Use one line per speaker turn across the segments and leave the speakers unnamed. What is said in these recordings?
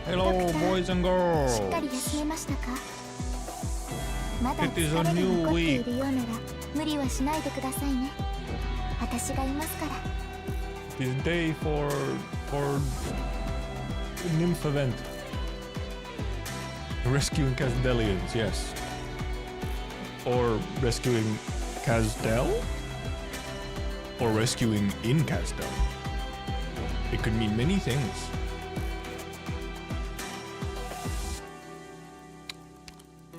Hello, boys and girls. It is a new week. It is day for nymph event. Rescuing Kazdelians, yes. Or rescuing Kazdel? Or rescuing in Kazdel. It could mean many things.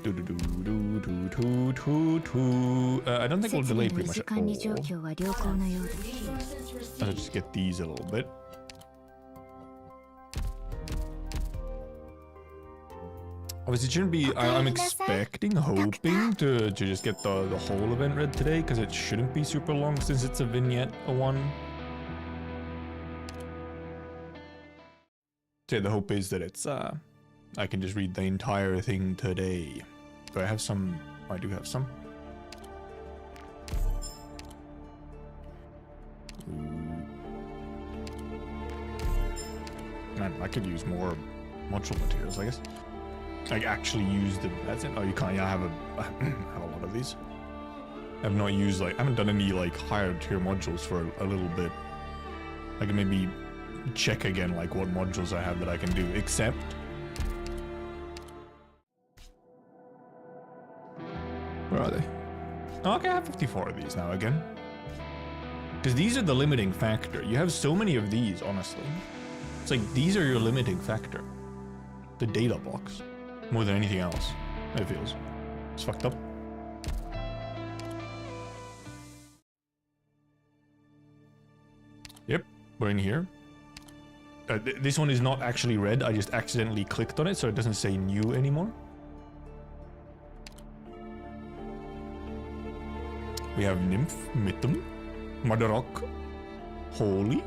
I don't think we'll delay pretty much at all. I'll just get these a little bit. Obviously, it shouldn't be. I'm hoping to just get the whole event read today, because it shouldn't be super long since it's a vignette one. So yeah, the hope is that it's I can just read the entire thing today. Do I have some? I do have some. Man, I could use more module materials, I guess. Like actually use them. That's it. Oh, you can't. Yeah, I have a lot of these. I've not used I haven't done any higher tier modules for a little bit. I can maybe check again what modules I have that I can do. Except. Where are they? Oh, okay, I have 54 of these now again. Because these are the limiting factor. You have so many of these, honestly. It's these are your limiting factor. The data box. More than anything else, it feels. It's fucked up. Yep, we're in here. This one is not actually red. I just accidentally clicked on it, so it doesn't say new anymore. We have Nymph, Mythum, Madarok, Holy.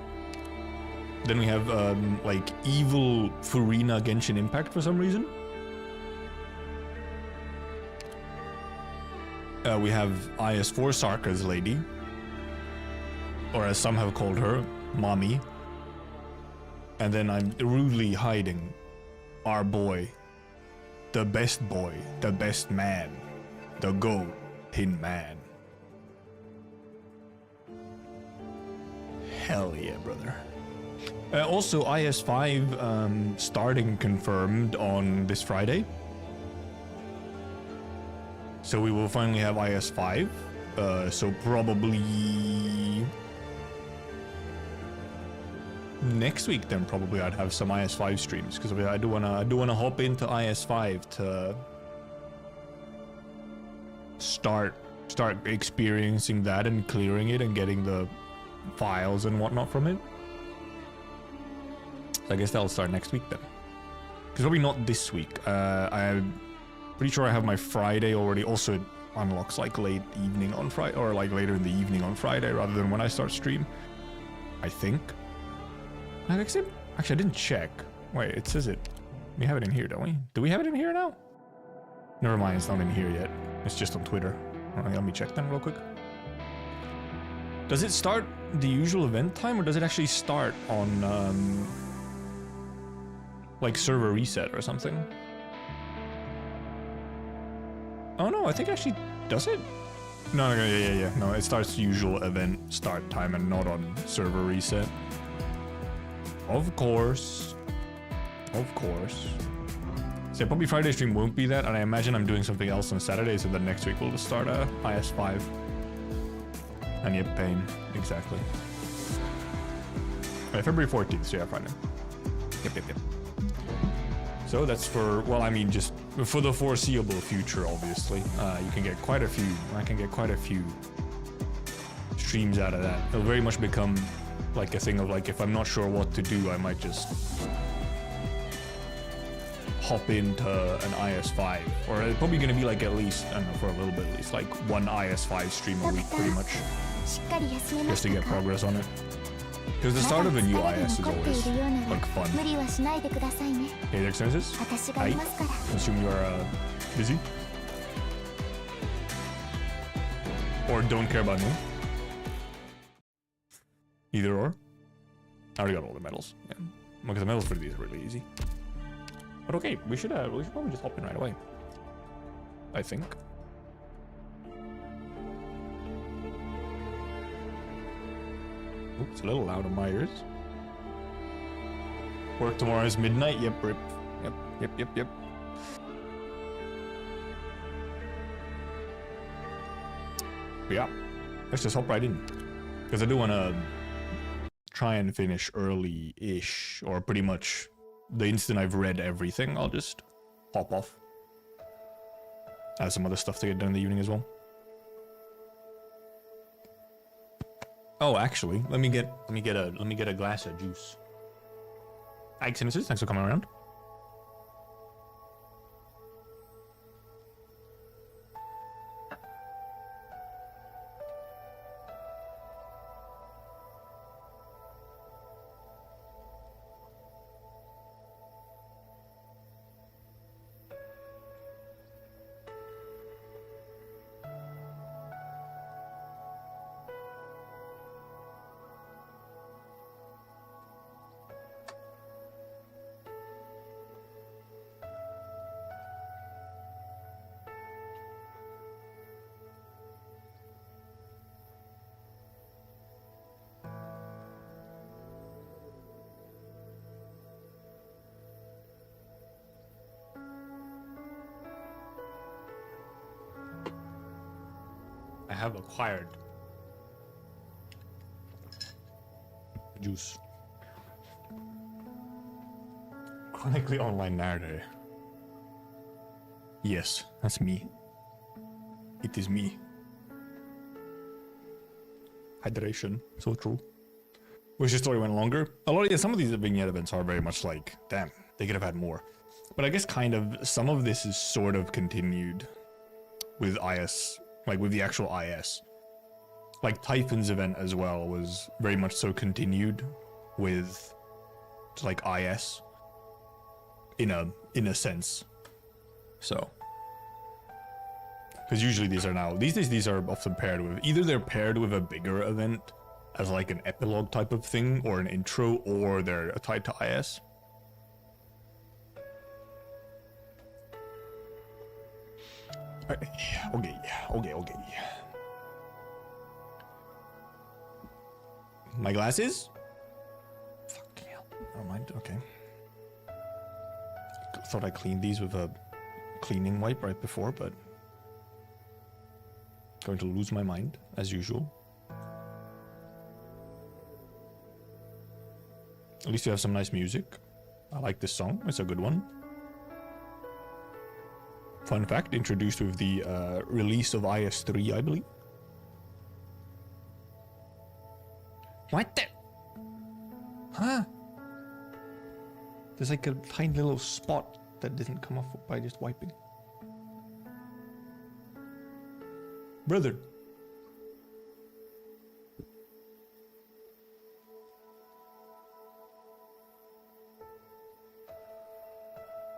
Then we have evil Furina Genshin Impact for some reason. We have IS4 Sarka's lady, or as some have called her, Mommy. And then I'm rudely hiding our boy, the best man, the GOAT, Tin Man. Hell yeah, brother. Also, IS5 starting confirmed on this Friday. So we will finally have IS5. So probably next week then probably I'd have some IS5 streams, because I do wanna hop into IS5 to start experiencing that and clearing it and getting the files and whatnot from it. So I guess that'll start next week then. Because probably not this week. I'm pretty sure I have my Friday already. Also, it unlocks late evening on Friday, or later in the evening on Friday rather than when I start stream. I think. Actually, I didn't check. Wait, it says it. We have it in here, don't we? Do we have it in here now? Never mind, it's not in here yet. It's just on Twitter. Alright, let me check then real quick. Does it start the usual event time, or does it actually start on server reset or something? Oh no, I think actually does it? No, yeah. No, it starts usual event start time and not on server reset. Of course. So yeah, probably Friday stream won't be that, and I imagine I'm doing something else on Saturday, so then next week we'll just start IS5. And yep, pain. Exactly. Right, February 14th, so yeah, Friday. Yep. So that's for, well, I mean, just for the foreseeable future, obviously. You can get quite a few, I can get quite a few streams out of that. It'll very much become a thing of if I'm not sure what to do, I might just hop into an IS5. Or it's probably going to be at least, I don't know, for a little bit at least, one IS5 stream a week pretty much. Just to get progress on it. Because the start of a new IS is always fun. Hey, Excellences. Hi. I assume you are busy. Or don't care about me. Either or. I already got all the medals. Yeah. Because the medals for these are really easy. But okay, we should probably just hop in right away. I think. Oops, a little loud in my ears. Work tomorrow is midnight. Yep, rip. Yep. But yeah, let's just hop right in. Because I do want to try and finish early-ish, or pretty much the instant I've read everything, I'll just hop off. I have some other stuff to get done in the evening as well. Oh, actually, let me get a glass of juice. Hi, Xenesis, thanks for coming around. I have acquired juice. Chronically online narrator. Yes, that's me. It is me. Hydration, so true. Wish the story went longer. Some of these vignette events are very much like, damn, they could have had more. But I guess kind of some of this is sort of continued with IS. Like with the actual IS. Like Typhon's event as well was very much so continued with like IS in a sense. So because usually these days these are often paired with they're paired with a bigger event as like an epilogue type of thing or an intro, or they're tied to IS. Okay. My glasses? Fuck hell. Never mind, okay. Thought I cleaned these with a cleaning wipe right before, but going to lose my mind, as usual. At least you have some nice music. I like this song, it's a good one. Fun fact, introduced with the release of IS-3, I believe. What the? Huh? There's like a tiny little spot that didn't come off by just wiping. Brother.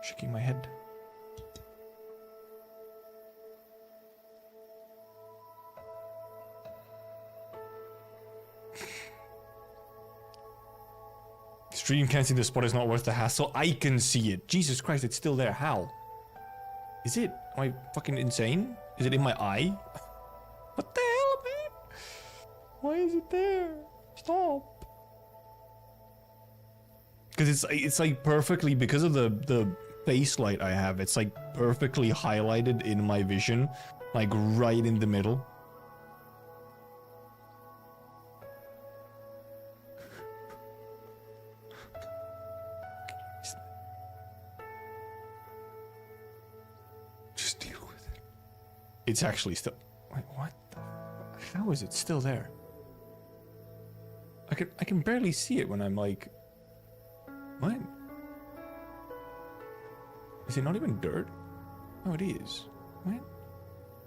Shaking my head. Stream can't see the spot is not worth the hassle. I can see it. Jesus Christ, it's still there. How? Is it? Am I fucking insane? Is it in my eye? What the hell, man? Why is it there? Stop. Because it's like perfectly, because of the face light I have, it's like perfectly highlighted in my vision, like right in the middle. It's actually still. Wait, what? How is it still there? I can barely see it when I'm like. What? Is it not even dirt? Oh, it is. What?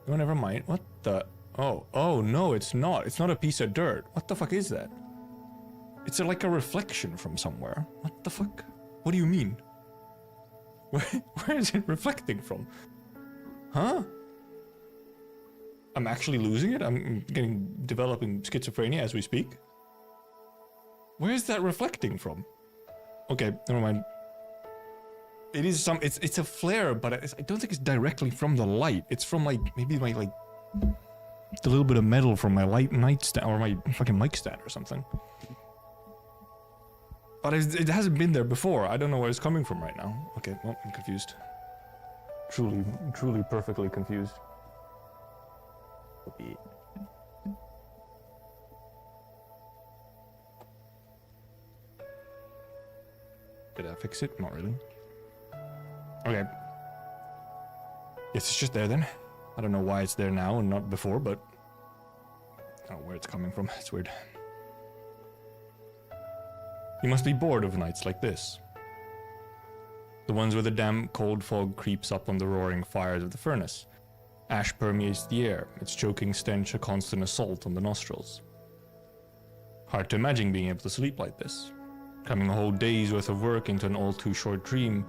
Oh, never mind. What the? Oh no, it's not. It's not a piece of dirt. What the fuck is that? It's like a reflection from somewhere. What the fuck? What do you mean? Where is it reflecting from? Huh? I'm actually losing it? I'm developing schizophrenia as we speak? Where is that reflecting from? Okay, never mind. It is some. It's a flare, but I don't think it's directly from the light. It's from like maybe my like the little bit of metal from my light nightstand or my fucking mic stand or something. But it hasn't been there before. I don't know where it's coming from right now. Okay, well, I'm confused. Truly perfectly confused. Did I fix it? Not really. Okay. Yes, it's just there then. I don't know why it's there now and not before, but I don't know where it's coming from. It's weird. You must be bored of nights like this. The ones where the damp cold fog creeps up on the roaring fires of the furnace. Ash permeates the air, its choking stench a constant assault on the nostrils. Hard to imagine being able to sleep like this. Cramming a whole day's worth of work into an all too short dream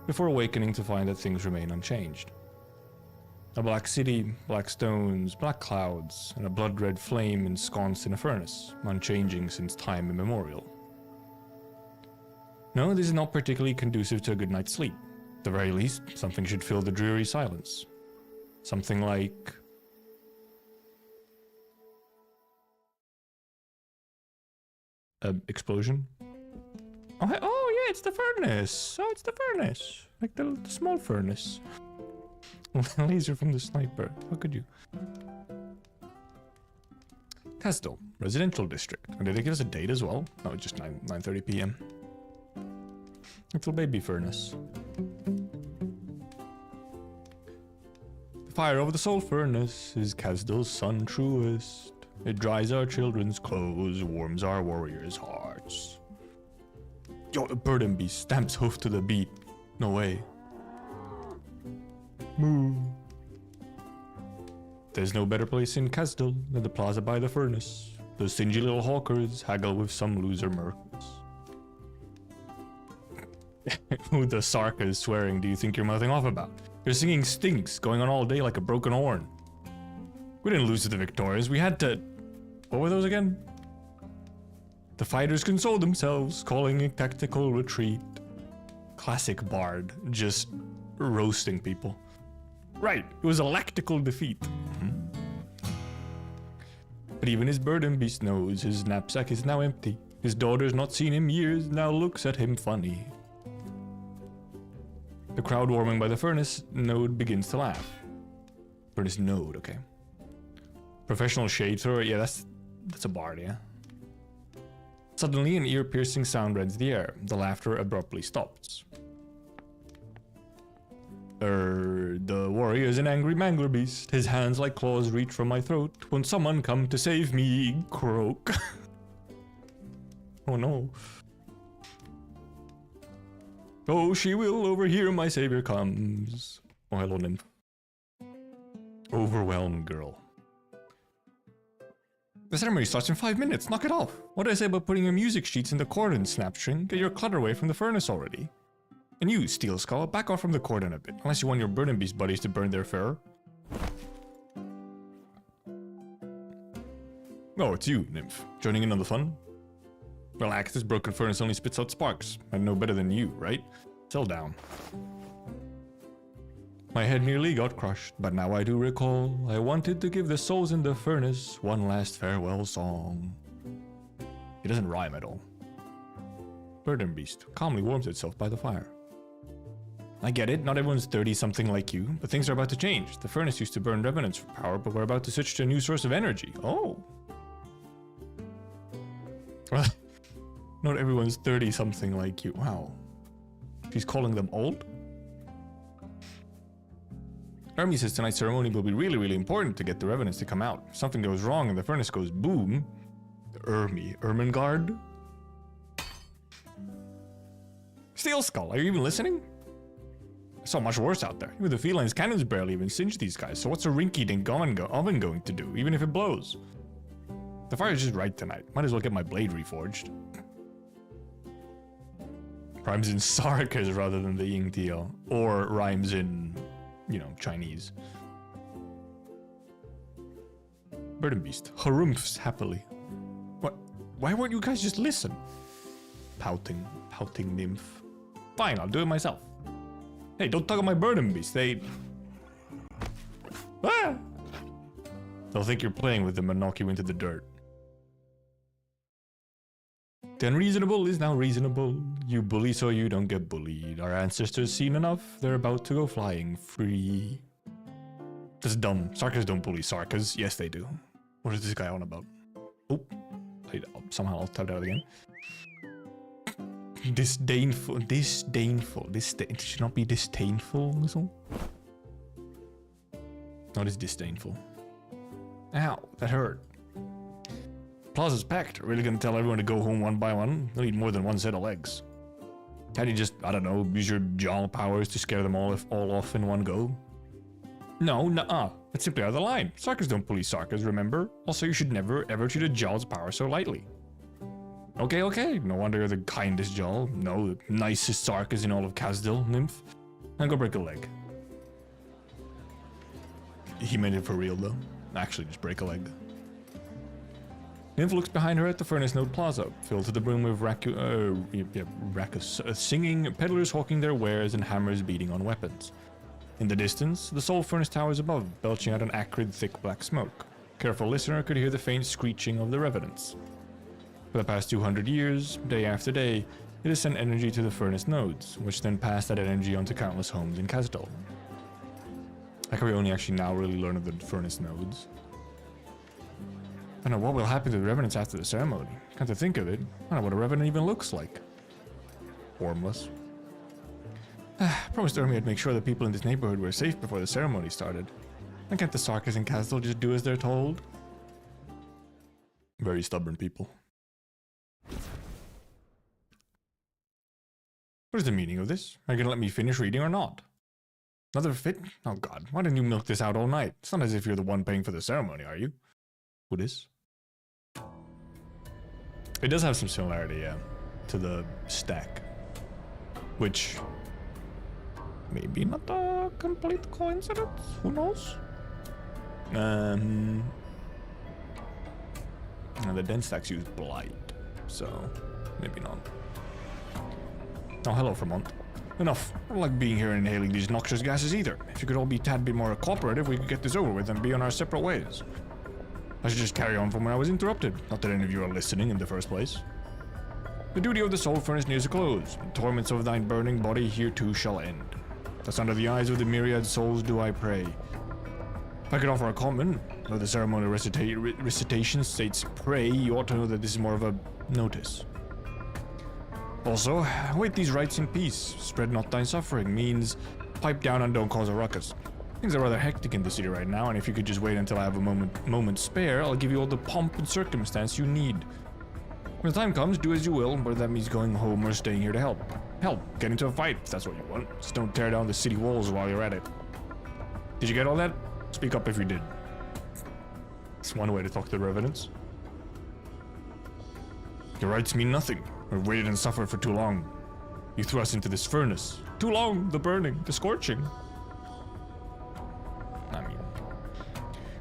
before awakening to find that things remain unchanged. A black city, black stones, black clouds, and a blood-red flame ensconced in a furnace, unchanging since time immemorial. No, this is not particularly conducive to a good night's sleep. At the very least, something should fill the dreary silence. Something like... a explosion? Oh, yeah, it's the furnace! Oh, it's the furnace! Like the small furnace. Laser from the sniper. How could you? Kazdel, residential district. And did they give us a date as well? No, it's just 9:30 p.m. Little baby furnace. The fire over the soul furnace is Kazdel's sun truest. It dries our children's clothes, warms our warriors' hearts. Yo, the burden beast stamps hoof to the beat. No way. Moo. There's no better place in Kazdel than the plaza by the furnace. Those stingy little hawkers haggle with some loser mercs. Who the Sarka is swearing do you think you're mouthing off about? Your singing stinks, going on all day like a broken horn. We didn't lose to the Victorians, we had to... What were those again? The fighters consoled themselves, calling a tactical retreat. Classic bard, just roasting people. Right, it was a lactical defeat. But even his burden beast knows his knapsack is now empty. His daughter's not seen him years, now looks at him funny. The crowd warming by the furnace node begins to laugh. Furnace node, okay. Professional shade thrower, yeah, that's a bard, yeah. Suddenly, an ear-piercing sound rends the air. The laughter abruptly stops. The warrior is an angry mangler beast. His hands like claws reach from my throat. Won't someone come to save me? Croak. Oh no. Oh, she will overhear my savior comes. Oh, hello, nymph. Overwhelmed girl. The ceremony starts in 5 minutes. Knock it off. What did I say about putting your music sheets in the cordon, Snapstring? Get your clutter away from the furnace already. And you, Steel Skull, back off from the cordon a bit. Unless you want your Burden Beast buddies to burn their fur. Oh, it's you, Nymph. Joining in on the fun? Relax, this broken furnace only spits out sparks. I know better than you, right? Settle down. My head nearly got crushed, but now I do recall I wanted to give the souls in the furnace one last farewell song. It doesn't rhyme at all. Burden Beast calmly warms itself by the fire. I get it, not everyone's 30-something like you, but things are about to change. The furnace used to burn revenants for power, but we're about to switch to a new source of energy. Oh. Well, not everyone's 30-something like you. Wow. She's calling them old? Ermi says tonight's ceremony will be really, really important to get the revenants to come out. If something goes wrong and the furnace goes boom. Ermengarde? Steel Skull, are you even listening? It's so much worse out there. Even the felines cannons barely even singe these guys, so what's a rinky-dink oven going to do, even if it blows? The fire's just right tonight. Might as well get my blade reforged. Rhymes in Sarkas rather than the Yingtiel. Or rhymes in, you know, Chinese. Burden Beast. Harumphs happily. What? Why won't you guys just listen? Pouting nymph. Fine, I'll do it myself. Hey, don't tug on my burden beast. They... Ah! They'll think you're playing with them and knock you into the dirt. The unreasonable is now reasonable. You bully so you don't get bullied. Our ancestors seen enough. They're about to go flying free. That's dumb. Sarkas don't bully Sarkas. Yes, they do. What is this guy on about? Oh, somehow I'll type it out again. Disdainful. It should not be disdainful, Whistle. No, it is disdainful. Ow, that hurt. Plaza's packed. Really gonna tell everyone to go home one by one? They'll need more than one set of legs. Can't you just, I don't know, use your jaw powers to scare them all off in one go? No, nuh-uh. That's simply out of the line. Sarkas don't bully Sarkas, remember? Also, you should never, ever treat a Jaw's power so lightly. Okay. No wonder you're the kindest Jaw. No, the nicest Sarkas in all of Kazdel, nymph. And go break a leg. He meant it for real, though. Actually, just break a leg. Nymph looks behind her at the Furnace Node Plaza, filled to the brim with singing, peddlers hawking their wares, and hammers beating on weapons. In the distance, the Soul Furnace towers above, belching out an acrid, thick black smoke. Careful listener could hear the faint screeching of the revenants. For the past 200 years, day after day, it has sent energy to the Furnace Nodes, which then passed that energy onto countless homes in Kazdel. How can we only actually now really learn of the Furnace Nodes? I don't know what will happen to the Revenants after the ceremony. Come to think of it, I don't know what a Revenant even looks like. Formless. Promised Ermi I'd make sure the people in this neighborhood were safe before the ceremony started. And can't the Sarkas in Kazdel just do as they're told? Very stubborn people. What is the meaning of this? Are you gonna let me finish reading or not? Another fit? Oh god, why didn't you milk this out all night? It's not as if you're the one paying for the ceremony, are you? Who is? It does have some similarity, yeah, to the stack. Which... maybe not a complete coincidence? Who knows? And the dense stacks use blight, so maybe not. Oh, hello, Vermont. Enough. I don't like being here and inhaling these noxious gases either. If you could all be a tad bit more cooperative, we could get this over with and be on our separate ways. I should just carry on from when I was interrupted. Not that any of you are listening in the first place. The duty of the soul furnace nears a close. The torments of thine burning body here too shall end. Thus under the eyes of the myriad souls do I pray. If I could offer a comment, though the ceremonial recitation states pray, you ought to know that this is more of a notice. Also, await these rites in peace. Spread not thine suffering means pipe down and don't cause a ruckus. Things are rather hectic in the city right now, and if you could just wait until I have a moment spare, I'll give you all the pomp and circumstance you need. When the time comes, do as you will, whether that means going home or staying here to help. Help, get into a fight if that's what you want. Just don't tear down the city walls while you're at it. Did you get all that? Speak up if you did. It's one way to talk to the revenants. Your rights mean nothing. We've waited and suffered for too long. You threw us into this furnace. Too long, the burning, the scorching. I mean...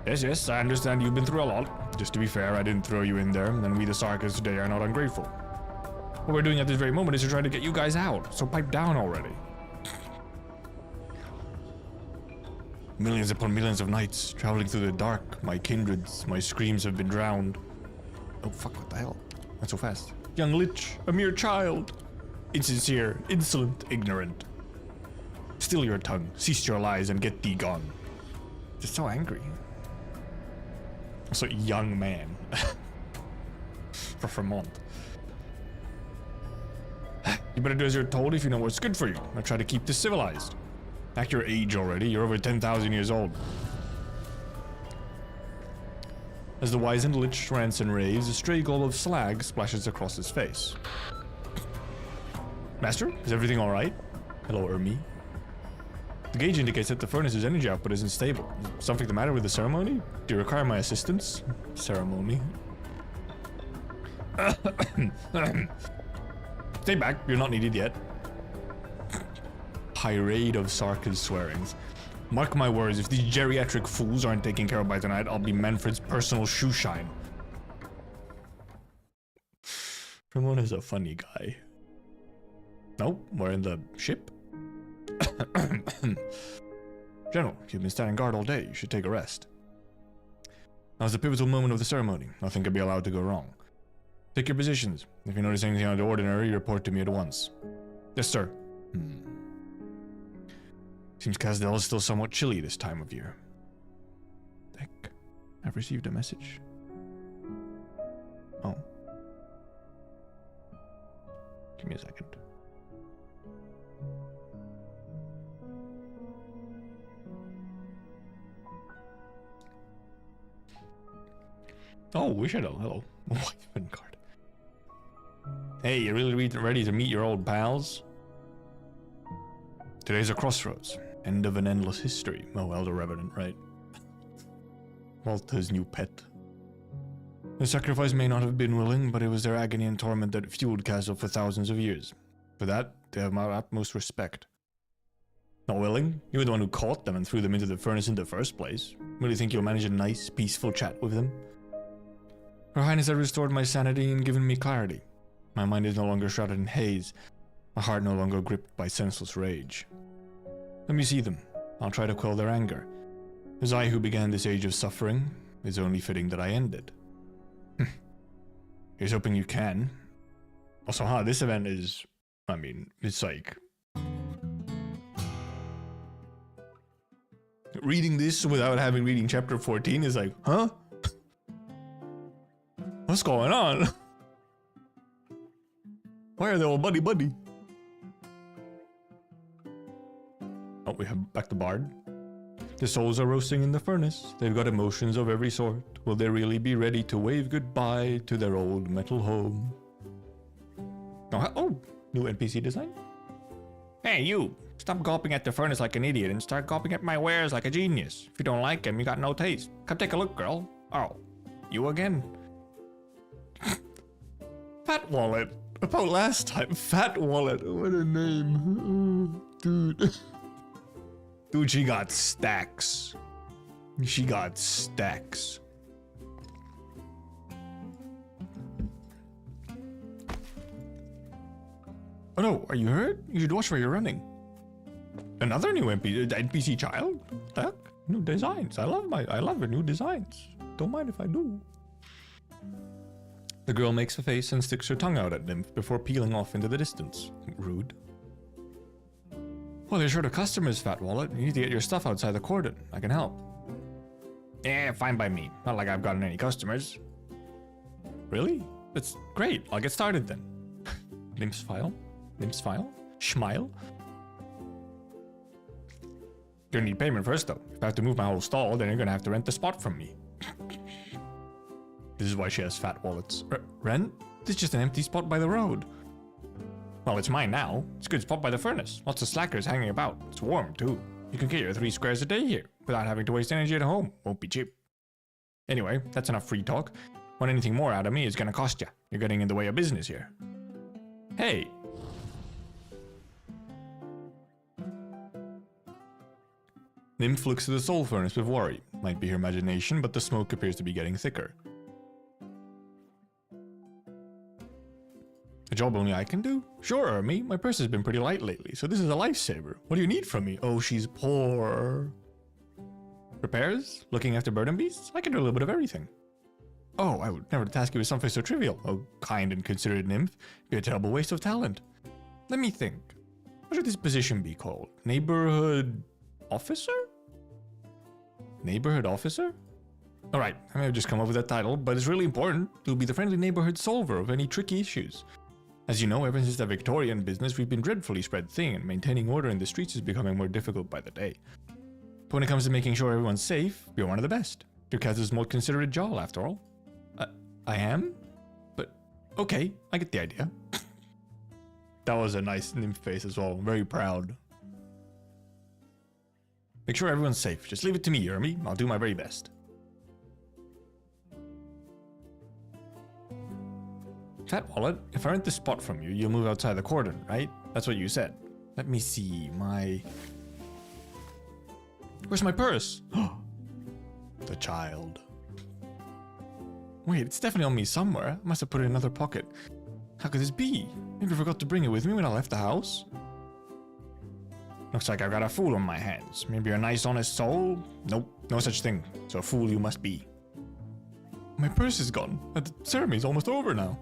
Yes, I understand you've been through a lot. Just to be fair, I didn't throw you in there, and we the Sarkas today are not ungrateful. What we're doing at this very moment is to try to get you guys out, so pipe down already. Millions upon millions of nights, traveling through the dark, my kindreds, my screams have been drowned. Oh fuck, what the hell? Not so fast. Young Lich, a mere child. Insincere, insolent, ignorant. Still your tongue, cease your lies, and get thee gone. Just so angry. Also, young man. For Vermont. You better do as you're told if you know what's good for you. Now try to keep this civilized. Act your age already, you're over 10,000 years old. As the wizened Lich rants and raves, a stray glob of slag splashes across his face. Master, is everything alright? Hello, Ermi. The gauge indicates that the furnace's energy output isn't stable. Is something the matter with the ceremony? Do you require my assistance? Ceremony. Stay back, you're not needed yet. Tirade of Sarka's swearings. Mark my words, if these geriatric fools aren't taken care of by tonight, I'll be Manfred's personal shoe shine. Ramon is a funny guy. Nope, we're in the ship. General, you've been standing guard all day. You should take a rest. Now is the pivotal moment of the ceremony. Nothing can be allowed to go wrong. Take your positions. If you notice anything out of the ordinary, report to me at once. Yes, sir. Seems Kazdel is still somewhat chilly this time of year. Heck, I've received a message. Oh. Give me a second. Oh, Wishadow, hello. Wifeman card. Hey, you really ready to meet your old pals? Today's a crossroads. End of an endless history. Oh, Elder Revenant, right? Walter's new pet. The sacrifice may not have been willing, but it was their agony and torment that fueled Kazdel for thousands of years. For that, they have my utmost respect. Not willing? You were the one who caught them and threw them into the furnace in the first place. Really think you'll manage a nice, peaceful chat with them? Her Highness has restored my sanity and given me clarity. My mind is no longer shrouded in haze, my heart no longer gripped by senseless rage. Let me see them. I'll try to quell their anger. It was I who began this age of suffering. It's only fitting that I end it. Here's hoping you can. Also, this event is... I mean, it's like... Reading this without having reading chapter 14 is like, huh? What's going on? Why are they all buddy-buddy? Oh, we have back to Bard. The souls are roasting in the furnace. They've got emotions of every sort. Will they really be ready to wave goodbye to their old metal home? Oh, new NPC design? Hey, you! Stop gawping at the furnace like an idiot and start gawping at my wares like a genius. If you don't like them, you got no taste. Come take a look, girl. Oh, you again? Fat Wallet. About last time. Fat Wallet. What a name. Dude. Dude, she got stacks. She got stacks. Oh no, are you hurt? You should watch where you're running. Another new NPC child? Heck, new designs. I love the new designs. Don't mind if I do. The girl makes a face and sticks her tongue out at Nymph before peeling off into the distance. Rude. Well, you're short of customers, Fat Wallet. You need to get your stuff outside the cordon. I can help. Yeah, fine by me. Not like I've gotten any customers. Really? That's great. I'll get started then. Nymph's file? Nymph's file? Schmile? Gonna need payment first though. If I have to move my whole stall, then you're gonna have to rent the spot from me. This is why she has fat wallets. Rent? This is just an empty spot by the road. Well, it's mine now. It's a good spot by the furnace. Lots of slackers hanging about. It's warm, too. You can get your 3 squares a day here, without having to waste energy at home. Won't be cheap. Anyway, that's enough free talk. Want anything more out of me is gonna cost ya. You're getting in the way of business here. Hey! Nymph looks at the soul furnace with worry. Might be her imagination, but the smoke appears to be getting thicker. A job only I can do? Sure, Ermi. My purse has been pretty light lately, so this is a lifesaver. What do you need from me? Oh, she's poor. Repairs? Looking after burden beasts? I can do a little bit of everything. Oh, I would never task you with something so trivial. Oh, kind and considerate nymph. Be a terrible waste of talent. Let me think. What should this position be called? Neighborhood officer? Neighborhood officer? Alright, I may have just come up with that title, but it's really important. You'll be the friendly neighborhood solver of any tricky issues. As you know, ever since the Victorian business, we've been dreadfully spread thin, and maintaining order in the streets is becoming more difficult by the day. But when it comes to making sure everyone's safe, you're one of the best. You're Kaz's most considerate Jarl, after all. I am? But, okay, I get the idea. That was a nice nymph face as well, very proud. Make sure everyone's safe. Just leave it to me, Ermi. I'll do my very best. Fat Wallet, if I rent this spot from you, you'll move outside the cordon, right? That's what you said. Let me see, Where's my purse? The child. Wait, it's definitely on me somewhere. I must have put it in another pocket. How could this be? Maybe I forgot to bring it with me when I left the house? Looks like I've got a fool on my hands. Maybe a nice honest soul? Nope, no such thing. So a fool you must be. My purse is gone. The ceremony's almost over now.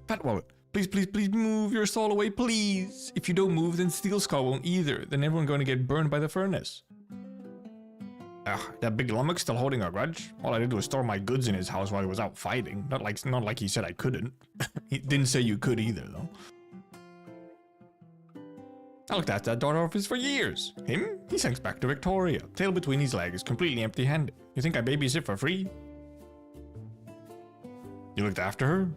Fat Wallet, please, please, please move your soul away, please. If you don't move, then Steel Skull won't either. Then everyone's going to get burned by the furnace. Ugh, that big lummox still holding a grudge? All I did was store my goods in his house while he was out fighting. Not like he said I couldn't. He didn't say you could either, though. I looked after that daughter of his for years. Him? He sinks back to Victoria, tail between his legs, completely empty-handed. You think I babysit for free? You looked after her?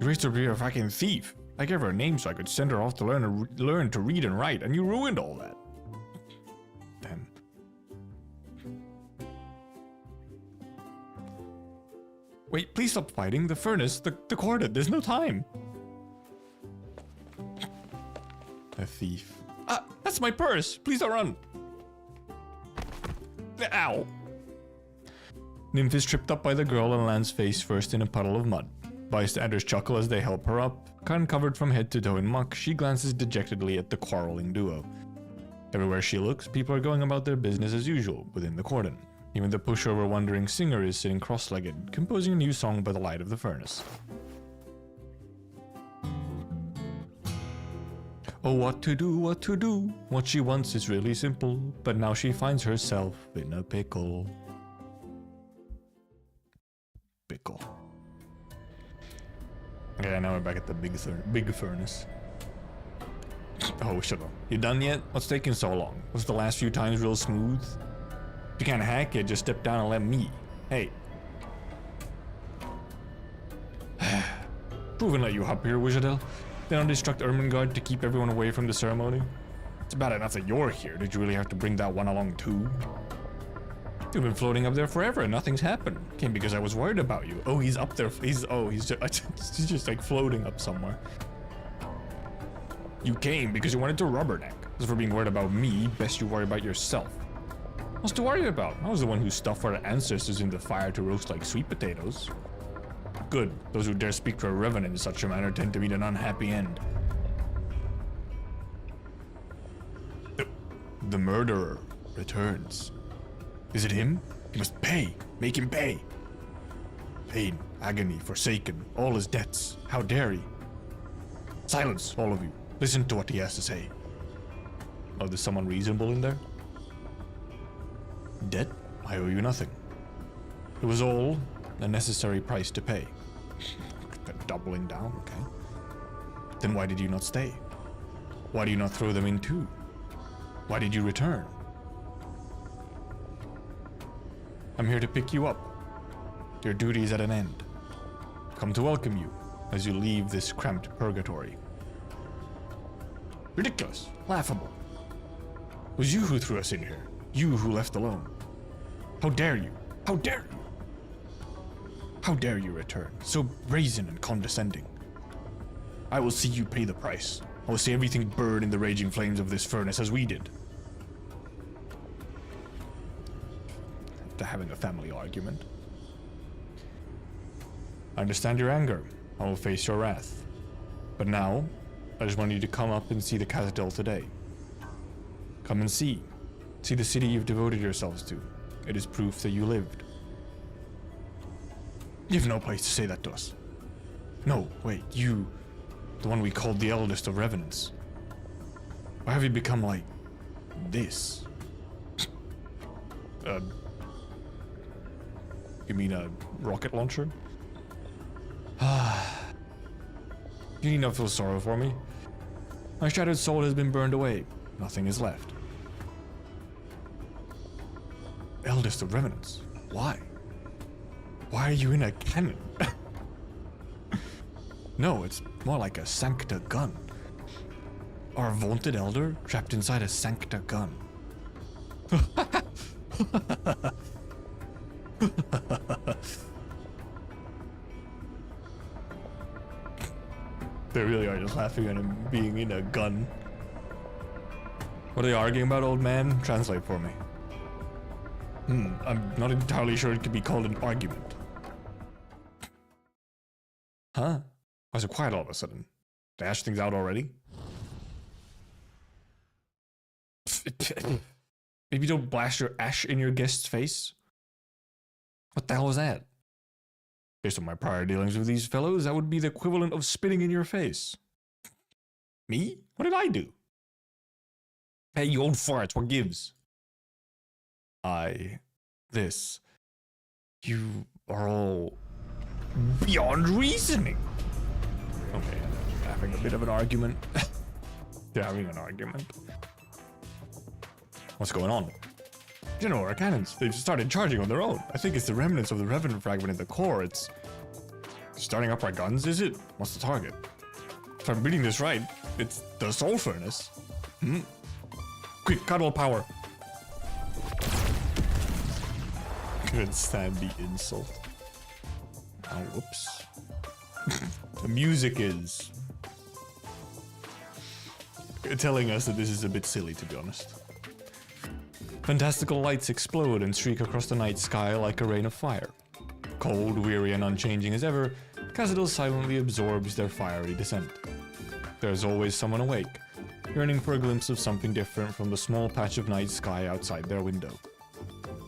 You raised her to be a fucking thief. I gave her a name so I could send her off to learn to read and write, and you ruined all that. Damn. Wait, please stop fighting. The furnace, the corded, there's no time. A thief. Ah, that's my purse. Please don't run. Ow. Nymph is tripped up by the girl and lands face first in a puddle of mud. Bystanders chuckle as they help her up. Covered from head to toe in muck, she glances dejectedly at the quarreling duo. Everywhere she looks, people are going about their business as usual within the cordon. Even the pushover wandering singer is sitting cross-legged, composing a new song by the light of the furnace. Oh, what to do, what to do? What she wants is really simple, but now she finds herself in a pickle. Pickle. Okay, now we're back at the big furnace. Oh, shut up. You done yet? What's taking so long? Was the last few times real smooth? If you can't hack it, just step down and let me. Hey. Proven let you hop here, Wizardel. They don't destruct Ermengarde to keep everyone away from the ceremony. It's bad enough that you're here. Did you really have to bring that one along too? You've been floating up there forever and nothing's happened. Came because I was worried about you. Oh, he's up there. He's just like floating up somewhere. You came because you wanted to rubberneck. As for being worried about me, best you worry about yourself. What's to worry about? I was the one who stuffed our ancestors in the fire to roast like sweet potatoes. Good. Those who dare speak for a revenant in such a manner tend to meet an unhappy end. The murderer returns. Is it him? He must pay. Make him pay. Pain, agony, forsaken, all his debts. How dare he? Silence, all of you. Listen to what he has to say. Oh, there's someone reasonable in there? Debt? I owe you nothing. It was all a necessary price to pay. They're doubling down, okay. Then why did you not stay? Why do you not throw them in too? Why did you return? I'm here to pick you up. Your duty is at an end. Come to welcome you as you leave this cramped purgatory. Ridiculous. Laughable. It was you who threw us in here. You who left alone. How dare you? How dare you? How dare you return, so brazen and condescending? I will see you pay the price. I will see everything burn in the raging flames of this furnace as we did. After having a family argument. I understand your anger. I will face your wrath. But now, I just want you to come up and see the Kazdel today. Come and see. See the city you've devoted yourselves to. It is proof that you lived. You have no place to say that to us. No, wait, you, the one we called the eldest of revenants. Why have you become like this? You mean a rocket launcher? You need not feel sorrow for me. My shattered soul has been burned away. Nothing is left. Eldest of revenants? Why? Why are you in a cannon? No, it's more like a Sancta gun. Our vaunted elder trapped inside a Sancta gun. They really are just laughing at him being in a gun. What are they arguing about, old man? Translate for me. I'm not entirely sure it could be called an argument. Huh? Why is it quiet all of a sudden? Did I hash things out already? Maybe don't blast your ash in your guest's face. What the hell is that? Based on my prior dealings with these fellows, that would be the equivalent of spitting in your face. Me? What did I do? Hey, you old farts, what gives? This. You are all beyond reasoning. Okay, having a bit of an argument. They're having an argument. What's going on? You know, our cannons, they've started charging on their own. I think it's the remnants of the revenant fragment in the core. It's starting up our guns, is it? What's the target? If I'm reading this right, it's the soul furnace. Quick, cuddle power. Couldn't stand the insult. Oh, whoops. The music is telling us that this is a bit silly, to be honest. Fantastical lights explode and streak across the night sky like a rain of fire. Cold, weary, and unchanging as ever, Kazdelian silently absorbs their fiery descent. There's always someone awake, yearning for a glimpse of something different from the small patch of night sky outside their window.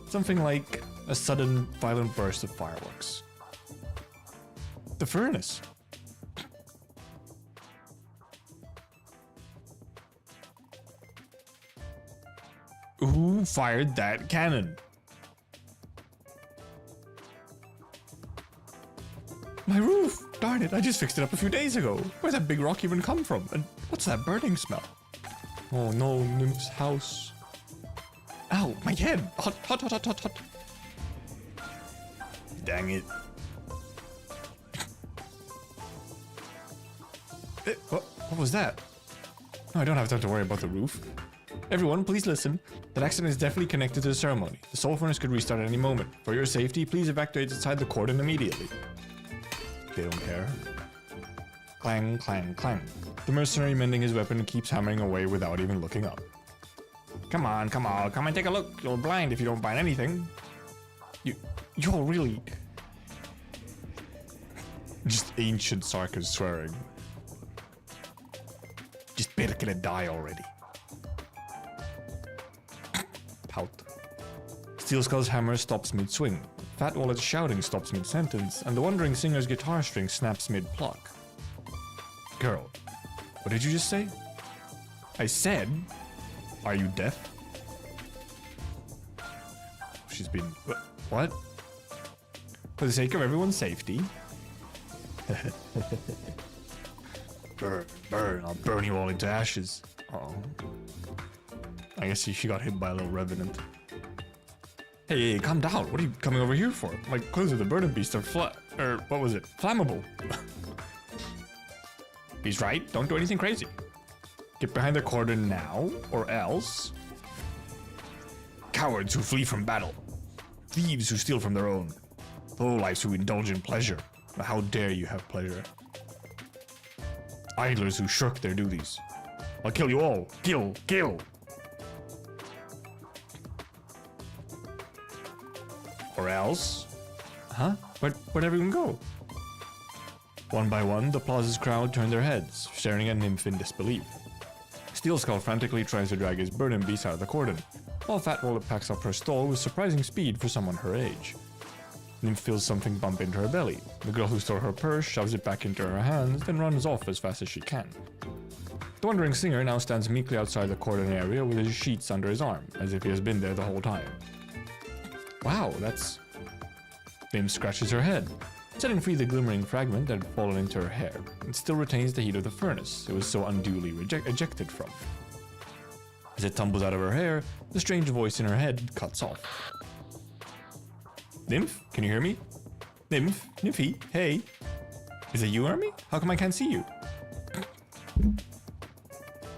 Something like a sudden, violent burst of fireworks. The furnace. Who fired that cannon? My roof! Darn it, I just fixed it up a few days ago. Where'd that big rock even come from? And what's that burning smell? Oh no, Nymph's house. Ow, my head! Hot, hot, hot, hot, hot, hot. Dang it. What was that? No, I don't have time to worry about the roof. Everyone, please listen. That accident is definitely connected to the ceremony. The soul furnace could restart at any moment. For your safety, please evacuate inside the cordon immediately. They don't care. Clang, clang, clang. The mercenary mending his weapon keeps hammering away without even looking up. Come on, come and take a look. You're blind if you don't find anything. You're really... Just ancient Sarkis swearing. Just better gonna die already. Pout. Steel Skull's hammer stops mid-swing. Fat Wallet's shouting stops mid-sentence, and the Wandering Singer's guitar string snaps mid-pluck. Girl, what did you just say? I said, are you deaf? She's been... What? For the sake of everyone's safety. Burn, burn, I'll burn you all into ashes. Uh-oh. I guess she got hit by a little revenant. Hey, calm down. What are you coming over here for? My clothes with the burden beast are flammable. He's right. Don't do anything crazy. Get behind the cordon now, or else. Cowards who flee from battle. Thieves who steal from their own. Lowlifes who indulge in pleasure. How dare you have pleasure? Idlers who shirk their duties. I'll kill you all. Kill, kill. Or else? Huh? Where'd everyone go? One by one, the plaza's crowd turned their heads, staring at Nymph in disbelief. Steel Skull frantically tries to drag his burden beast out of the cordon, while Fat Wallet packs up her stall with surprising speed for someone her age. Nymph feels something bump into her belly. The girl who stole her purse shoves it back into her hands, then runs off as fast as she can. The Wandering Singer now stands meekly outside the cordon area with his sheets under his arm, as if he has been there the whole time. Wow, that's... Nymph scratches her head, setting free the glimmering fragment that had fallen into her hair. It still retains the heat of the furnace it was so unduly ejected from. As it tumbles out of her hair, the strange voice in her head cuts off. Nymph, can you hear me? Nymph, Nymphy, hey. Is it you, Army? How come I can't see you?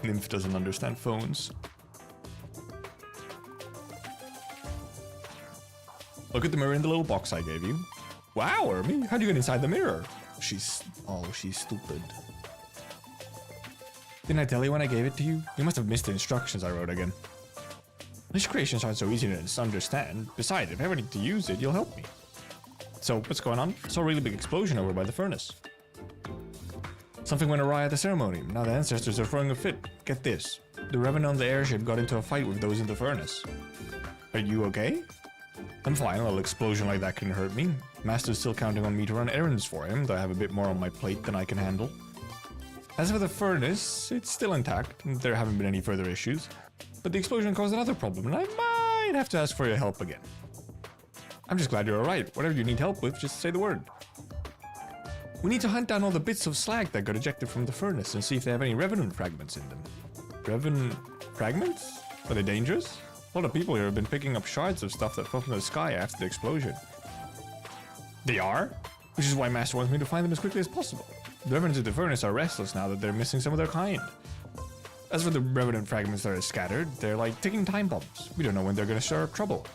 Nymph doesn't understand phones. Look at the mirror in the little box I gave you. Wow, Army, how'd you get inside the mirror? She's stupid. Didn't I tell you when I gave it to you? You must have missed the instructions I wrote again. These creations aren't so easy to understand. Besides, if I ever need to use it, you'll help me. So, what's going on? Saw a really big explosion over by the furnace. Something went awry at the ceremony. Now the ancestors are throwing a fit. Get this. the Revenant on the airship got into a fight with those in the furnace. Are you okay? I'm fine, a little explosion like that couldn't hurt me. Master's still counting on me to run errands for him, though I have a bit more on my plate than I can handle. As for the furnace, it's still intact, and there haven't been any further issues. But the explosion caused another problem, and I might have to ask for your help again. I'm just glad you're alright. Whatever you need help with, just say the word. We need to hunt down all the bits of slag that got ejected from the furnace and see if they have any Revenant fragments in them. Revenant fragments? Are they dangerous? A lot of people here have been picking up shards of stuff that fell from the sky after the explosion. They are? Which is why Master wants me to find them as quickly as possible. The Revenants of the furnace are restless now that they're missing some of their kind. As for the Revenant fragments that are scattered, they're like ticking time bombs. We don't know when they're going to stir up trouble.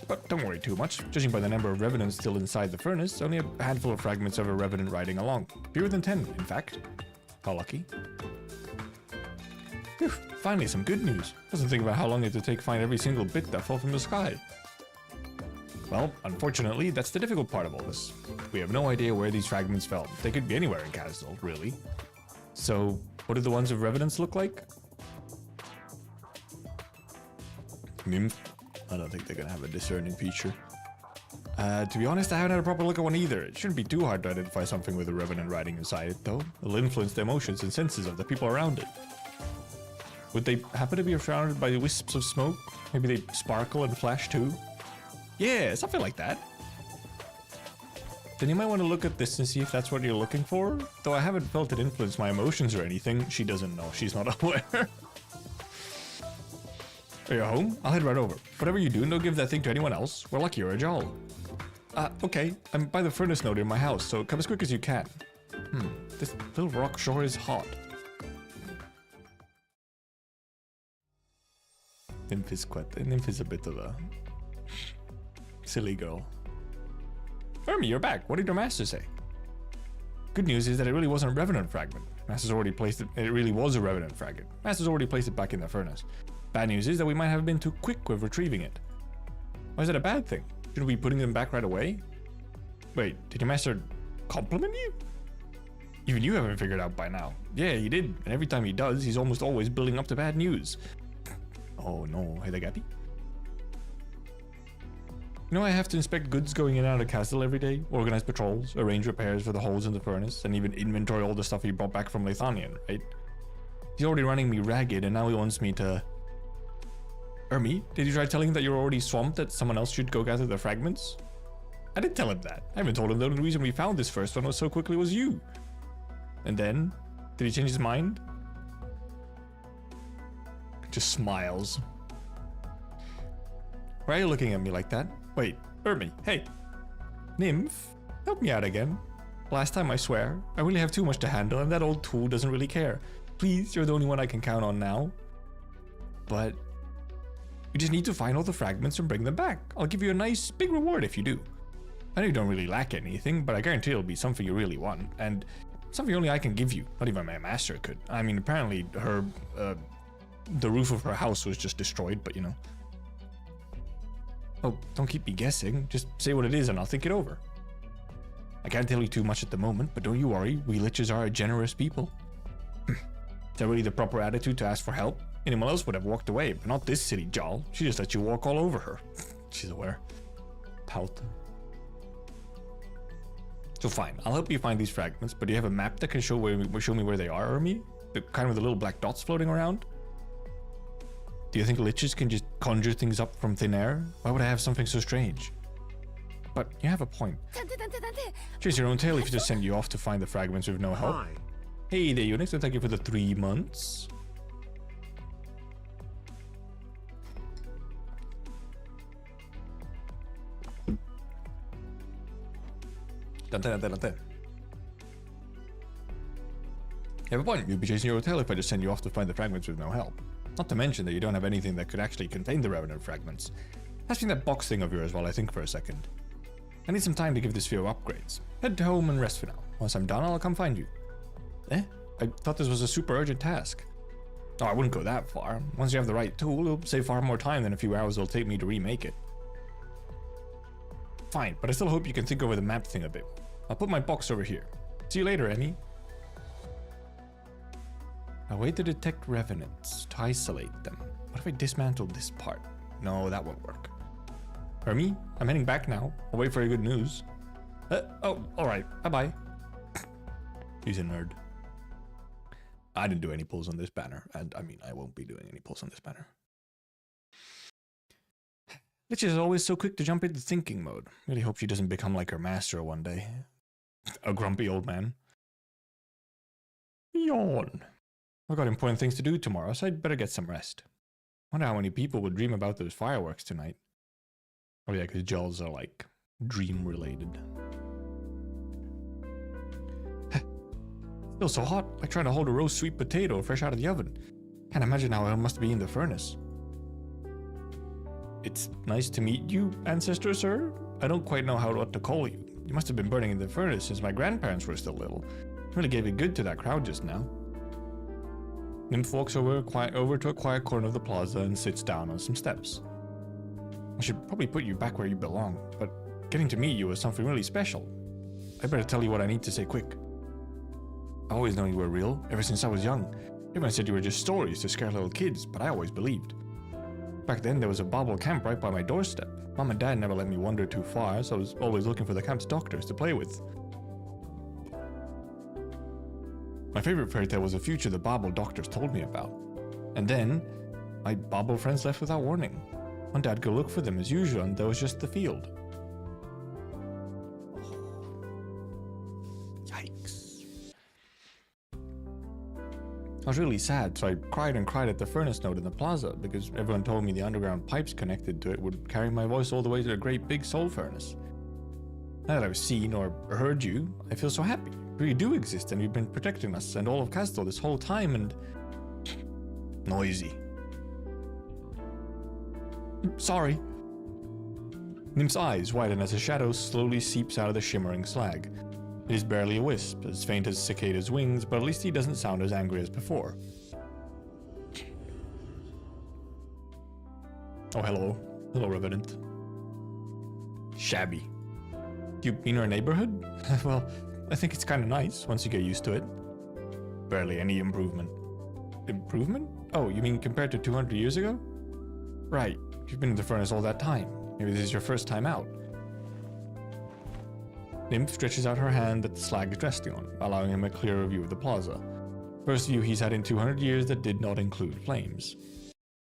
But don't worry too much. Judging by the number of Revenants still inside the furnace, only a handful of fragments of a Revenant riding along. Fewer than 10, in fact. How lucky. Phew, finally some good news. Wasn't thinking about how long it would take to find every single bit that fell from the sky. Well, unfortunately, that's the difficult part of all this. We have no idea where these fragments fell. They could be anywhere in Kazdel, really. So, what do the ones of Revenants look like? Nymph? I don't think they're gonna have a discerning feature. To be honest, I haven't had a proper look at one either. It shouldn't be too hard to identify something with a Revenant riding inside it, though. It'll influence the emotions and senses of the people around it. Would they happen to be surrounded by wisps of smoke? Maybe they sparkle and flash too? Yeah, something like that. Then you might want to look at this and see if that's what you're looking for. Though I haven't felt it influence my emotions or anything. She doesn't know. She's not aware. Are you home? I'll head right over. Whatever you do, don't give that thing to anyone else. We're lucky you're a Jarl. Okay. I'm by the furnace node in my house, so come as quick as you can. This little rock sure is hot. Nymph is a bit of a silly girl. Fermi, you're back. What did your master say? Good news is that it really wasn't a Revenant fragment. Master's already placed it. It really was a Revenant fragment. Master's already placed it back in the furnace. Bad news is that we might have been too quick with retrieving it. Why is that a bad thing? Shouldn't we be putting them back right away? Wait, did your master compliment you? Even you haven't figured out by now. Yeah, he did. And every time he does, he's almost always building up to bad news. Oh no, hey there, Gappy. You know, I have to inspect goods going in and out of Kazdel every day, organize patrols, arrange repairs for the holes in the furnace, and even inventory all the stuff he brought back from Lithanian, right? He's already running me ragged, and now he wants me to... Ermi, did you try telling him that you're already swamped, that someone else should go gather the fragments? I didn't tell him that. I even told him the only reason we found this first one was so quickly was you. And then? Did he change his mind? Just smiles. Why are you looking at me like that? Wait, Ermi, hey. Nymph, help me out again. Last time, I swear. I really have too much to handle, and that old tool doesn't really care. Please, you're the only one I can count on now. But... we just need to find all the fragments and bring them back. I'll give you a nice, big reward if you do. I know you don't really lack anything, but I guarantee it'll be something you really want. And something only I can give you. Not even my master could. I mean, apparently her... the roof of her house was just destroyed, but you know. Oh, don't keep me guessing. Just say what it is and I'll think it over. I can't tell you too much at the moment, but don't you worry. We liches are a generous people. Is that really the proper attitude to ask for help? Anyone else would have walked away, but not this silly Jarl. She just let you walk all over her. She's aware. Pout. So fine, I'll help you find these fragments, but do you have a map that can show me where they are, Ermi? The kind with the little black dots floating around? Do you think liches can just conjure things up from thin air? Why would I have something so strange? But you have a point. Chase your own tail if you just send you off to find the fragments with no help. Hi. Hey there, Unix, and thank you for the 3 months. Dante. You have a point. You'd be chasing your own tail if I just send you off to find the fragments with no help. Not to mention that you don't have anything that could actually contain the Revenant fragments. Pass me that box thing of yours while I think for a second. I need some time to give this few upgrades. Head home and rest for now. Once I'm done, I'll come find you. I thought this was a super urgent task. Oh, I wouldn't go that far. Once you have the right tool, it'll save far more time than a few hours it'll take me to remake it. Fine, but I still hope you can think over the map thing a bit. I'll put my box over here. See you later, Emmy. A way to detect revenants, to isolate them. What if I dismantled this part? No, that won't work. For me, I'm heading back now. I'll wait for your good news. Oh, alright. Bye-bye. He's a nerd. I didn't do any pulls on this banner, and I mean, I won't be doing any pulls on this banner. Lich is always so quick to jump into thinking mode. Really hope she doesn't become like her master one day. A grumpy old man. Yawn. I've got important things to do tomorrow, so I'd better get some rest. Wonder how many people would dream about those fireworks tonight. Oh yeah, because gels are like dream related. Still so hot, like trying to hold a roast sweet potato fresh out of the oven. Can't imagine how it must be in the furnace. It's nice to meet you, ancestor sir. I don't quite know what to call you. You must have been burning in the furnace since my grandparents were still little. Really gave it good to that crowd just now. Nymph walks over to a quiet corner of the plaza and sits down on some steps. I should probably put you back where you belong, but getting to meet you was something really special. I better tell you what I need to say quick. I always known you were real, ever since I was young. Everyone said you were just stories to scare little kids, but I always believed. Back then, there was a bobble camp right by my doorstep. Mom and Dad never let me wander too far, so I was always looking for the camp's doctors to play with. My favorite fairy tale was a future the bobble doctors told me about. And then, my bobble friends left without warning. One Dad go look for them as usual, and there was just the field. Yikes. I was really sad, so I cried and cried at the furnace node in the plaza because everyone told me the underground pipes connected to it would carry my voice all the way to the great big soul furnace. Now that I've seen or heard you, I feel so happy. You really do exist and you've been protecting us and all of Kazdel this whole time and... Noisy. Sorry. Nymph's eyes widen as a shadow slowly seeps out of the shimmering slag. It is barely a wisp, as faint as cicada's wings, but at least he doesn't sound as angry as before. Oh, hello. Hello, Revenant. Shabby. You mean our neighborhood? Well, I think it's kind of nice once you get used to it. Barely any improvement. Improvement? Oh, you mean compared to 200 years ago? Right. You've been in the furnace all that time. Maybe this is your first time out. Nymph stretches out her hand that the slag is resting on, allowing him a clearer view of the plaza. First view he's had in 200 years that did not include flames.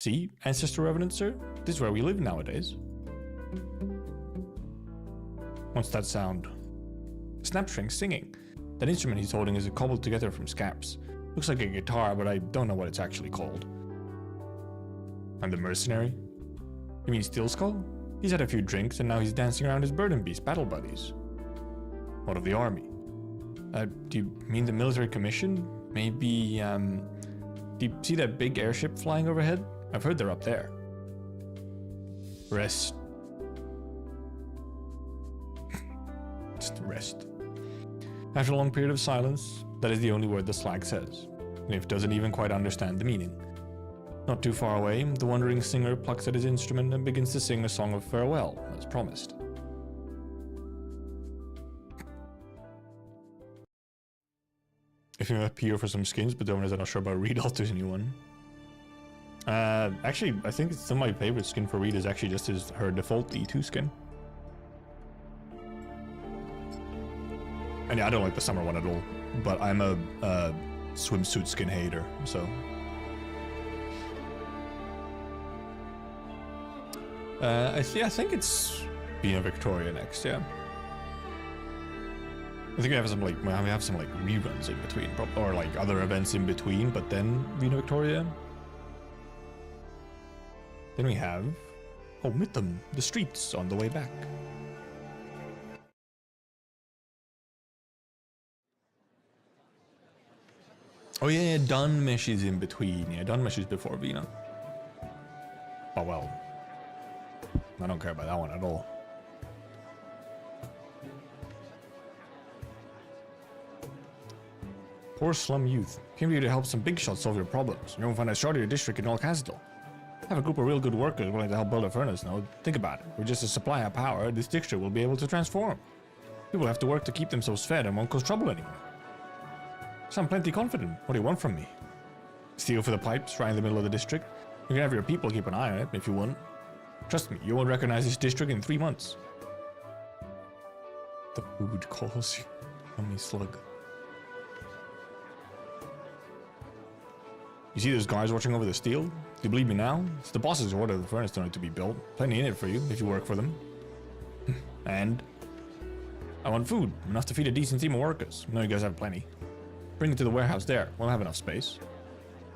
See, Ancestor Revenant, sir? This is where we live nowadays. What's that sound? Snapstring singing. That instrument he's holding is cobbled together from scraps. Looks like a guitar, but I don't know what it's actually called. And the mercenary? You mean Steel Skull? He's had a few drinks and now he's dancing around his burden beast battle buddies. What of the army? Do you mean the military commission? Maybe, do you see that big airship flying overhead? I've heard they're up there. Rest. Just rest. After a long period of silence, that is the only word the slag says. Nymph doesn't even quite understand the meaning. Not too far away, the wandering singer plucks at his instrument and begins to sing a song of farewell, as promised. If you appear for some skins, but don't, I'm not sure about Reed Alter's new one. Actually, I think some of my favorite skin for Reed is actually just her default E2 skin. And yeah, I don't like the summer one at all, but I'm a swimsuit skin hater, so. I think it's Vina Victoria next, yeah. I think we have some like reruns in between, or like other events in between, but then Vina Victoria. Then we have Mytham, the streets on the way back. Oh yeah, Dunmesh is in between. Yeah, Dunmesh is before Vina. Oh well. I don't care about that one at all. Poor slum youth. Came here to help some big shots solve your problems. You won't find a shorter district in all Kazdel. Have a group of real good workers willing to help build a furnace node. Think about it. With just a supply of power, this district will be able to transform. People have to work to keep themselves fed and won't cause trouble anymore. So I'm plenty confident. What do you want from me? Steel for the pipes right in the middle of the district. You can have your people keep an eye on it if you want. Trust me, you won't recognize this district in 3 months. The food calls you. Yummy slug. You see those guys watching over the steel? Do you believe me now? It's the boss's order the furnace don't need to be built. Plenty in it for you if you work for them. And I want food, enough to feed a decent team of workers. I know you guys have plenty. Bring it to the warehouse there. We'll have enough space.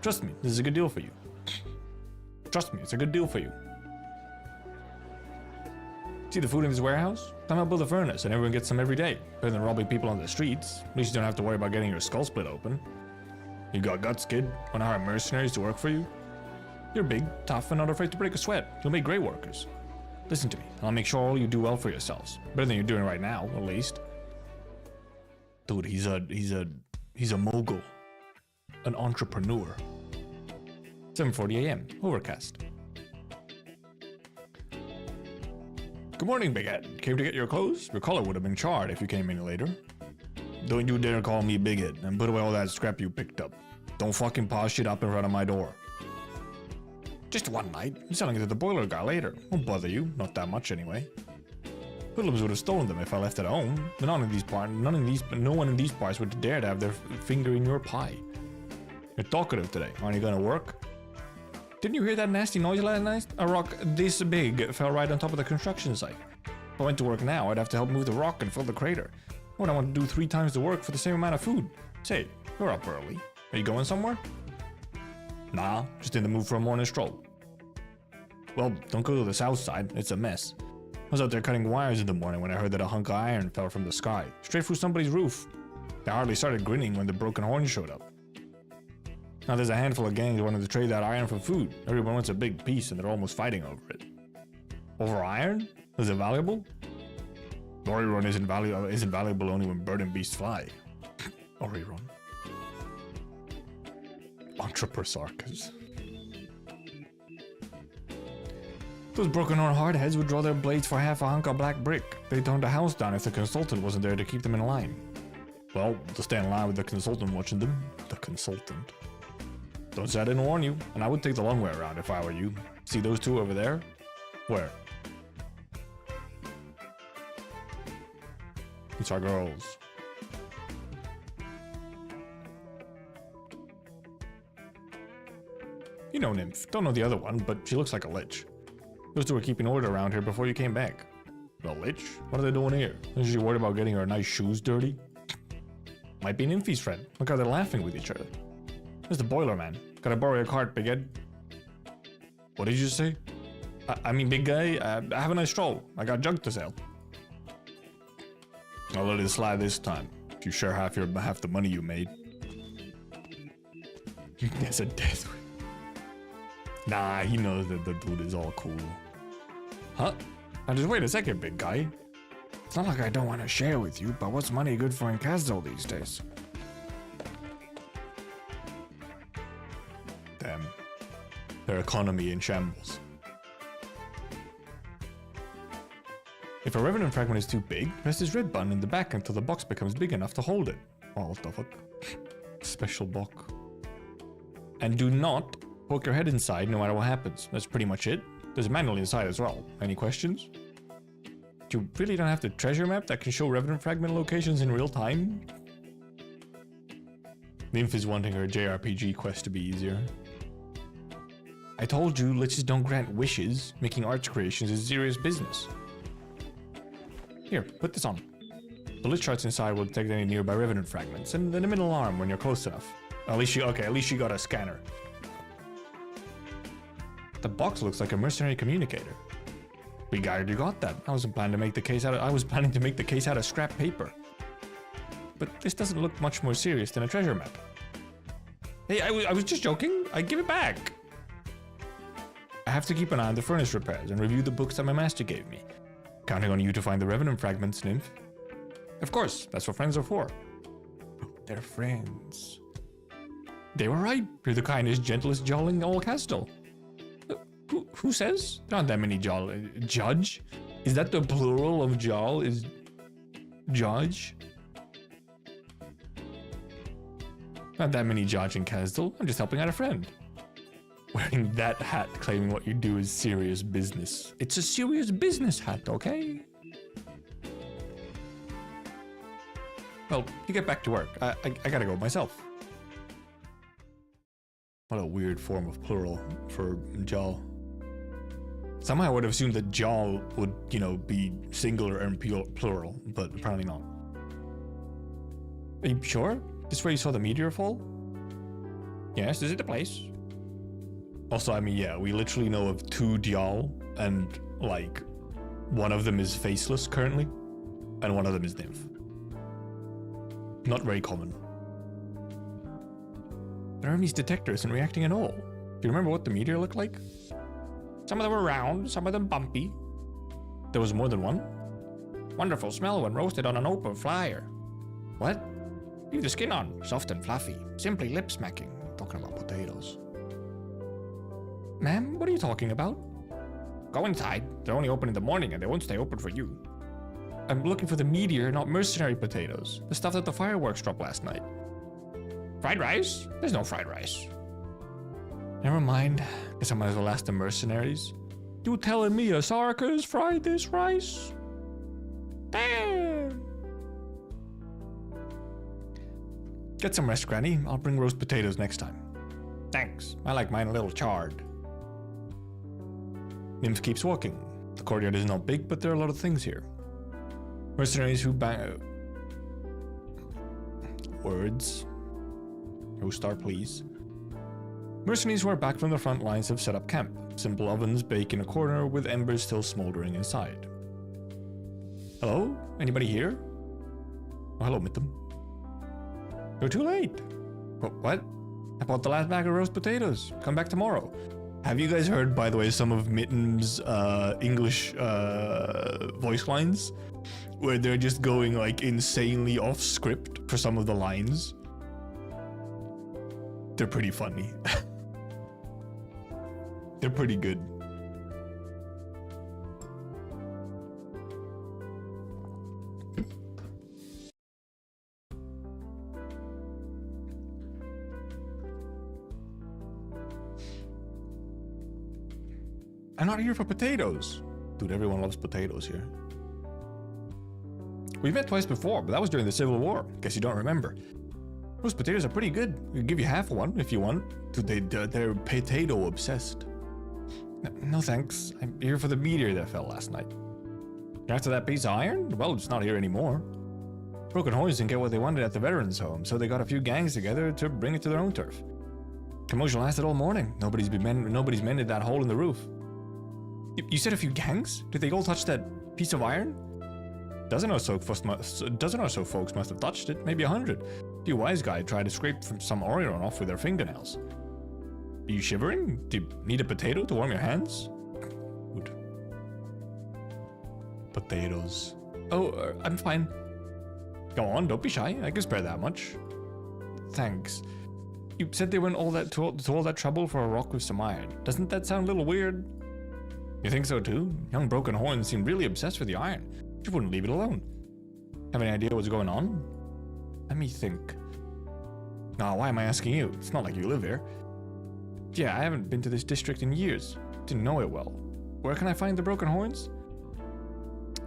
Trust me, this is a good deal for you. Trust me, it's a good deal for you. See the food in this warehouse? Come help build a furnace and everyone gets some every day. Better than robbing people on the streets. At least you don't have to worry about getting your skull split open. You got guts, kid. Want to hire mercenaries to work for you? You're big, tough, and not afraid to break a sweat. You'll make great workers. Listen to me, and I'll make sure all you do well for yourselves. Better than you're doing right now, at least. Dude, he's a mogul. An entrepreneur. 7:40 a.m. Overcast. Good morning, Big Head. Came to get your clothes? Your collar would have been charred if you came any later. Don't you dare call me Big Head and put away all that scrap you picked up. Don't fucking pile shit up in front of my door. Just one night. I'm selling it to the boiler guy later. Won't bother you. Not that much anyway. Hoodlums would have stolen them if I left it at home. But no one in these parts would dare to have their finger in your pie. You're talkative today. Aren't you gonna work? Didn't you hear that nasty noise last night? A rock this big fell right on top of the construction site. If I went to work now, I'd have to help move the rock and fill the crater. What, I want to do 3 times the work for the same amount of food? Say, you're up early. Are you going somewhere? Nah, just in the mood for a morning stroll. Well, don't go to the south side, it's a mess. I was out there cutting wires in the morning when I heard that a hunk of iron fell from the sky, straight through somebody's roof. They hardly started grinning when the broken horn showed up. Now there's a handful of gangs wanting to trade that iron for food. Everyone wants a big piece and they're almost fighting over it. Over iron? Is it valuable? Oriron isn't valuable only when bird and beast fly. Oriron. Entrepreneurs. Those broken horn hardheads would draw their blades for half a hunk of black brick. They'd turn the house down if the consultant wasn't there to keep them in line. Well, to stay in line with the consultant watching them. The consultant. Don't say I didn't warn you, and I would take the long way around if I were you. See those two over there? Where? It's our girls. You know Nymph. Don't know the other one, but she looks like a lich. Those two were keeping order around here before you came back. A lich? What are they doing here? Is she worried about getting her nice shoes dirty? Might be Nymphy's friend. Look how they're laughing with each other. There's the boiler man. Gotta borrow your cart, Big Ed. What did you say? I mean, big guy, have a nice stroll. I got junk to sell. I'll let it slide this time. If you share half the money you made. There's a death. Nah, he knows that the dude is all cool. Huh? Now just wait a second, big guy. It's not like I don't want to share with you, but what's money good for in Kazdel these days? Damn. Their economy in shambles. If a revenant fragment is too big, press this red button in the back until the box becomes big enough to hold it. Oh, what the fuck? Special box. And do not poke your head inside no matter what happens. That's pretty much it. There's a manual inside as well. Any questions? You really don't have the treasure map that can show revenant fragment locations in real time? Nymph is wanting her JRPG quest to be easier. I told you, liches don't grant wishes. Making arts creations is serious business. Here, put this on. The lich charts inside will detect any nearby revenant fragments, and then a middle alarm when you're close enough. At least she got a scanner. The box looks like a mercenary communicator. We glad you got that. I was planning to make the case out of scrap paper. But this doesn't look much more serious than a treasure map. Hey, I was just joking. I give it back. I have to keep an eye on the furnace repairs and review the books that my master gave me. Counting on you to find the revenant fragments, Nymph. Of course, that's what friends are for. They're friends. They were right. You're the kindest, gentlest Jarl in all Kazdel. Who says? There aren't that many Jarl. Judge? Is that the plural of Jarl? Is judge? Not that many judge in Kazdel. I'm just helping out a friend. Wearing that hat, claiming what you do is serious business. It's a serious business hat, okay? Well, you get back to work. I gotta go myself. What a weird form of plural for jaw. Somehow I would have assumed that jaw would, you know, be singular and plural, but apparently not. Are you sure? This is where you saw the meteor fall? Yes, this is the place. Also, I mean, yeah, we literally know of 2 Dial, and, like, one of them is faceless currently, and one of them is Nymph. Not very common. There aren't these detectors and reacting at all. Do you remember what the meteor looked like? Some of them were round, some of them bumpy. There was more than one? Wonderful smell when roasted on an open fire. What? Leave the skin on, soft and fluffy. Simply lip smacking. Talking about potatoes. Ma'am, what are you talking about? Go inside. They're only open in the morning and they won't stay open for you. I'm looking for the meteor, not mercenary potatoes. The stuff that the fireworks dropped last night. Fried rice? There's no fried rice. Never mind. Guess I might as well ask the mercenaries. You telling me Asarka's fried this rice? Damn! Get some rest, Granny. I'll bring roast potatoes next time. Thanks. I like mine a little charred. Nymph keeps walking. The courtyard is not big, but there are a lot of things here. Mercenaries who bang... Words. No star, please. Mercenaries who are back from the front lines have set up camp. Simple ovens bake in a corner with embers still smoldering inside. Hello? Anybody here? Oh, hello, Mittem. You're too late. What? I bought the last bag of roast potatoes. Come back tomorrow. Have you guys heard, by the way, some of Mitten's English voice lines? Where they're just going like insanely off script for some of the lines. They're pretty funny. They're pretty good. I'm not here for potatoes. Dude, everyone loves potatoes here. We've met twice before, but that was during the Civil War. Guess you don't remember. Those potatoes are pretty good. We'll give you half one if you want. Dude, they're potato obsessed. No thanks. I'm here for the meteor that fell last night. After that piece of iron? Well, it's not here anymore. Broken Horns didn't get what they wanted at the veterans' home, so they got a few gangs together to bring it to their own turf. Commotion lasted all morning. Nobody's mended that hole in the roof. You said a few gangs? Did they all touch that piece of iron? Dozen or so folks must have touched it, maybe 100. A few wise guys tried to scrape some iron off with their fingernails. Are you shivering? Do you need a potato to warm your hands? Good. Potatoes. Oh, I'm fine. Go on, don't be shy. I can spare that much. Thanks. You said they went to all that trouble for a rock with some iron. Doesn't that sound a little weird? You think so too? Young Broken Horns seemed really obsessed with the iron. She wouldn't leave it alone. Have any idea what's going on? Let me think. Nah, why am I asking you? It's not like you live here. Yeah, I haven't been to this district in years. Didn't know it well. Where can I find the Broken Horns?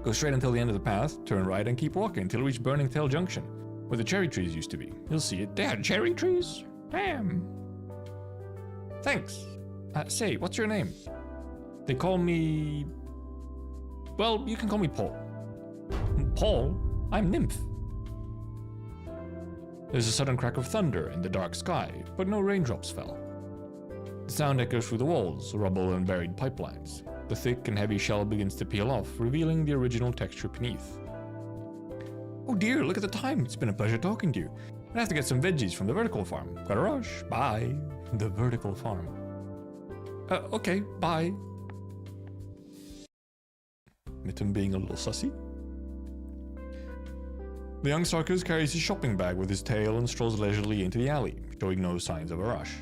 Go straight until the end of the path, turn right and keep walking until you reach Burning Tail Junction, where the cherry trees used to be. You'll see it. They had cherry trees? Damn. Thanks. Say, what's your name? They call me... Well, you can call me Paul. Paul? I'm Nymph. There's a sudden crack of thunder in the dark sky, but no raindrops fell. The sound echoes through the walls, rubble and buried pipelines. The thick and heavy shell begins to peel off, revealing the original texture beneath. Oh dear, look at the time. It's been a pleasure talking to you. I have to get some veggies from the vertical farm. Gotta rush. Bye. The vertical farm. Okay, bye. Mitten being a little sussy. The young Sarkis carries his shopping bag with his tail and strolls leisurely into the alley, showing no signs of a rush.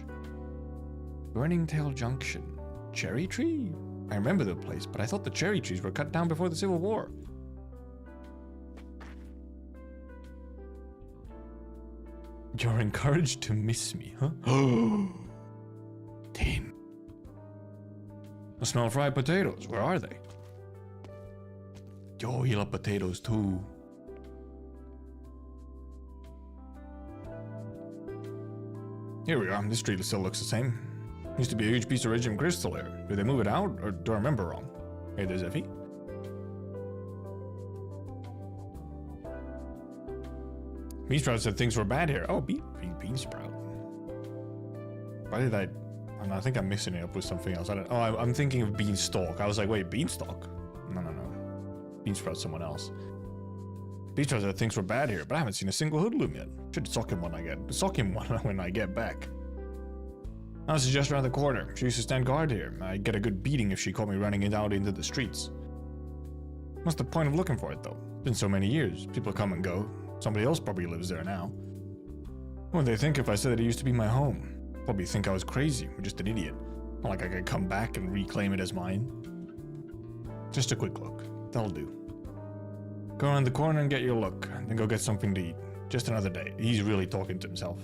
Burning Tail Junction. Cherry tree? I remember the place, but I thought the cherry trees were cut down before the Civil War. You're encouraged to miss me, huh? Damn. I smell fried potatoes. Where are they? Yo, he love potatoes too. Here we are. This street still looks the same. Used to be a huge piece of radium crystal here. Did they move it out, or do I remember wrong? Hey, there's Effie. Beansprout said things were bad here. Oh, Beansprout. Why did I think I'm mixing it up with something else. I'm thinking of Beanstalk. I was like, wait, Beanstalk? No. Beansprout's someone else. Beansprout said things were bad here, but I haven't seen a single hoodlum yet. Should sock him when I get back. I was just around the corner. She used to stand guard here. I'd get a good beating if she caught me running it out into the streets. What's the point of looking for it, though? Been so many years. People come and go. Somebody else probably lives there now. What would they think if I said that it used to be my home? Probably think I was crazy or just an idiot. Not like I could come back and reclaim it as mine. Just a quick look. That'll do. Go around the corner and get your look. Then go get something to eat. Just another day. He's really talking to himself.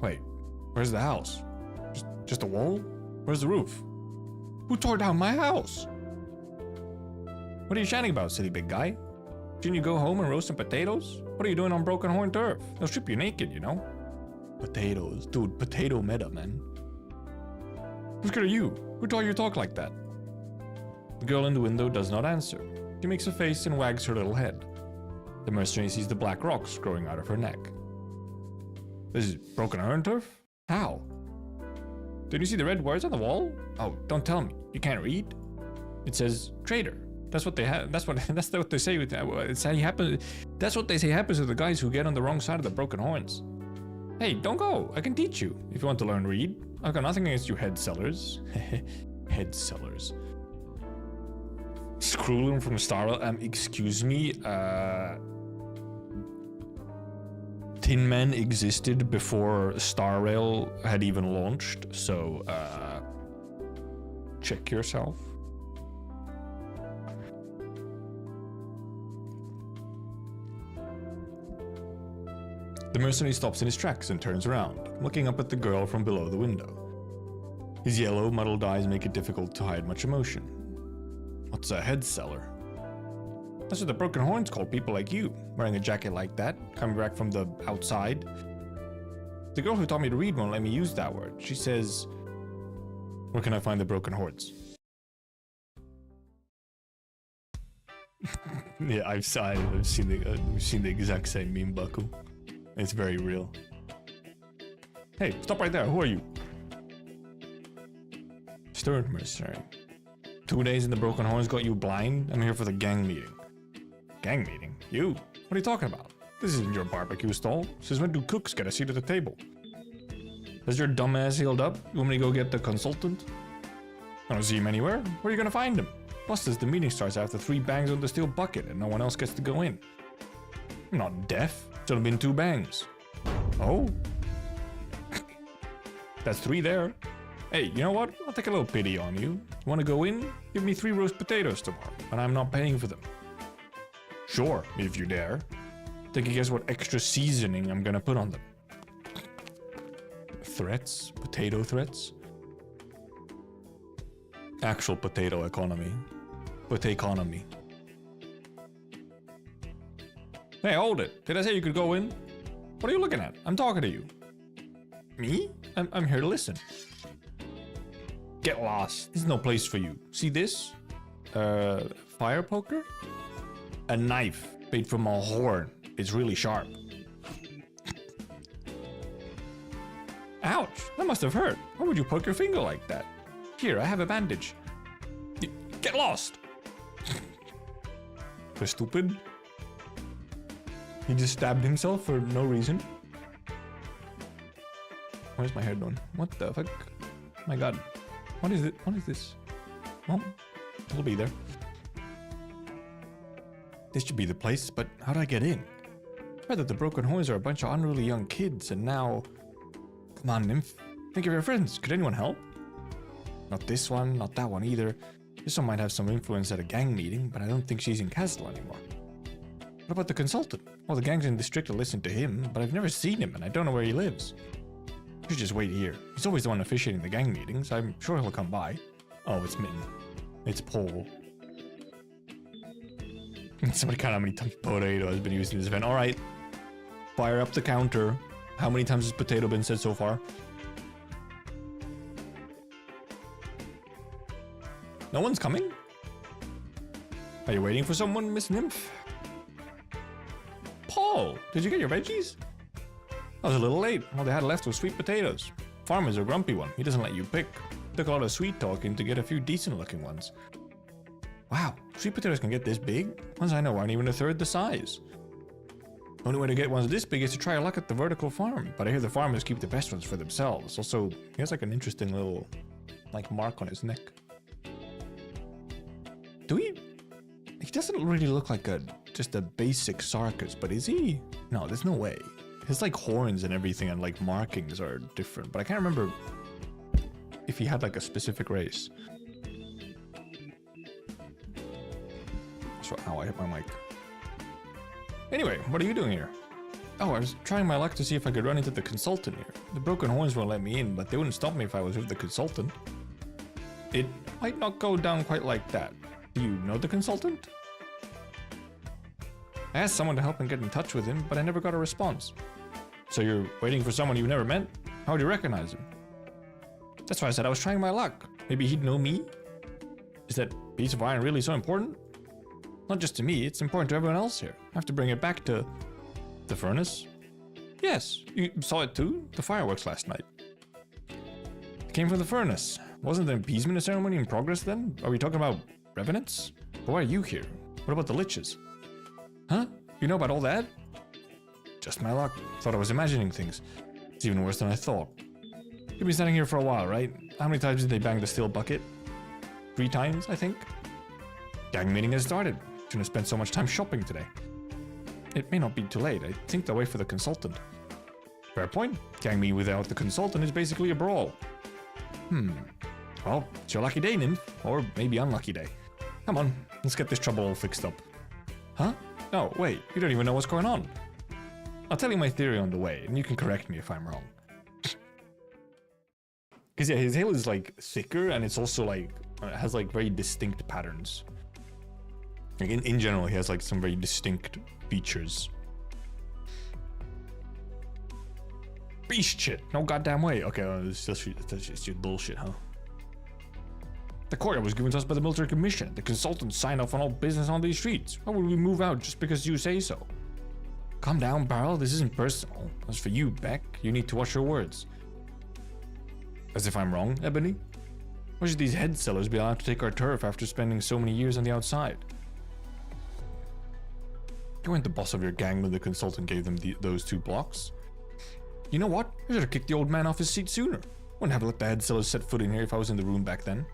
Wait, where's the house? Just a wall? Where's the roof? Who tore down my house? What are you chatting about, silly big guy? Shouldn't you go home and roast some potatoes? What are you doing on broken horn turf? They'll strip you naked, you know? Potatoes. Dude, potato meta, man. Who's good are you? Who taught you to talk like that? The girl in the window does not answer. She makes a face and wags her little head. The mercenary sees the black rocks growing out of her neck. This is broken horn turf? How? Did you see the red words on the wall? Oh, don't tell me. You can't read? It says traitor. That's what they have. That's what they say. It's how you happen. That's what they say happens to the guys who get on the wrong side of the broken horns. Hey, don't go. I can teach you if you want to learn read. I've got nothing against you head sellers. Head sellers. Screwloom from Starwell. Excuse me. Tin Men existed before Star Rail had even launched, so check yourself. The mercenary stops in his tracks and turns around, looking up at the girl from below the window. His yellow, muddled eyes make it difficult to hide much emotion. What's a head seller? That's what the broken horns call people like you, wearing a jacket like that, coming back from the outside. The girl who taught me to read won't let me use that word. She says, where can I find the broken hordes? Yeah, I've seen the exact same meme, Baku. It's very real. Hey, stop right there. Who are you? Stern mercenary. 2 days in the broken horns got you blind? I'm here for the gang meeting. Gang meeting? You? What are you talking about? This isn't your barbecue stall. Since when do cooks get a seat at the table? Has your dumb ass healed up? You want me to go get the consultant? I don't see him anywhere. Where are you gonna find him? Plus, the meeting starts after 3 bangs on the steel bucket and no one else gets to go in. I'm not deaf. It's only been 2 bangs. Oh? That's 3 there. Hey, you know what? I'll take a little pity on you. You wanna go in? Give me 3 roast potatoes tomorrow, and I'm not paying for them. Sure, if you dare. Take a guess what extra seasoning I'm gonna put on them. Threats? Potato threats? Actual potato economy. Potato-economy. Hey, hold it. Did I say you could go in? What are you looking at? I'm talking to you. Me? I'm here to listen. Get lost. This is no place for you. See this? Fire poker? A knife made from a horn. It's really sharp. Ouch, that must have hurt. Why would you poke your finger like that? Here, I have a bandage. Get lost. For stupid. He just stabbed himself for no reason. Where's my hair done? What the fuck? My god. What is it? What is this? Well, it'll be there. This should be the place, but how do I get in? I read that the Broken Horns are a bunch of unruly young kids, and now... Come on, Nymph. Think of your friends. Could anyone help? Not this one, not that one either. This one might have some influence at a gang meeting, but I don't think she's in Kazdelian anymore. What about the consultant? Well, the gangs in the district will listen to him, but I've never seen him and I don't know where he lives. You should just wait here. He's always the one officiating the gang meetings. I'm sure he'll come by. Oh, it's Mitten. It's Paul. Somebody count how many times potato has been used in this event. Alright. Fire up the counter. How many times has potato been said so far? No one's coming? Are you waiting for someone, Miss Nymph? Paul, did you get your veggies? I was a little late. All they had left was sweet potatoes. Farmer's a grumpy one. He doesn't let you pick. Took a lot of sweet talking to get a few decent looking ones. Wow, sweet potatoes can get this big? Ones I know aren't even a third the size. The only way to get ones this big is to try your luck at the vertical farm, but I hear the farmers keep the best ones for themselves. Also, he has like an interesting little, like, mark on his neck. He doesn't really look like just a basic Sarkis, but is he? No, there's no way. His like horns and everything and like markings are different, but I can't remember if he had like a specific race. So, ow, I hit my mic. Anyway, what are you doing here? Oh, I was trying my luck to see if I could run into the consultant here. The broken horns won't let me in, but they wouldn't stop me if I was with the consultant. It might not go down quite like that. Do you know the consultant? I asked someone to help and get in touch with him, but I never got a response. So you're waiting for someone you've never met? How would you recognize him? That's why I said I was trying my luck. Maybe he'd know me? Is that piece of iron really so important? Not just to me, it's important to everyone else here. I have to bring it back to the furnace. Yes, you saw it too? The fireworks last night. It came from the furnace. Wasn't the appeasement ceremony in progress then? Are we talking about revenants? But why are you here? What about the liches? Huh? You know about all that? Just my luck. Thought I was imagining things. It's even worse than I thought. You've been standing here for a while, right? How many times did they bang the steel bucket? 3 times, I think? Gang meeting has started. Shouldn't have spent so much time shopping today. It may not be too late. I think they'll wait for the consultant. Fair point. Gang meeting without the consultant is basically a brawl. Well, it's your lucky day, Nymph. Or maybe unlucky day. Come on, let's get this trouble all fixed up. Huh? No, wait, you don't even know what's going on. I'll tell you my theory on the way, and you can correct me if I'm wrong. Because yeah, his hair is like thicker, and it's also like, it has like very distinct patterns. Like in general, he has like some very distinct features. Beast shit, no goddamn way. Okay, it's just bullshit, huh? The courtyard was given to us by the military commission. The consultants signed off on all business on these streets. Why would we move out just because you say so? Calm down, Barrel. This isn't personal. As for you, Beck, you need to watch your words. As if I'm wrong, Ebony? Why should these head sellers be allowed to take our turf after spending so many years on the outside? You weren't the boss of your gang when the consultant gave them those 2 blocks. You know what? I should have kicked the old man off his seat sooner. Wouldn't have let the head sellers set foot in here if I was in the room back then.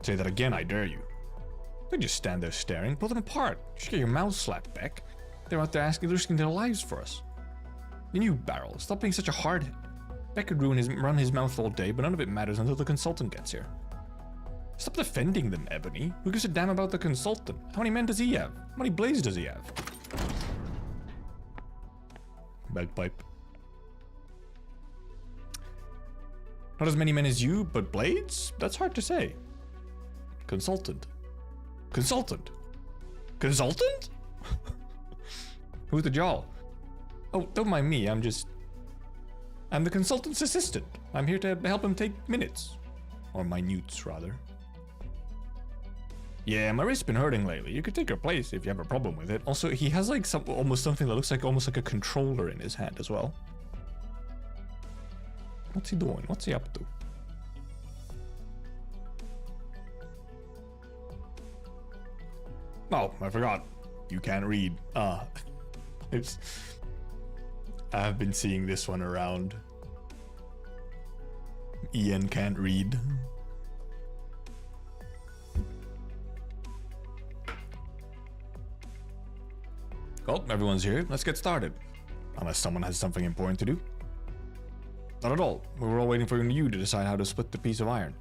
Say that again, I dare you. Don't just stand there staring. Pull them apart. You should get your mouth slapped, Beck. They're out there risking their lives for us. And you, Barrel, stop being such a hardhead. Beck could run his mouth all day, but none of it matters until the consultant gets here. Stop defending them, Ebony. Who gives a damn about the consultant? How many men does he have? How many blades does he have? Bagpipe. Not as many men as you, but blades? That's hard to say. Consultant. Consultant? Consultant? Who's the jaw? Oh, don't mind me, I'm the consultant's assistant. I'm here to help him take minutes. Or minutes, rather. Yeah, my wrist's been hurting lately. You could take your place if you have a problem with it. Also, he has like almost something that looks like almost like a controller in his hand as well. What's he doing? What's he up to? Oh, I forgot. You can't read. I've been seeing this one around. Ian can't read. Well, everyone's here. Let's get started. Unless someone has something important to do. Not at all. We were all waiting for you to decide how to split the piece of iron.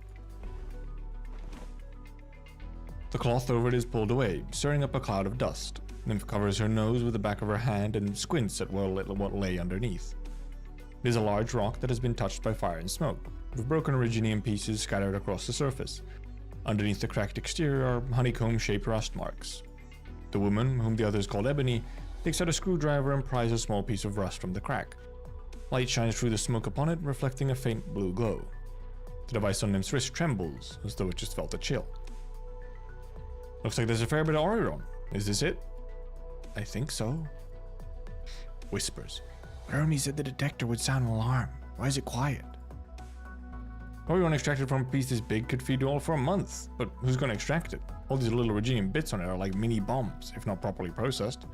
The cloth over it is pulled away, stirring up a cloud of dust. Nymph covers her nose with the back of her hand and squints at what lay underneath. It is a large rock that has been touched by fire and smoke, with broken originium pieces scattered across the surface. Underneath the cracked exterior are honeycomb-shaped rust marks. The woman, whom the others called Ebony, takes out a screwdriver and pries a small piece of rust from the crack. Light shines through the smoke upon it, reflecting a faint blue glow. The device on Nymph's wrist trembles, as though it just felt a chill. Looks like there's a fair bit of Oriron. Is this it? I think so. Whispers. Jeremy said the detector would sound an alarm. Why is it quiet? Orion extracted from a piece this big could feed you all for a month, but who's going to extract it? All these little Reginian bits on it are like mini bombs, if not properly processed.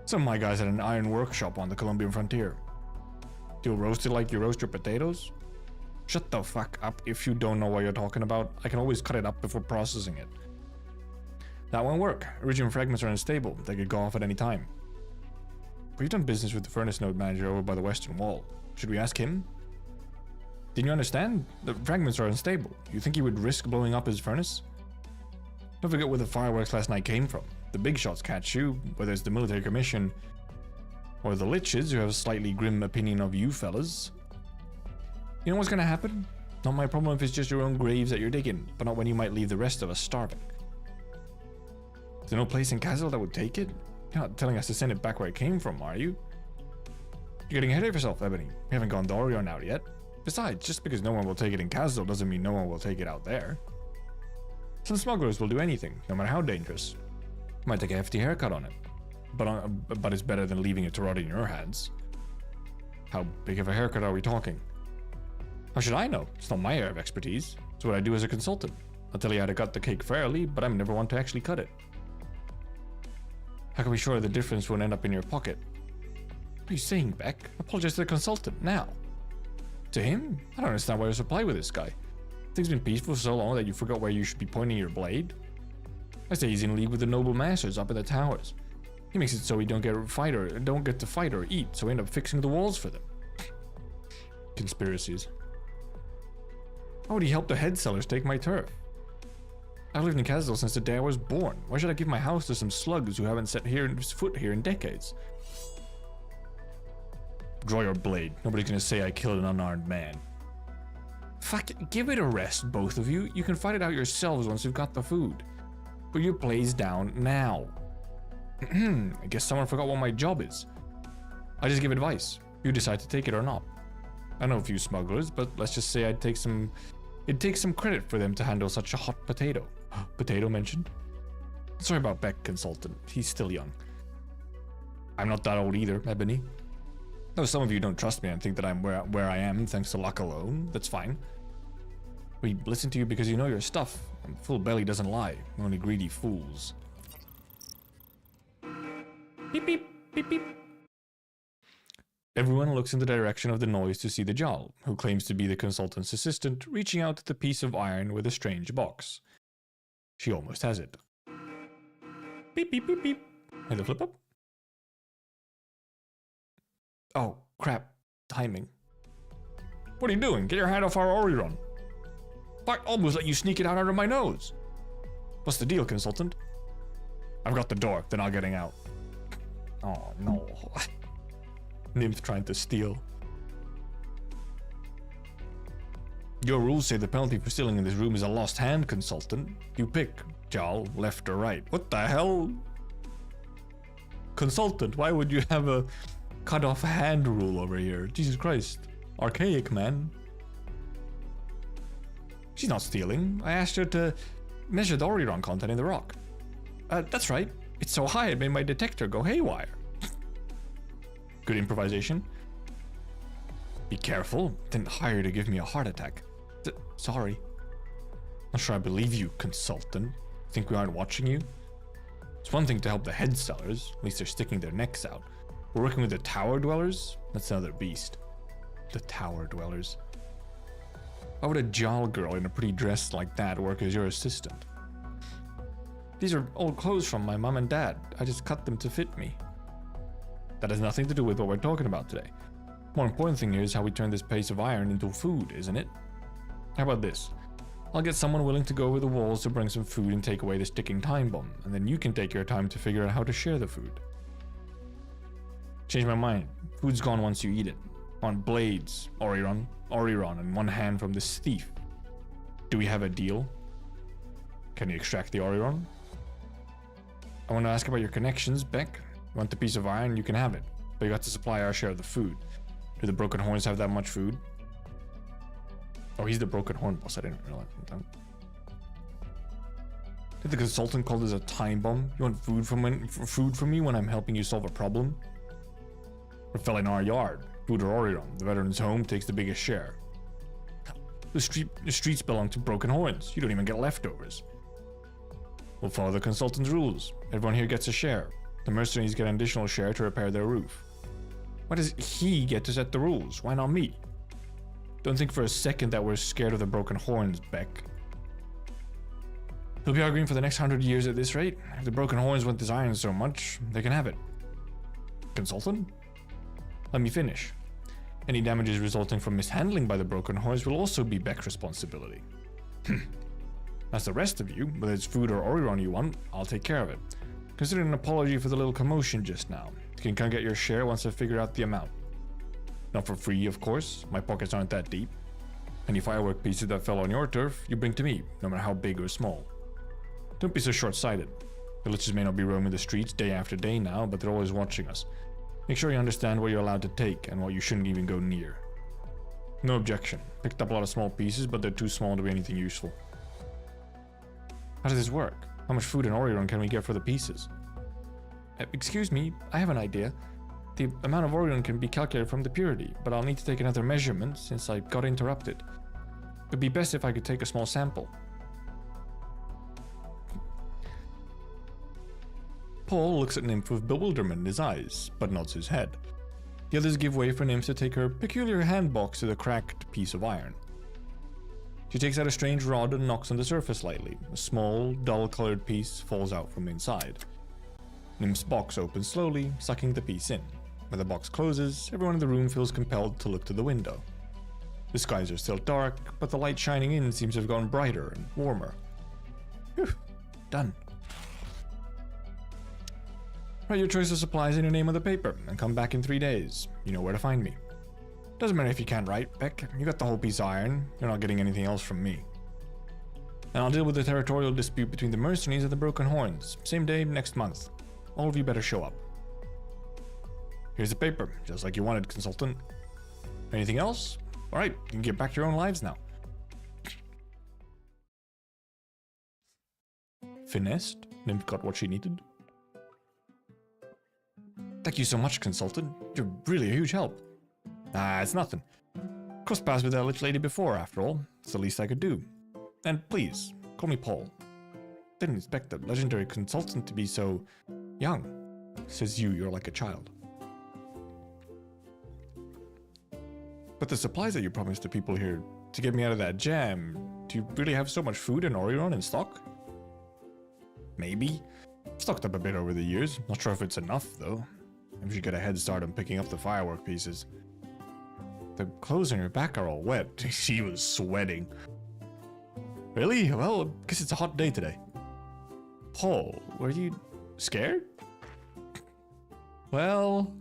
Some of my guys had an iron workshop on the Colombian frontier. You'll roast it like you roast your potatoes? Shut the fuck up if you don't know what you're talking about. I can always cut it up before processing it. That won't work. Iridium fragments are unstable. They could go off at any time. We've done business with the furnace node manager over by the western wall. Should we ask him? Didn't you understand? The fragments are unstable. You think he would risk blowing up his furnace? Don't forget where the fireworks last night came from. The big shots catch you, whether it's the military commission or the liches who have a slightly grim opinion of you fellas. You know what's gonna happen? Not my problem if it's just your own graves that you're digging, but not when you might leave the rest of us starving. Is there no place in Kazdel that would take it? You're not telling us to send it back where it came from, are you? You're getting ahead of yourself, Ebony. We haven't gone to Orion out yet. Besides, just because no one will take it in Kazdel doesn't mean no one will take it out there. Some smugglers will do anything, no matter how dangerous. Might take a hefty haircut on it, but it's better than leaving it to rot in your hands. How big of a haircut are we talking? How should I know? It's not my area of expertise. It's what I do as a consultant. I'll tell you how to cut the cake fairly, but I'm never one to actually cut it. How can we be sure the difference won't end up in your pocket? What are you saying, Beck? Apologize to the consultant, now. To him? I don't understand why you're so polite with this guy. Things been peaceful for so long that you forgot where you should be pointing your blade. I say he's in league with the noble masters up in the towers. He makes it so we don't get to fight or eat, so we end up fixing the walls for them. Conspiracies. Why would he help the head sellers take my turf? I've lived in Kazdel since the day I was born. Why should I give my house to some slugs who haven't set foot here in decades? Draw your blade. Nobody's gonna say I killed an unarmed man. Fuck it, give it a rest, both of you. You can fight it out yourselves once you've got the food. Put your blades down now. I guess someone forgot what my job is. I just give advice. You decide to take it or not. I know a few smugglers, but let's just say it'd take some credit for them to handle such a hot potato. Potato mentioned? Sorry about Beck, consultant. He's still young. I'm not that old either, Ebony. Though some of you don't trust me and think that I'm where I am thanks to luck alone, that's fine. We listen to you because you know your stuff, and full belly doesn't lie, only greedy fools. Beep beep, beep beep. Everyone looks in the direction of the noise to see the Jarl, who claims to be the consultant's assistant, reaching out to the piece of iron with a strange box. She almost has it. Beep beep beep beep. Hey, the flip up. Oh, crap. Timing. What are you doing? Get your hand off our Orion. I almost let you sneak it out under my nose. What's the deal, consultant? I've got the door, they're not getting out. Oh, no. Nymph trying to steal. Your rules say the penalty for stealing in this room is a lost hand, consultant. You pick, Jarl, left or right. What the hell? Consultant, why would you have a cut off hand rule over here? Jesus Christ. Archaic, man. She's not stealing. I asked her to measure the Orion content in the rock. That's right. It's so high it made my detector go haywire. Good improvisation. Be careful. Didn't hire to give me a heart attack. Sorry. Not sure I believe you, consultant. Think we aren't watching you? It's one thing to help the head sellers. At least they're sticking their necks out. We're working with the tower dwellers? That's another beast. The tower dwellers. Why would a Jarl girl in a pretty dress like that work as your assistant? These are old clothes from my mom and dad. I just cut them to fit me. That has nothing to do with what we're talking about today. More important thing here is how we turn this piece of iron into food, isn't it? How about this? I'll get someone willing to go over the walls to bring some food and take away this ticking time bomb, and then you can take your time to figure out how to share the food. Change my mind. Food's gone once you eat it. On blades, Oriron, and one hand from this thief. Do we have a deal? Can you extract the Oriron? I want to ask about your connections, Beck. You want the piece of iron, you can have it, but you got to supply our share of the food. Do the Broken Horns have that much food? Oh, he's the Broken Horn boss, I didn't realize that. Did the consultant call this a time bomb? You want food from me when I'm helping you solve a problem? It fell in our yard. Food or Orion, the veteran's home takes the biggest share. The streets belong to Broken Horns. You don't even get leftovers. We'll follow the consultant's rules. Everyone here gets a share. The mercenaries get an additional share to repair their roof. Why does he get to set the rules? Why not me? Don't think for a second that we're scared of the Broken Horns, Beck. We'll be arguing for the next 100 years at this rate. If the Broken Horns want this iron so much, they can have it. Consultant? Let me finish. Any damages resulting from mishandling by the Broken Horns will also be Beck's responsibility. As the rest of you, whether it's food or Orion you want, I'll take care of it. Consider an apology for the little commotion just now. You can come get your share once I've figured out the amount. Not for free, of course. My pockets aren't that deep. Any firework pieces that fell on your turf, you bring to me, no matter how big or small. Don't be so short-sighted. Villages may not be roaming the streets day after day now, but they're always watching us. Make sure you understand what you're allowed to take and what you shouldn't even go near. No objection. Picked up a lot of small pieces, but they're too small to be anything useful. How does this work? How much food and Orion can we get for the pieces? Excuse me, I have an idea. The amount of Orion can be calculated from the purity, but I'll need to take another measurement since I got interrupted. It'd be best if I could take a small sample. Paul looks at Nymph with bewilderment in his eyes, but nods his head. The others give way for Nymph to take her peculiar handbox to the cracked piece of iron. She takes out a strange rod and knocks on the surface lightly. A small, dull-colored piece falls out from inside. Nymph's box opens slowly, sucking the piece in. When the box closes, everyone in the room feels compelled to look to the window. The skies are still dark, but the light shining in seems to have gone brighter and warmer. Phew, done. Write your choice of supplies in your name on the paper, and come back in 3 days. You know where to find me. Doesn't matter if you can't write, Beck. You got the whole piece of iron. You're not getting anything else from me. And I'll deal with the territorial dispute between the mercenaries and the Broken Horns. Same day, next month. All of you better show up. Here's the paper, just like you wanted, consultant. Anything else? Alright, you can get back to your own lives now. Finessed, Nymph got what she needed. Thank you so much, consultant. You're really a huge help. It's nothing. Crossed paths with that lich lady before, after all. It's the least I could do. And please, call me Paul. Didn't expect the legendary consultant to be so young. Says you're like a child. But the supplies that you promised the people here to get me out of that jam, do you really have so much food and Orion in stock? Maybe. I've stocked up a bit over the years. Not sure if it's enough, though. Maybe we should get a head start on picking up the firework pieces. The clothes on your back are all wet. She was sweating. Really? Well, I guess it's a hot day today. Paul, were you scared? Well...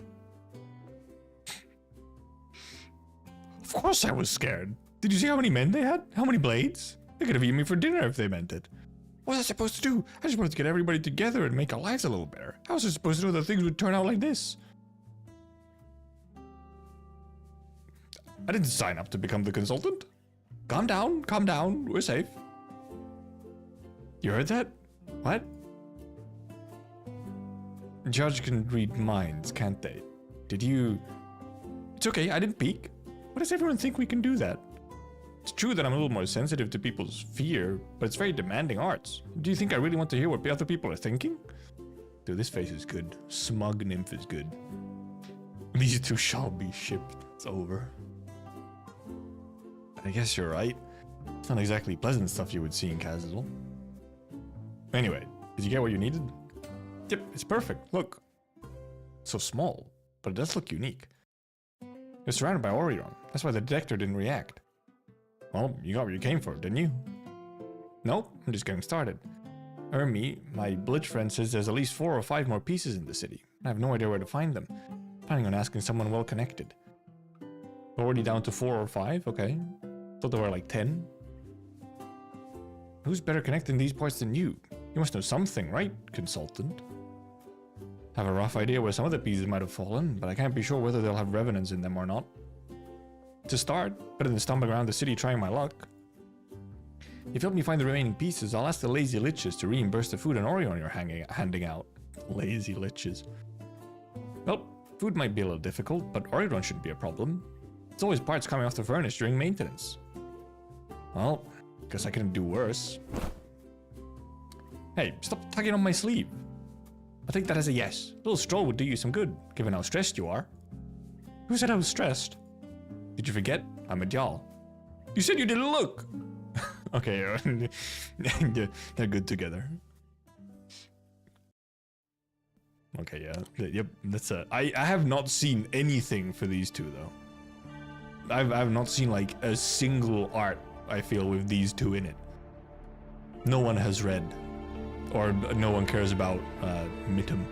Of course I was scared. Did you see how many men they had? How many blades? They could have eaten me for dinner if they meant it. What was I supposed to do? I just wanted to get everybody together and make our lives a little better. How was I supposed to know that things would turn out like this? I didn't sign up to become the consultant. Calm down, we're safe. You heard that? What? Judge can read minds, can't they? Did you... It's okay, I didn't peek. Why does everyone think we can do that? It's true that I'm a little more sensitive to people's fear, but it's very demanding arts. Do you think I really want to hear what other people are thinking? Dude, this face is good. Smug Nymph is good. These two shall be shipped. It's over. I guess you're right. It's not exactly pleasant stuff you would see in Kazdel. Anyway, did you get what you needed? Yep, it's perfect. Look. It's so small, but it does look unique. You're surrounded by Orion. That's why the detector didn't react. Well, you got what you came for, didn't you? Nope, I'm just getting started. My blitz friend says there's at least 4 or 5 more pieces in the city. I have no idea where to find them. Planning on asking someone well connected. Already down to 4 or 5? Okay. Thought there were like 10. Who's better connected in these parts than you? You must know something, right, consultant? Have a rough idea where some of the pieces might have fallen, but I can't be sure whether they'll have revenants in them or not. To start, better than stumbling around the city trying my luck. If you help me find the remaining pieces, I'll ask the lazy liches to reimburse the food and Orion you're handing out. Lazy liches. Well, food might be a little difficult, but Orion shouldn't be a problem. It's always parts coming off the furnace during maintenance. Well, guess I couldn't do worse. Hey, stop tugging on my sleeve. I think that as a yes. A little stroll would do you some good, given how stressed you are. Who said I was stressed? Did you forget? I'm a Jarl. You said you didn't look! Okay, they're good together. Okay, yeah. Yep, that's I have not seen anything for these two, though. I've not seen, like, a single art, I feel, with these two in it. No one has read. Or no one cares about Mittum.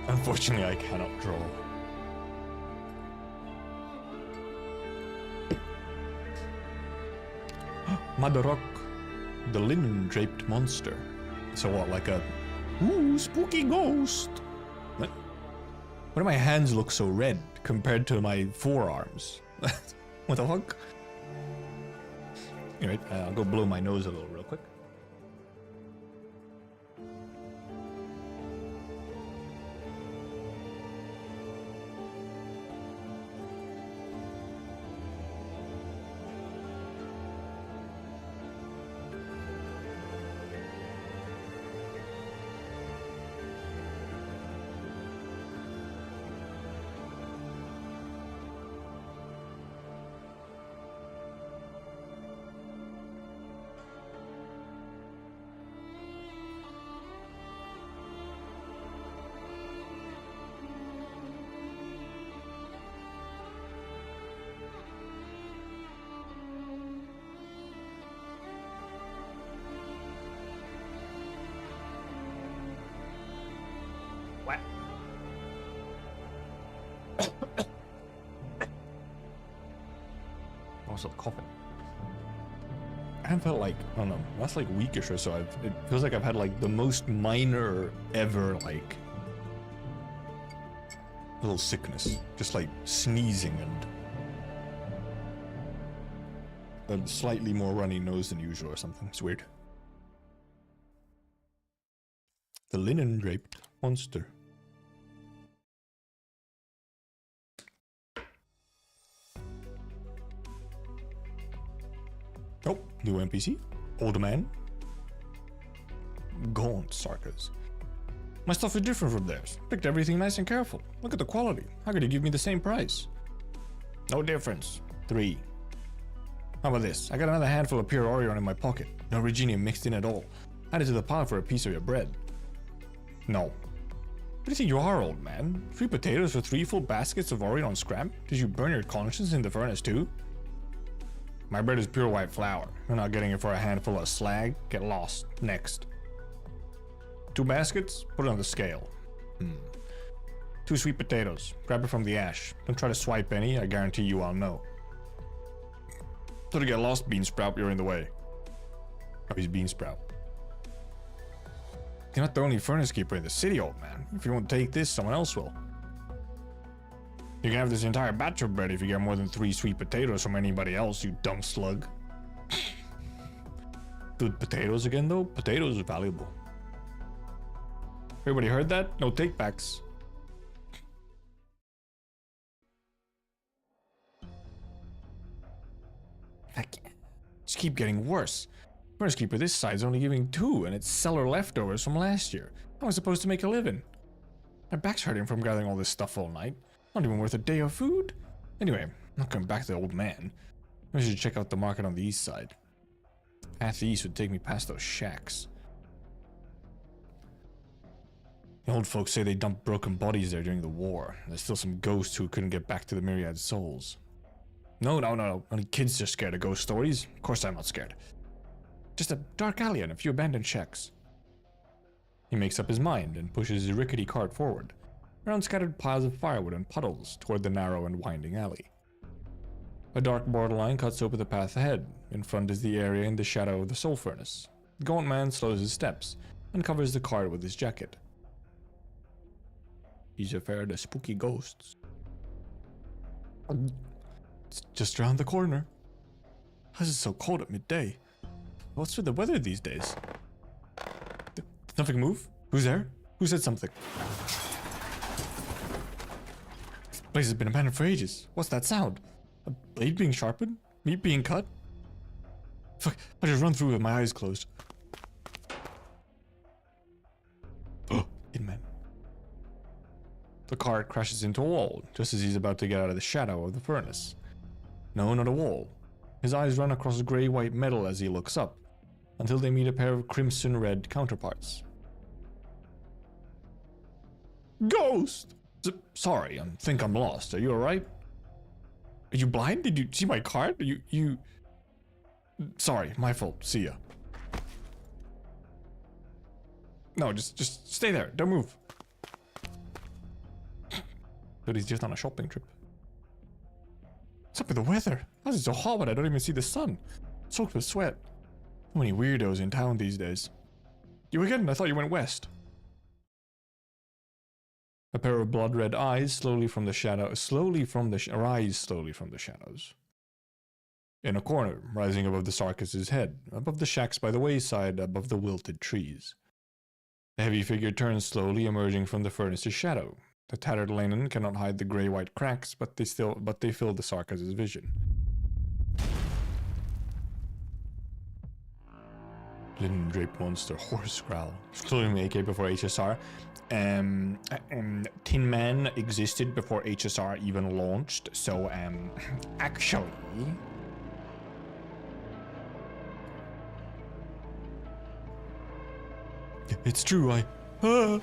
Unfortunately, I cannot draw. Madarok, the linen-draped monster. So what, like a... Ooh, spooky ghost! What? Why do my hands look so red compared to my forearms? What the fuck? Anyway, I'll go blow my nose a little real quick. What? Also coughing. I haven't felt like, I don't know, last like weekish or so, it feels like I've had like the most minor ever like little sickness. Just like sneezing and a slightly more runny nose than usual or something. It's weird. The linen draped monster. Oh, new NPC. Old man. Gaunt Sarkas. My stuff is different from theirs. Picked everything nice and careful. Look at the quality. How could you give me the same price? No difference. 3. How about this? I got another handful of pure Orion in my pocket. No Reginium mixed in at all. Add it to the pile for a piece of your bread. No. What do you think you are, old man? 3 potatoes for 3 full baskets of Orion scrap? Did you burn your conscience in the furnace too? My bread is pure white flour. You're not getting it for a handful of slag. Get lost. Next. 2 baskets? Put it on the scale. 2 sweet potatoes. Grab it from the ash. Don't try to swipe any. I guarantee you I'll know. So to get lost, Bean Sprout, you're in the way. Oh, he's Bean Sprout. You're not the only furnace keeper in the city, old man. If you won't take this, someone else will. You can have this entire batch of bread if you get more than 3 sweet potatoes from anybody else, you dumb slug. Dude, potatoes again though? Potatoes are valuable. Everybody heard that? No takebacks. Heck yeah. Just keep getting worse. Furnace keeper this side's only giving 2 and it's cellar leftovers from last year. How am I supposed to make a living? My back's hurting from gathering all this stuff all night. Not even worth a day of food. Anyway, I'm not coming back to the old man. I should check out the market on the east side. Path east would take me past those shacks. The old folks say they dumped broken bodies there during the war. There's still some ghosts who couldn't get back to the myriad souls. No. Only kids are scared of ghost stories. Of course I'm not scared. Just a dark alley and a few abandoned shacks. He makes up his mind and pushes his rickety cart forward, around scattered piles of firewood and puddles toward the narrow and winding alley. A dark borderline cuts over the path ahead. In front is the area in the shadow of the soul furnace. The gaunt man slows his steps and covers the cart with his jacket. He's afraid of spooky ghosts. It's just around the corner. How's it so cold at midday? What's with the weather these days? Nothing move? Who's there? Who said something? This place has been abandoned for ages. What's that sound? A blade being sharpened? Meat being cut? Fuck, I just run through with my eyes closed. Oh, man. The cart crashes into a wall, just as he's about to get out of the shadow of the furnace. No, not a wall. His eyes run across grey-white metal as he looks up, until they meet a pair of crimson-red counterparts. Ghost! Sorry, I think I'm lost. Are you alright? Are you blind? Did you see my card? You... Sorry, my fault. See ya. No, just stay there. Don't move. But he's just on a shopping trip. What's up with the weather? Why is it so hot when I don't even see the sun? Soaked with sweat. So many weirdos in town these days. You again? I thought you went west. A pair of blood-red eyes slowly from the shadows. In a corner, rising above the Sarkis's head, above the shacks by the wayside, above the wilted trees. The heavy figure turns slowly, emerging from the furnace's shadow. The tattered linen cannot hide the grey-white cracks, but they fill the Sarkis's vision. Linen-draped monster, horse growl. Excluding AK before HSR. Tin Man existed before HSR even launched, so, actually... It's true, He's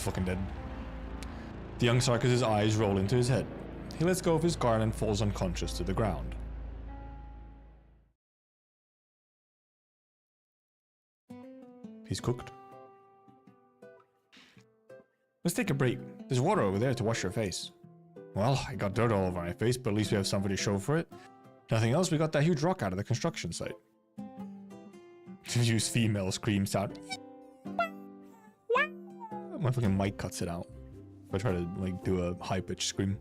fucking dead. The young Sarkis's eyes roll into his head. He lets go of his guard and falls unconscious to the ground. He's cooked. Let's take a break. There's water over there to wash your face. Well, I got dirt all over my face, but at least we have something to show for it. Nothing else, we got that huge rock out of the construction site. Use female scream sound. My fucking mic cuts it out if I try to like do a high-pitched scream.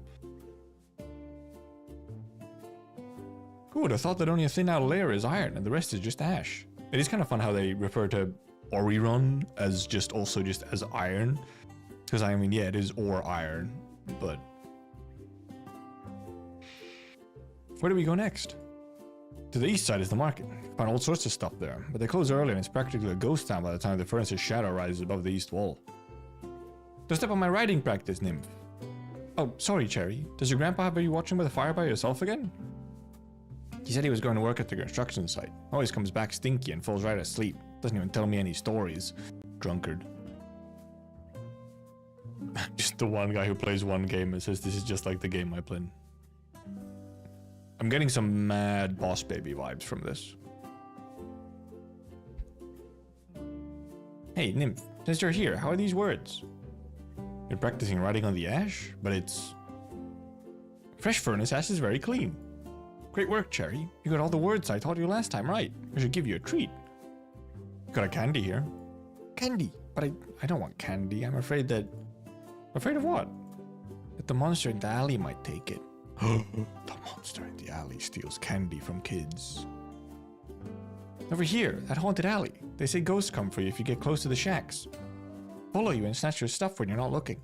Who would have thought that only a thin outer layer is iron and the rest is just ash? It is kind of fun how they refer to Oriron as just as iron. Because I mean, yeah, it is ore iron, but... Where do we go next? To the east side is the market. Find all sorts of stuff there, but they close early and it's practically a ghost town by the time the furnace's shadow rises above the east wall. Don't step on my riding practice, nymph. Oh, sorry, Cherry. Does your grandpa have you watching by the fire by yourself again? He said he was going to work at the construction site. Always comes back stinky and falls right asleep. Doesn't even tell me any stories. Drunkard. Just the one guy who plays one game and says this is just like the game I play. I'm getting some mad Boss Baby vibes from this. Hey, nymph, since you're here, how are these words? You're practicing writing on the ash? But it's... Fresh furnace ash is very clean. Great work, Cherry. You got all the words I taught you last time right. I should give you a treat. Got a candy here. Candy? But I don't want candy. I'm afraid that... Afraid of what? That the monster in the alley might take it. The monster in the alley steals candy from kids. Over here, that haunted alley. They say ghosts come for you if you get close to the shacks. Follow you and snatch your stuff when you're not looking.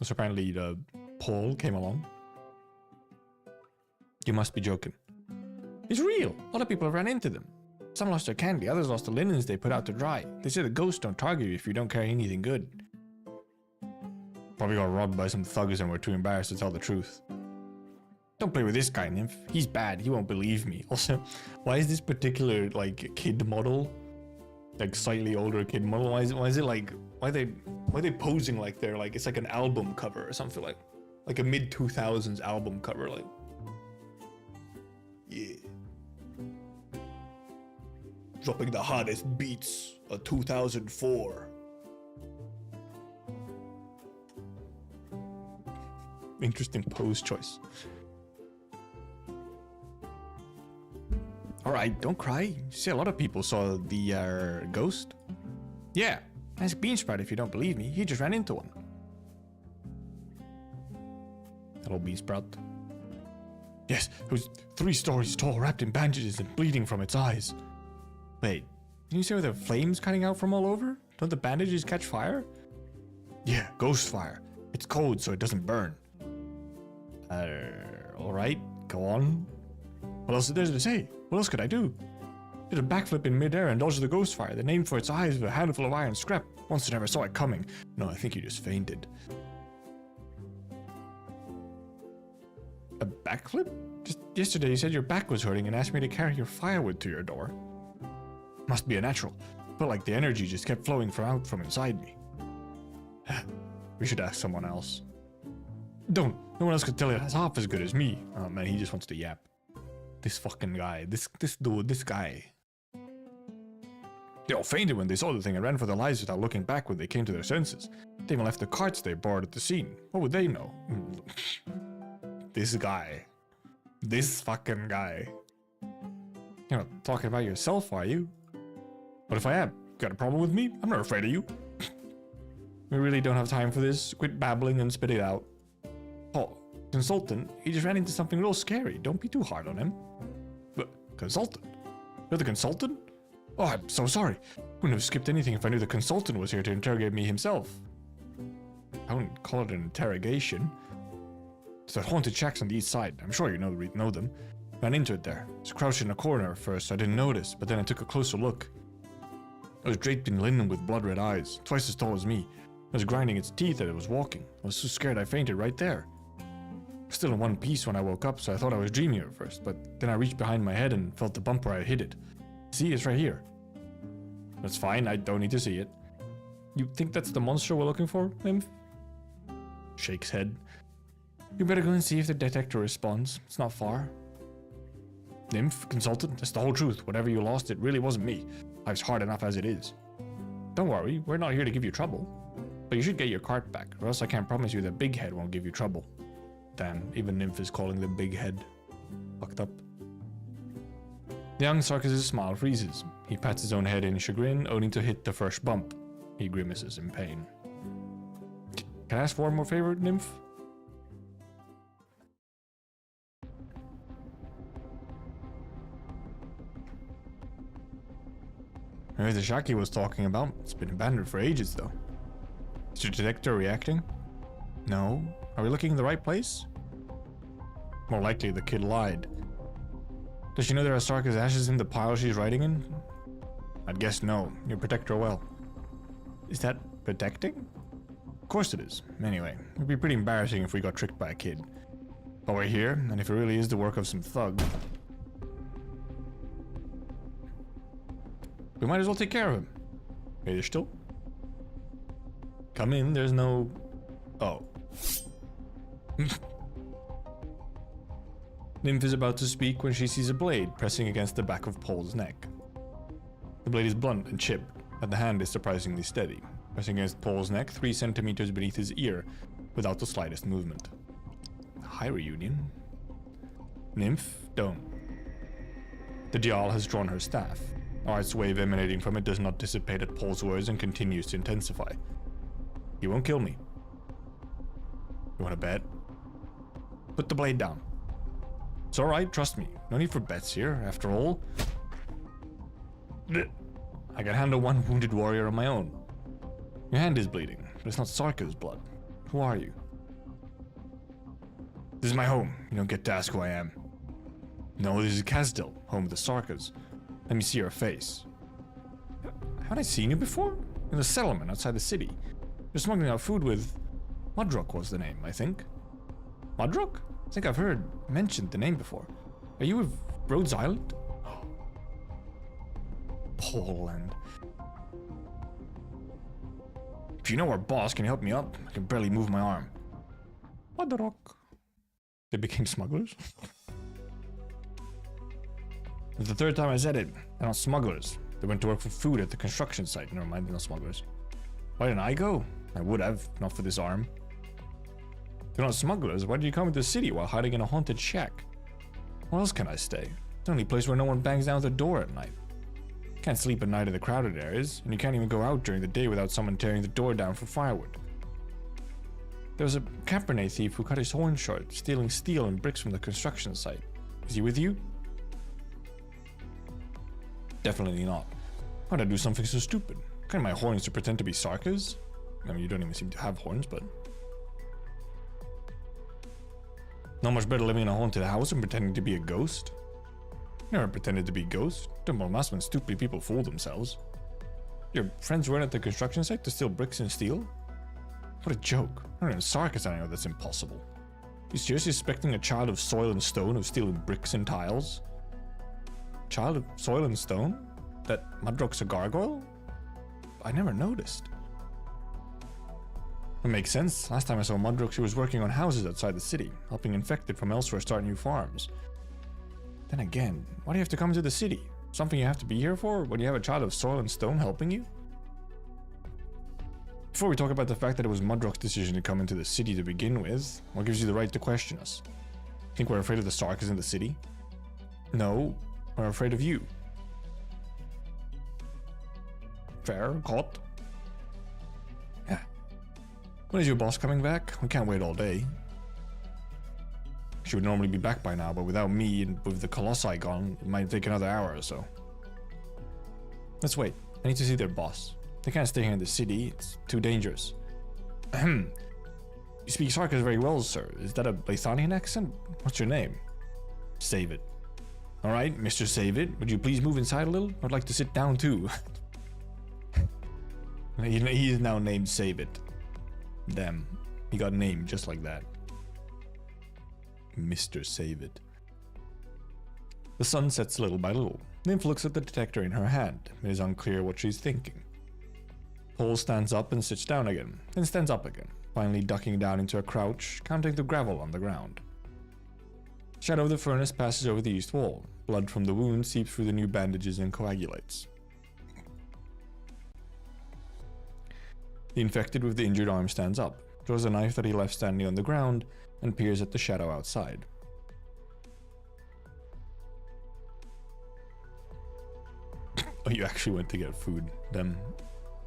So apparently the Paul came along. You must be joking. It's real. A lot of people have run into them. Some lost their candy, others lost the linens they put out to dry. They say the ghosts don't target you if you don't carry anything good. Probably got robbed by some thugs and were too embarrassed to tell the truth. Don't play with this guy, nymph. He's bad. He won't believe me. Also, why is this particular like kid model, like slightly older kid model? Why is it like why are they posing like they're like it's like an album cover or something like? Like a mid-2000s album cover, like. Yeah. Dropping the hottest beats of 2004. Interesting pose choice. Alright, don't cry. You see, a lot of people saw the ghost. Yeah, ask Beansprout if you don't believe me. He just ran into one. Hello, Beansprout. Yes, it was 3 stories tall, wrapped in bandages and bleeding from its eyes. Wait, didn't you say there were flames cutting out from all over? Don't the bandages catch fire? Yeah, ghost fire. It's cold so it doesn't burn. Alright, go on. What else is there to say? What else could I do? Did a backflip in midair and dodged the ghost fire, then aimed for its eyes with a handful of iron scrap. Once I never saw it coming. No, I think you just fainted. A backflip? Just yesterday you said your back was hurting and asked me to carry your firewood to your door. Must be a natural. Felt like the energy just kept flowing out from inside me. We should ask someone else. Don't. No one else could tell it as half as good as me. Oh man, he just wants to yap. This fucking guy. This dude. This guy. They all fainted when they saw the thing and ran for their lives without looking back when they came to their senses. They even left the carts they borrowed at the scene. What would they know? This guy. This fucking guy. You're not talking about yourself, are you? What if I am? Got a problem with me? I'm not afraid of you. We really don't have time for this. Quit babbling and spit it out. Oh, consultant, he just ran into something real scary. Don't be too hard on him. But, consultant? You're the consultant? Oh, I'm so sorry. Wouldn't have skipped anything if I knew the consultant was here to interrogate me himself. I wouldn't call it an interrogation. It's that haunted shacks on the east side. I'm sure you know them. Ran into it there. It was crouched in a corner at first, so I didn't notice, but then I took a closer look. It was draped in linen with blood-red eyes, twice as tall as me. It was grinding its teeth as it was walking. I was so scared I fainted right there. Still in one piece when I woke up, so I thought I was dreaming at first, but then I reached behind my head and felt the bump where I hit it. See, it's right here. That's fine, I don't need to see it. You think that's the monster we're looking for, Nymph? Shakes head. You better go and see if the detector responds. It's not far. Nymph, consultant, that's the whole truth. Whatever you lost, it really wasn't me. Life's hard enough as it is. Don't worry, we're not here to give you trouble. But you should get your cart back, or else I can't promise you that Big Head won't give you trouble. Damn, even Nymph is calling them Big Head. Fucked up. The young Sarkis' smile freezes. He pats his own head in chagrin, only to hit the first bump. He grimaces in pain. Can I ask for one more favor, Nymph? Maybe the Shaki was talking about. It's been abandoned for ages, though. Is your detector reacting? No. Are we looking in the right place? More likely the kid lied. Does she know there are Sarka's ashes in the pile she's writing in? I'd guess no. You protect her well. Is that protecting? Of course it is. Anyway, it'd be pretty embarrassing if we got tricked by a kid. But we're here, and if it really is the work of some thug, we might as well take care of him. Wait, there's still? Come in, there's no... Oh. Nymph is about to speak when she sees a blade pressing against the back of Paul's neck. The blade is blunt and chipped, but the hand is surprisingly steady, pressing against Paul's neck 3 centimeters beneath his ear, without the slightest movement. Hi, reunion. Nymph, don't. The Dial has drawn her staff. Art's wave emanating from it does not dissipate at Paul's words and continues to intensify. You won't kill me. You want to bet? Put the blade down. It's alright, trust me. No need for bets here, after all. I can handle one wounded warrior on my own. Your hand is bleeding, but it's not Sarka's blood. Who are you? This is my home. You don't get to ask who I am. No, this is Kazdel, home of the Sarkas. Let me see your face. Haven't I seen you before? In the settlement outside the city. You're smuggling out food with... Mudrock was the name, I think. Mudrock? I think I've heard mentioned the name before. Are you with Rhodes Island? Poland. If you know our boss, can you help me up? I can barely move my arm. Madrock. They became smugglers? It's the third time I said it. They're not smugglers. They went to work for food at the construction site. Never mind, they're not smugglers. Why didn't I go? I would have, not for this arm. If they're not smugglers, why did you come to the city while hiding in a haunted shack? Where else can I stay? It's the only place where no one bangs down the door at night. You can't sleep at night in the crowded areas, and you can't even go out during the day without someone tearing the door down for firewood. There was a Cabernet thief who cut his horn short, stealing steel and bricks from the construction site. Is he with you? Definitely not. Why'd I do something so stupid? Cutting my horns to pretend to be Sarkas? I mean, you don't even seem to have horns, but... Not much better living in a haunted house and pretending to be a ghost. Never pretended to be a ghost. Don't believe when stupid people fool themselves. Your friends weren't at the construction site to steal bricks and steel? What a joke. I don't even Sarkas, I know that's impossible. You seriously suspecting a child of soil and stone of stealing bricks and tiles? Child of soil and stone? That Mudrock's a gargoyle? I never noticed. It makes sense. Last time I saw Mudrock, she was working on houses outside the city, helping infected from elsewhere start new farms. Then again, why do you have to come to the city? Something you have to be here for when you have a child of soil and stone helping you? Before we talk about the fact that it was Mudrock's decision to come into the city to begin with, what gives you the right to question us? Think we're afraid of the Sarkas in the city? No, we're afraid of you. Fair, caught. Yeah. When is your boss coming back? We can't wait all day. She would normally be back by now, but without me and with the Colossi gone, it might take another hour or so. Let's wait. I need to see their boss. They can't stay here in the city. It's too dangerous. Ahem. You speak Sarkas very well, sir. Is that a Blythonian accent? What's your name? Save it. Alright, Mr. Save It. Would you please move inside a little? I'd like to sit down too. He is now named Save It. Damn. He got named just like that. Mr. Save It. The sun sets little by little. Nymph looks at the detector in her hand. It is unclear what she's thinking. Paul stands up and sits down again, then stands up again, finally ducking down into a crouch, counting the gravel on the ground. Shadow of the furnace passes over the east wall. Blood from the wound seeps through the new bandages and coagulates. The infected with the injured arm stands up, draws a knife that he left standing on the ground, and peers at the shadow outside. Oh, you actually went to get food.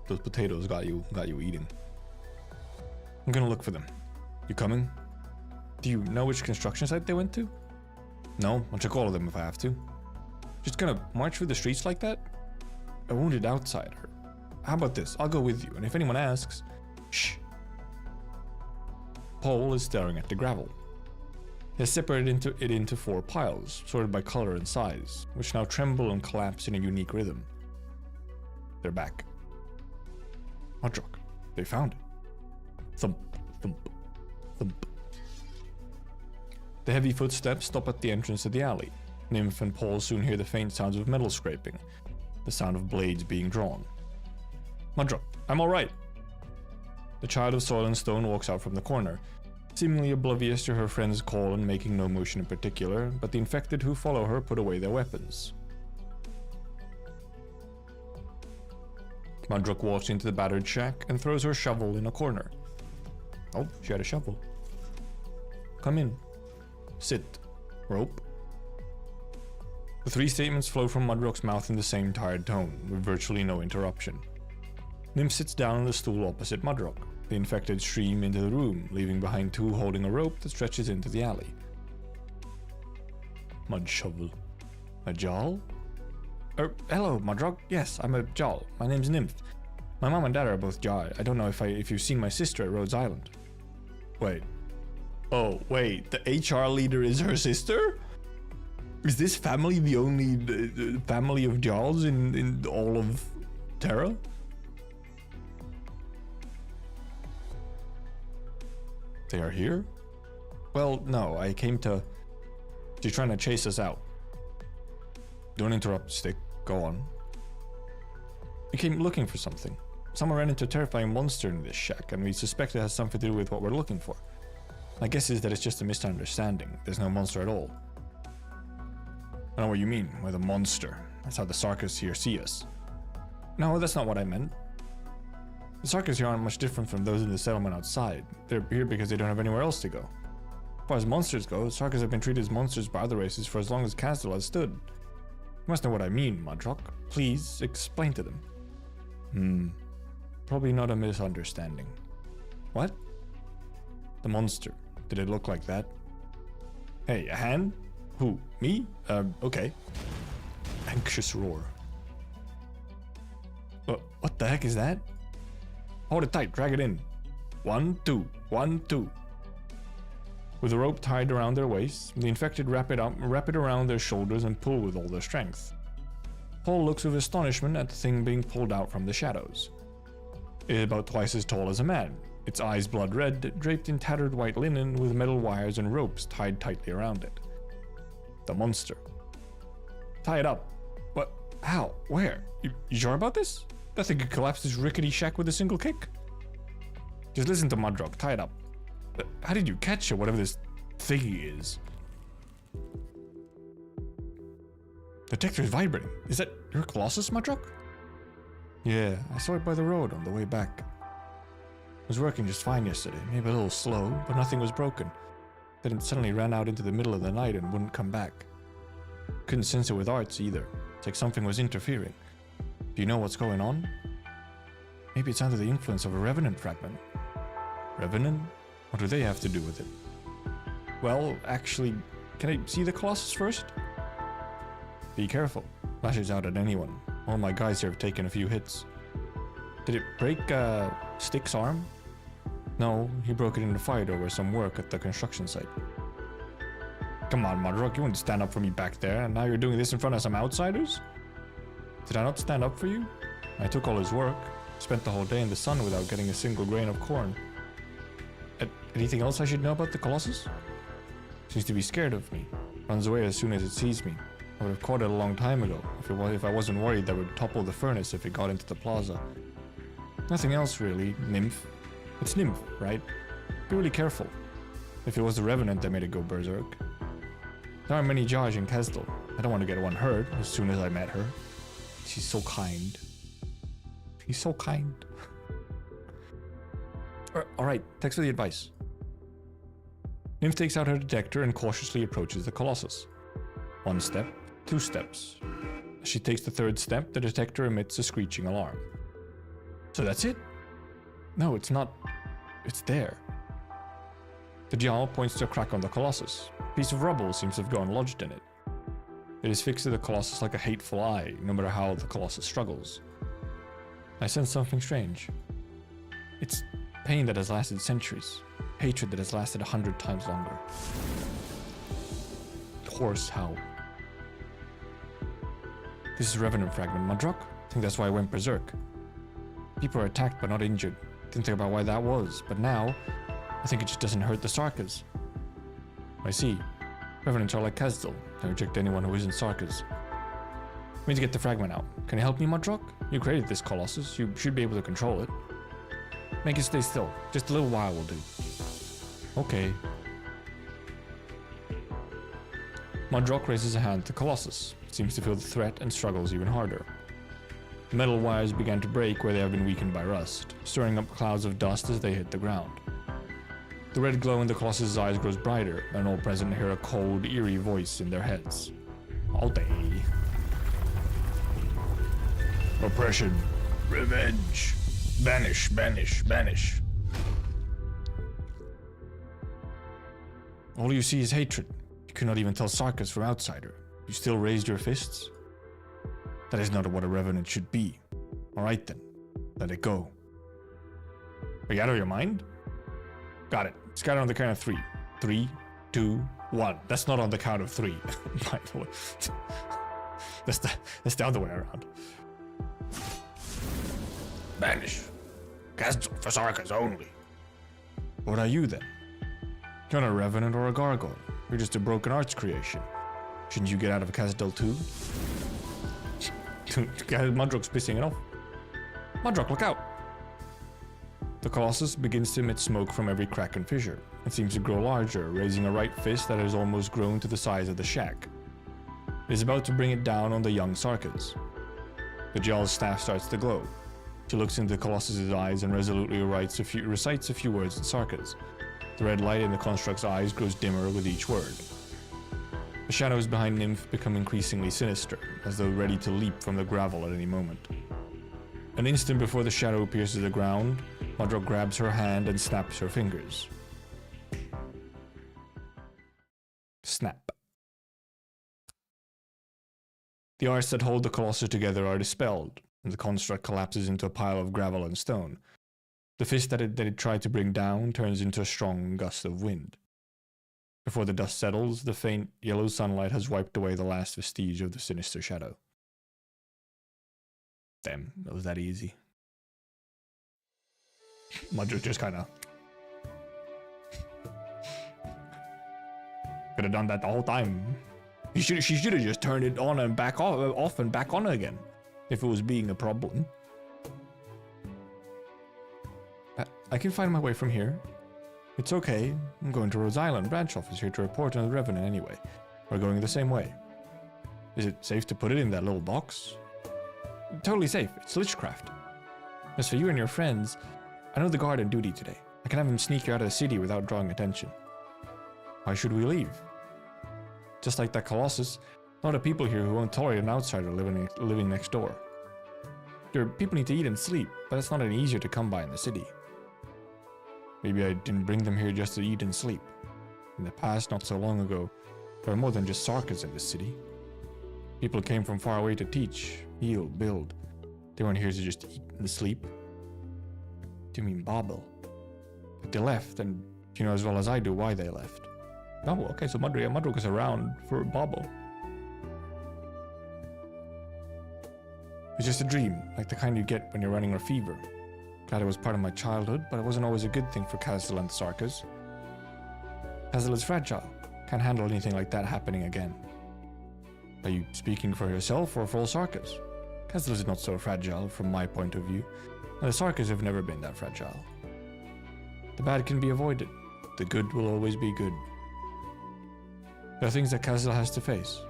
Those potatoes got you eating. I'm gonna look for them. You coming? Do you know which construction site they went to? No, I'll check all of them if I have to. Just gonna march through the streets like that? A wounded outsider. How about this? I'll go with you, and if anyone asks... Shh. Paul is staring at the gravel. He has separated it into 4 piles, sorted by color and size, which now tremble and collapse in a unique rhythm. They're back. Mudrock. They found it. Thump, thump, thump. The heavy footsteps stop at the entrance to the alley. Nymph and Paul soon hear the faint sounds of metal scraping, the sound of blades being drawn. Mudrock, I'm alright. The child of soil and stone walks out from the corner, seemingly oblivious to her friend's call and making no motion in particular, but the infected who follow her put away their weapons. Mudrock walks into the battered shack and throws her shovel in a corner. Oh, she had a shovel. Come in. Sit. Rope. The 3 statements flow from Mudrock's mouth in the same tired tone, with virtually no interruption. Nymph sits down on the stool opposite Mudrock. The infected stream into the room, leaving behind 2 holding a rope that stretches into the alley. Mud shovel. A Jarl? Hello, Mudrock. Yes, I'm a Jarl. My name's Nymph. My mom and dad are both Jarl. I don't know if you've seen my sister at Rhodes Island. Wait. Oh, wait. The HR leader is her sister? Is this family the only family of Jarls in all of Terra? They are here? Well, no, I came to... She's trying to chase us out. Don't interrupt, Stick. Go on. We came looking for something. Someone ran into a terrifying monster in this shack, and we suspect it has something to do with what we're looking for. My guess is that it's just a misunderstanding. There's no monster at all. I know what you mean, we're the monster. That's how the Sarkas here see us. No, that's not what I meant. The Sarkas here aren't much different from those in the settlement outside. They're here because they don't have anywhere else to go. As far as monsters go, Sarkas have been treated as monsters by other races for as long as Kazdel has stood. You must know what I mean, Mudrock. Please, explain to them. Probably not a misunderstanding. What? The monster. Did it look like that? Hey, a hand? Who? Me? Okay. Anxious roar. What the heck is that? Hold it tight, drag it in. 1, 2, 1, 2. With a rope tied around their waists, the infected wrap it around their shoulders and pull with all their strength. Paul looks with astonishment at the thing being pulled out from the shadows. It is about twice as tall as a man, its eyes blood red, draped in tattered white linen with metal wires and ropes tied tightly around it. The monster. Tie it up. What? How? Where? You sure about this? That thing could collapse this rickety shack with a single kick? Just listen to Mudrock, tie it up. How did you catch it, whatever this thingy is? The detector is vibrating. Is that your Colossus, Mudrock? Yeah, I saw it by the road on the way back. It was working just fine yesterday, maybe a little slow, but nothing was broken. Then it suddenly ran out into the middle of the night and wouldn't come back. Couldn't sense it with arts either. It's like something was interfering. Do you know what's going on? Maybe it's under the influence of a Revenant fragment. Revenant? What do they have to do with it? Well, actually, can I see the Colossus first? Be careful. Lashes out at anyone. All my guys here have taken a few hits. Did it break, Stick's arm? No, he broke it in a fight over some work at the construction site. Come on, Mudrock, you wouldn't stand up for me back there, and now you're doing this in front of some outsiders? Did I not stand up for you? I took all his work, spent the whole day in the sun without getting a single grain of corn. Anything else I should know about the Colossus? Seems to be scared of me. Runs away as soon as it sees me. I would have caught it a long time ago, if I wasn't worried that it would topple the furnace if it got into the plaza. Nothing else really, Nymph. It's Nymph, right? Be really careful. If it was the Revenant that made it go berserk. There aren't many Jaj in Kazdel. I don't want to get one hurt as soon as I met her. She's so kind. She's so kind. Alright, thanks for the advice. Nymph takes out her detector and cautiously approaches the Colossus. 1 step, 2 steps. As she takes the 3rd step, the detector emits a screeching alarm. So that's it? No, it's not. It's there. The Jarl points to a crack on the Colossus. A piece of rubble seems to have gone lodged in it. It is fixed to the Colossus like a hateful eye, no matter how the Colossus struggles. I sense something strange. It's pain that has lasted centuries. Hatred that has lasted 100 times longer. Hoarse howl. This is Revenant fragment, Mudrock. I think that's why I went berserk. People are attacked but not injured. Didn't think about why that was, but now, I think it just doesn't hurt the Sarkas. I see. Revenants are like Kazdel. They reject anyone who isn't Sarkas. We need to get the fragment out. Can you help me, Mudrock? You created this Colossus. You should be able to control it. Make it stay still. Just a little while will do. Okay. Mudrock raises a hand to Colossus. Seems to feel the threat and struggles even harder. The metal wires began to break where they have been weakened by rust, stirring up clouds of dust as they hit the ground. The red glow in the Colossus' eyes grows brighter, and all present hear a cold, eerie voice in their heads. All day. Oppression. Revenge. Banish, banish, banish. All you see is hatred. You could not even tell Sarkas from outsider. You still raised your fists? That is not what a Revenant should be. Alright then, let it go. Are you out of your mind? Got it. Scatter on the count of 3. 3, 2, 1. That's not on the count of 3, by the way. That's the other way around. Banish. Cast for Sarkas only. What are you then? You're not a Revenant or a Gargoyle. You're just a broken arts creation. Shouldn't you get out of Kazdel too? Mudrock's pissing it off. Mudrock, look out! The Colossus begins to emit smoke from every crack and fissure. It seems to grow larger, raising a right fist that has almost grown to the size of the shack. It is about to bring it down on the young Sarkas. The Jarl's staff starts to glow. She looks into the Colossus's eyes and resolutely recites a few words in Sarkas. The red light in the construct's eyes grows dimmer with each word. The shadows behind Nymph become increasingly sinister, as though ready to leap from the gravel at any moment. An instant before the shadow pierces the ground, Modrok grabs her hand and snaps her fingers. Snap. The arts that hold the Colossus together are dispelled, and the construct collapses into a pile of gravel and stone. The fist that it tried to bring down turns into a strong gust of wind. Before the dust settles, the faint yellow sunlight has wiped away the last vestige of the sinister shadow. Damn, that was that easy. Modrok just kinda... could have done that the whole time. She should have just turned it on and back off and back on again, if it was being a problem. I can find my way from here. It's okay. I'm going to Rose Island branch office here to report on the Revenant anyway. We're going the same way. Is it safe to put it in that little box? Totally safe. It's Lichcraft. As for you and your friends, I know the guard on duty today. I can have him sneak you out of the city without drawing attention. Why should we leave? Just like that Colossus, a lot of people here who won't tolerate an outsider living next door. People need to eat and sleep, but it's not any easier to come by in the city. Maybe I didn't bring them here just to eat and sleep. In the past, not so long ago, there were more than just Sarkas in this city. People came from far away to teach, heal, build. They weren't here to just eat and sleep. Do you mean bobble? But they left, and you know as well as I do why they left. Oh, okay, so Modrok is around for bobble. It's just a dream, like the kind you get when you're running a fever. Glad it was part of my childhood, but it wasn't always a good thing for Kazdel and the Sarkas. Kazdel is fragile. Can't handle anything like that happening again. Are you speaking for yourself or for all Sarkas? Kazdel is not so fragile from my point of view, and the Sarkas have never been that fragile. The bad can be avoided. The good will always be good. There are things that Kazdel has to face.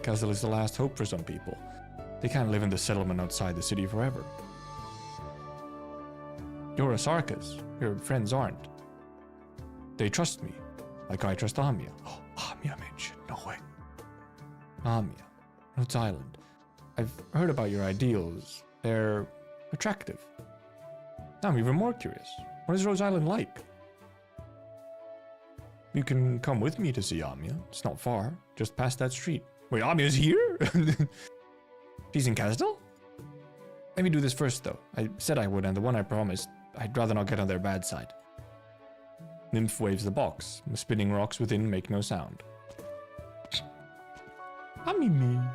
Kazdel is the last hope for some people. They can't live in the settlement outside the city forever. You're a Sarkas. Your friends aren't. They trust me, like I trust Amia. Oh, Amia mentioned. No way. Amia, Rhodes Island. I've heard about your ideals. They're attractive. Now I'm even more curious. What is Rhodes Island like? You can come with me to see Amia. It's not far, just past that street. Wait, Amia's here? She's in Kazdel? Let me do this first, though. I said I would, and the one I promised, I'd rather not get on their bad side. Nymph waves the box. The spinning rocks within make no sound. Amimi.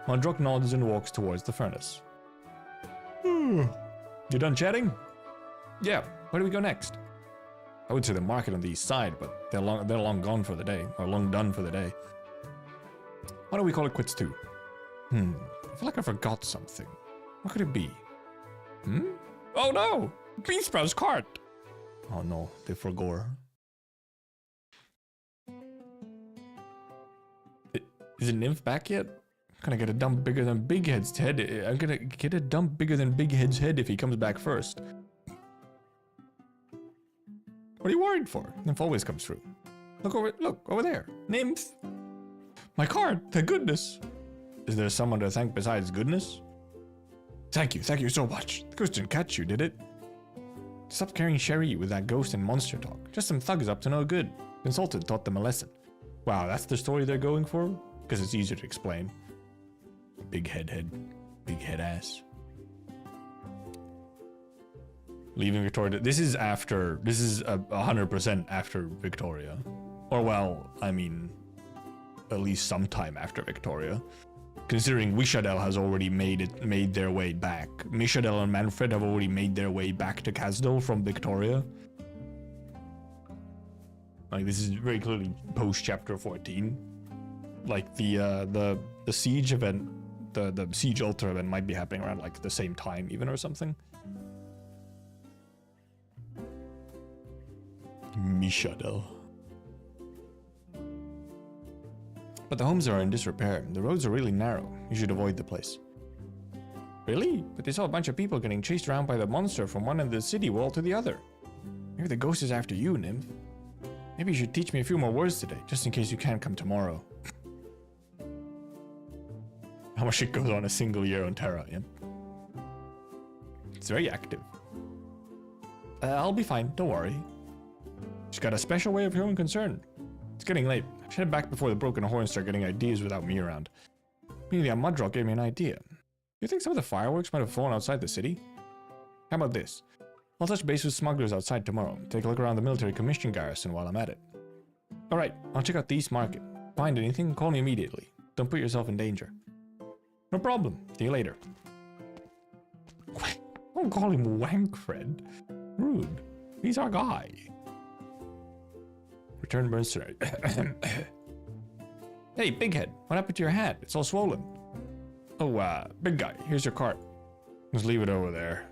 Modrok nods and walks towards the furnace. You done chatting? Yeah, where do we go next? I would say the market on the east side, but they're long gone for the day, or long done for the day. Why don't we call it quits too? I feel like I forgot something. What could it be? Oh no! Beansprout's cart! Oh no, they forgot. Is it Nymph back yet? I'm gonna get a dump bigger than Big Head's head. I'm gonna get a dump bigger than Big Head's head if he comes back first. What are you worried for? Nymph always comes through. Look over there. Nymph! My card, thank goodness. Is there someone to thank besides goodness? Thank you so much. The ghost didn't catch you, did it? Stop carrying Sherry with that ghost and monster talk. Just some thugs up to no good. Consulted taught them a lesson. Wow, that's the story they're going for? Because it's easier to explain. Big head, big head ass. Leaving Victoria. This is 100% after Victoria. Or well, I mean, at least sometime after Victoria. Considering Wishadel has already made their way back. Mishadel and Manfred have already made their way back to Kazdel from Victoria. Like, this is very clearly post chapter 14. Like the siege event, the siege altar event might be happening around like the same time even or something. Mishadel. But the homes are in disrepair. The roads are really narrow. You should avoid the place. Really? But they saw a bunch of people getting chased around by the monster from one end of the city wall to the other. Maybe the ghost is after you, Nymph. Maybe you should teach me a few more words today, just in case you can't come tomorrow. How much shit goes on a single year on Terra, yeah? It's very active. I'll be fine, don't worry. She's got a special way of showing concern. It's getting late. I should head back before the broken horns start getting ideas without me around. Maybe that mud rock gave me an idea. You think some of the fireworks might have fallen outside the city? How about this? I'll touch base with smugglers outside tomorrow. Take a look around the military commission garrison while I'm at it. Alright, I'll check out the East Market. Find anything, call me immediately. Don't put yourself in danger. No problem. See you later. Don't call him Wankfred. Rude. He's our guy. Return mercenary. Hey, big head. What happened to your hat? It's all swollen. Oh, big guy. Here's your cart. Just leave it over there.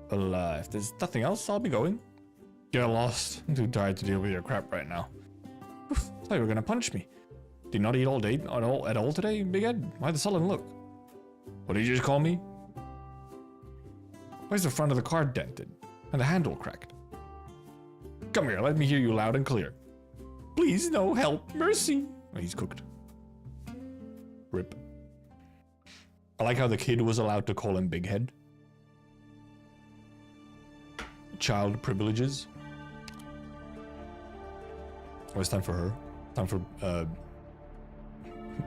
Well, if there's nothing else, I'll be going. Get lost. I'm too tired to deal with your crap right now. Oof, thought you were gonna punch me. Did you not eat all day at all today, big head? Why the sullen look? What did you just call me? Why's the front of the car dented? And the handle cracked? Come here, let me hear you loud and clear. Please, no help, mercy. Oh, he's cooked. Rip. I like how the kid was allowed to call him Big Head. Child privileges. Oh, it's time for her. Time for,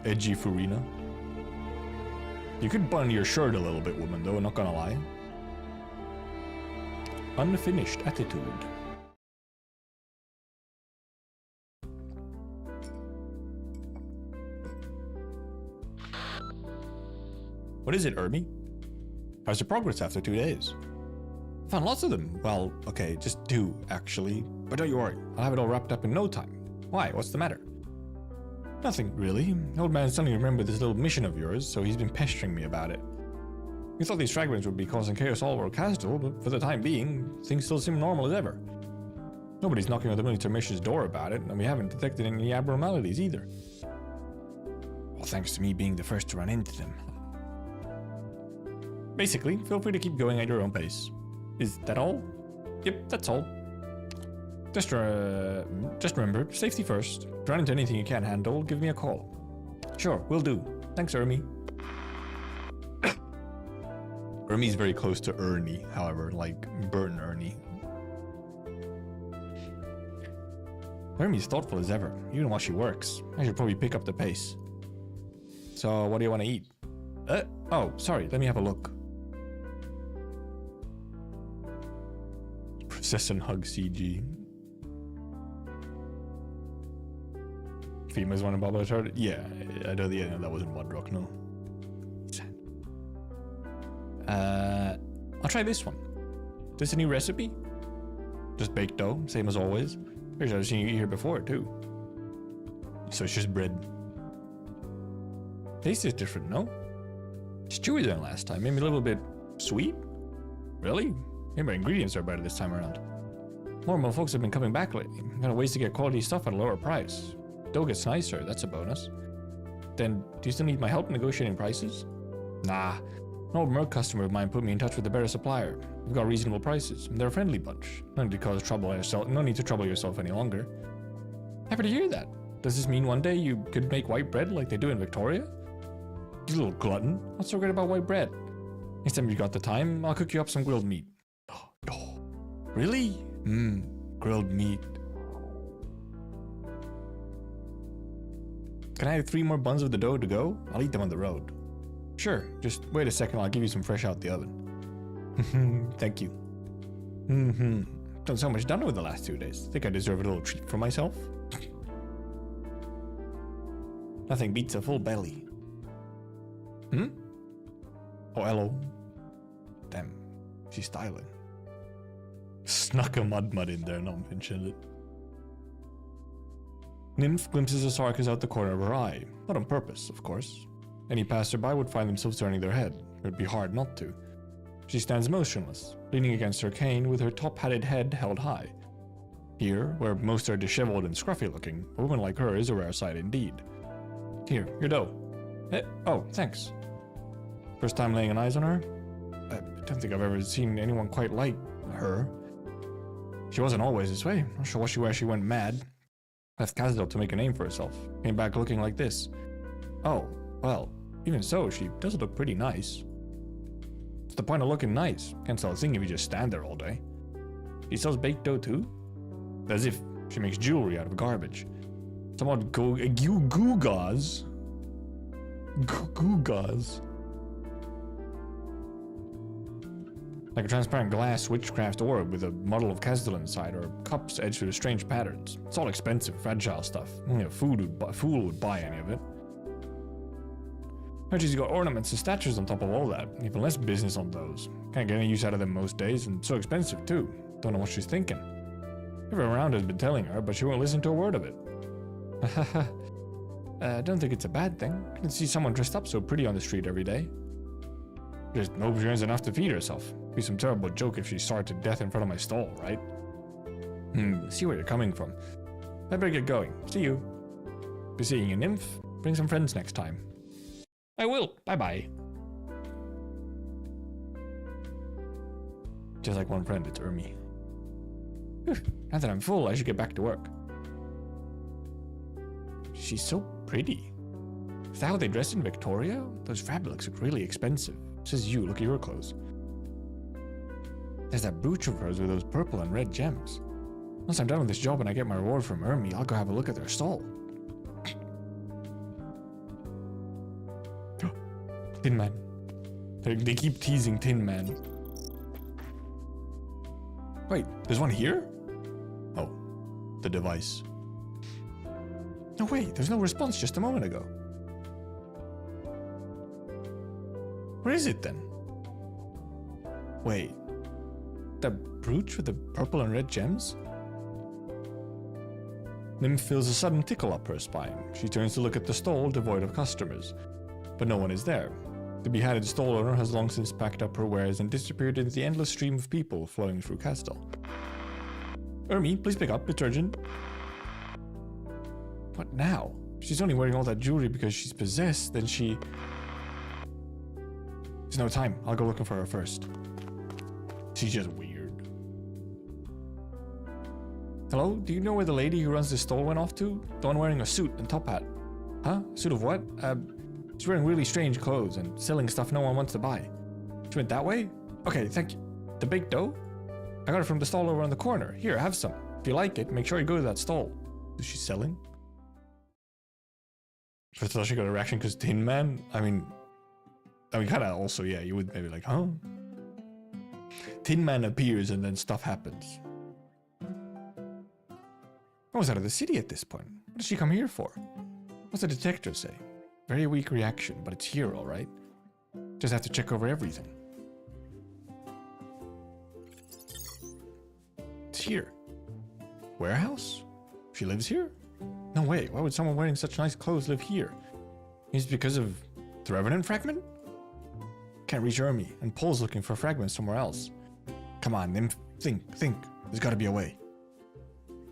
edgy Furina. You could button your shirt a little bit, woman, though, not gonna lie. Unfinished attitude. What is it, Ermi? How's your progress after 2 days? I found lots of them. Well, okay, just 2, actually. But don't you worry, I'll have it all wrapped up in no time. Why? What's the matter? Nothing, really. The old man suddenly remembered this little mission of yours, so he's been pestering me about it. We thought these fragments would be causing chaos all over Kazdel, but for the time being, things still seem normal as ever. Nobody's knocking on the military mission's door about it, and we haven't detected any abnormalities either. Well, thanks to me being the first to run into them. Basically, feel free to keep going at your own pace. Is that all? Yep, that's all. Just remember, safety first. If you run into anything you can't handle, give me a call. Sure, will do. Thanks, Ermi. Ermi's very close to Ernie, however, like Burton Ernie. Ermi's thoughtful as ever, even while she works. I should probably pick up the pace. So, what do you want to eat? Oh, sorry, let me have a look. Princess and Hug CG. Females want to bubble a chart? Yeah, I know that wasn't Mudrock, no. I'll try this one. This a new recipe? Just baked dough, same as always. Pretty sure I've seen you eat here before, too. So it's just bread. Taste is different, no? It's chewier than last time. Maybe a little bit sweet? Really? Maybe my ingredients are better this time around. More and more folks have been coming back lately. Got ways to get quality stuff at a lower price. Dough gets nicer, that's a bonus. Then, do you still need my help negotiating prices? Nah. An old Merc customer of mine put me in touch with a better supplier. We've got reasonable prices. They're a friendly bunch. No need to cause trouble yourself. No need to trouble yourself any longer. Happy to hear that. Does this mean one day you could make white bread like they do in Victoria? You little glutton. What's so great about white bread? Next time you got the time, I'll cook you up some grilled meat. Oh, really? Grilled meat. Can I have 3 more buns of the dough to go? I'll eat them on the road. Sure, just wait a second, I'll give you some fresh out the oven. Thank you. Done so much done over the last 2 days. Think I deserve a little treat for myself? Nothing beats a full belly. Oh, hello. Damn, she's styling. Snuck a mud in there, not mentioned it. Nymph glimpses a Sarkis out the corner of her eye. Not on purpose, of course. Any passerby would find themselves turning their head. It would be hard not to. She stands motionless, leaning against her cane with her top-hatted head held high. Here, where most are disheveled and scruffy looking, a woman like her is a rare sight indeed. Here, your dough. Oh, thanks. First time laying eyes on her? I don't think I've ever seen anyone quite like her. She wasn't always this way. Not sure where she went mad. Left Kazdel to make a name for herself. Came back looking like this. Oh, well, even so, she does look pretty nice. What's the point of looking nice? Can't sell a thing if you just stand there all day. She sells baked dough too? As if she makes jewelry out of garbage. Somewhat gewgaws. Gewgaws. Like a transparent glass witchcraft orb with a model of Kazdelian inside, or cups edged with strange patterns. It's all expensive, fragile stuff. Only a fool would buy any of it. Oh, she's got ornaments and statues on top of all that. Even less business on those. Can't get any use out of them most days, and so expensive too. Don't know what she's thinking. Everyone around has been telling her, but she won't listen to a word of it. I don't think it's a bad thing. I can see someone dressed up so pretty on the street every day. Just hope she earns enough to feed herself. Be some terrible joke if she starved to death in front of my stall, right? See where you're coming from. I better get going. See you. Be seeing you, nymph. Bring some friends next time. I will. Bye-bye. Just like one friend, it's Ermi. Now that I'm full, I should get back to work. She's so pretty. Is that how they dress in Victoria? Those fabrics look really expensive. Says you, look at your clothes. There's that brooch of hers with those purple and red gems. Once I'm done with this job and I get my reward from Ermi, I'll go have a look at their stall. Tin Man. They keep teasing Tin Man. Wait, there's one here? Oh, the device. No, wait, there's no response just a moment ago. Where is it then? Wait, the brooch with the purple and red gems? Nymph feels a sudden tickle up her spine. She turns to look at the stall devoid of customers, but no one is there. The beheaded stall owner has long since packed up her wares and disappeared into the endless stream of people flowing through Kastel. Ermi, please pick up detergent. What now? She's only wearing all that jewelry because she's possessed, then she... There's no time. I'll go looking for her first. She's just weird. Hello? Do you know where the lady who runs this stall went off to? The one wearing a suit and top hat. Huh? Suit of what? She's wearing really strange clothes and selling stuff no one wants to buy. She went that way? Okay, thank you. The baked dough? I got it from the stall over on the corner. Here, have some. If you like it, make sure you go to that stall. Is she selling? First of all, she got a reaction because Tin Man? I mean, kind of also, yeah, you would maybe like, huh? Tin Man appears and then stuff happens. I was out of the city at this point. What did she come here for? What's the detector say? Very weak reaction, but it's here, all right. Just have to check over everything. It's here. Warehouse? She lives here? No way, why would someone wearing such nice clothes live here? Is it because of the Revenant fragment? Can't reach Ermi, and Paul's looking for fragments somewhere else. Come on, nymph, think. There's gotta be a way.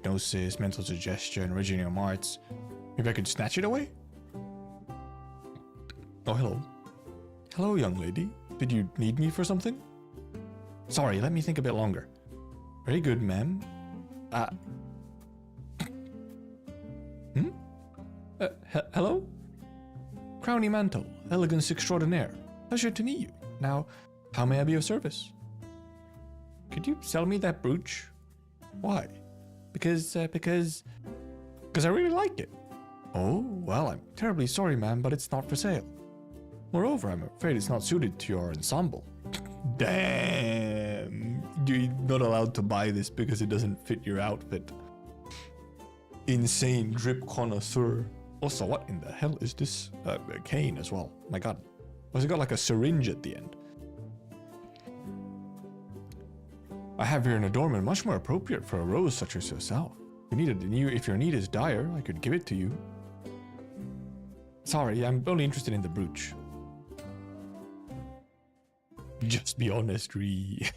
Gnosis, mental suggestion, originating arts. Maybe I could snatch it away? Oh, hello. Hello, young lady. Did you need me for something? Sorry, let me think a bit longer. Very good, ma'am. Hello? Crowny Mantle, elegance extraordinaire. Pleasure to meet you. Now, how may I be of service? Could you sell me that brooch? Why? Because I really like it. Oh, well, I'm terribly sorry, ma'am, but it's not for sale. Moreover, I'm afraid it's not suited to your ensemble. Damn. You're not allowed to buy this because it doesn't fit your outfit. Insane drip connoisseur. Also, what in the hell is this? A cane as well. My god. Was it got like a syringe at the end? I have here an adornment much more appropriate for a rose such as yourself. If your need is dire, I could give it to you. Sorry, I'm only interested in the brooch. Just be honest, Ree.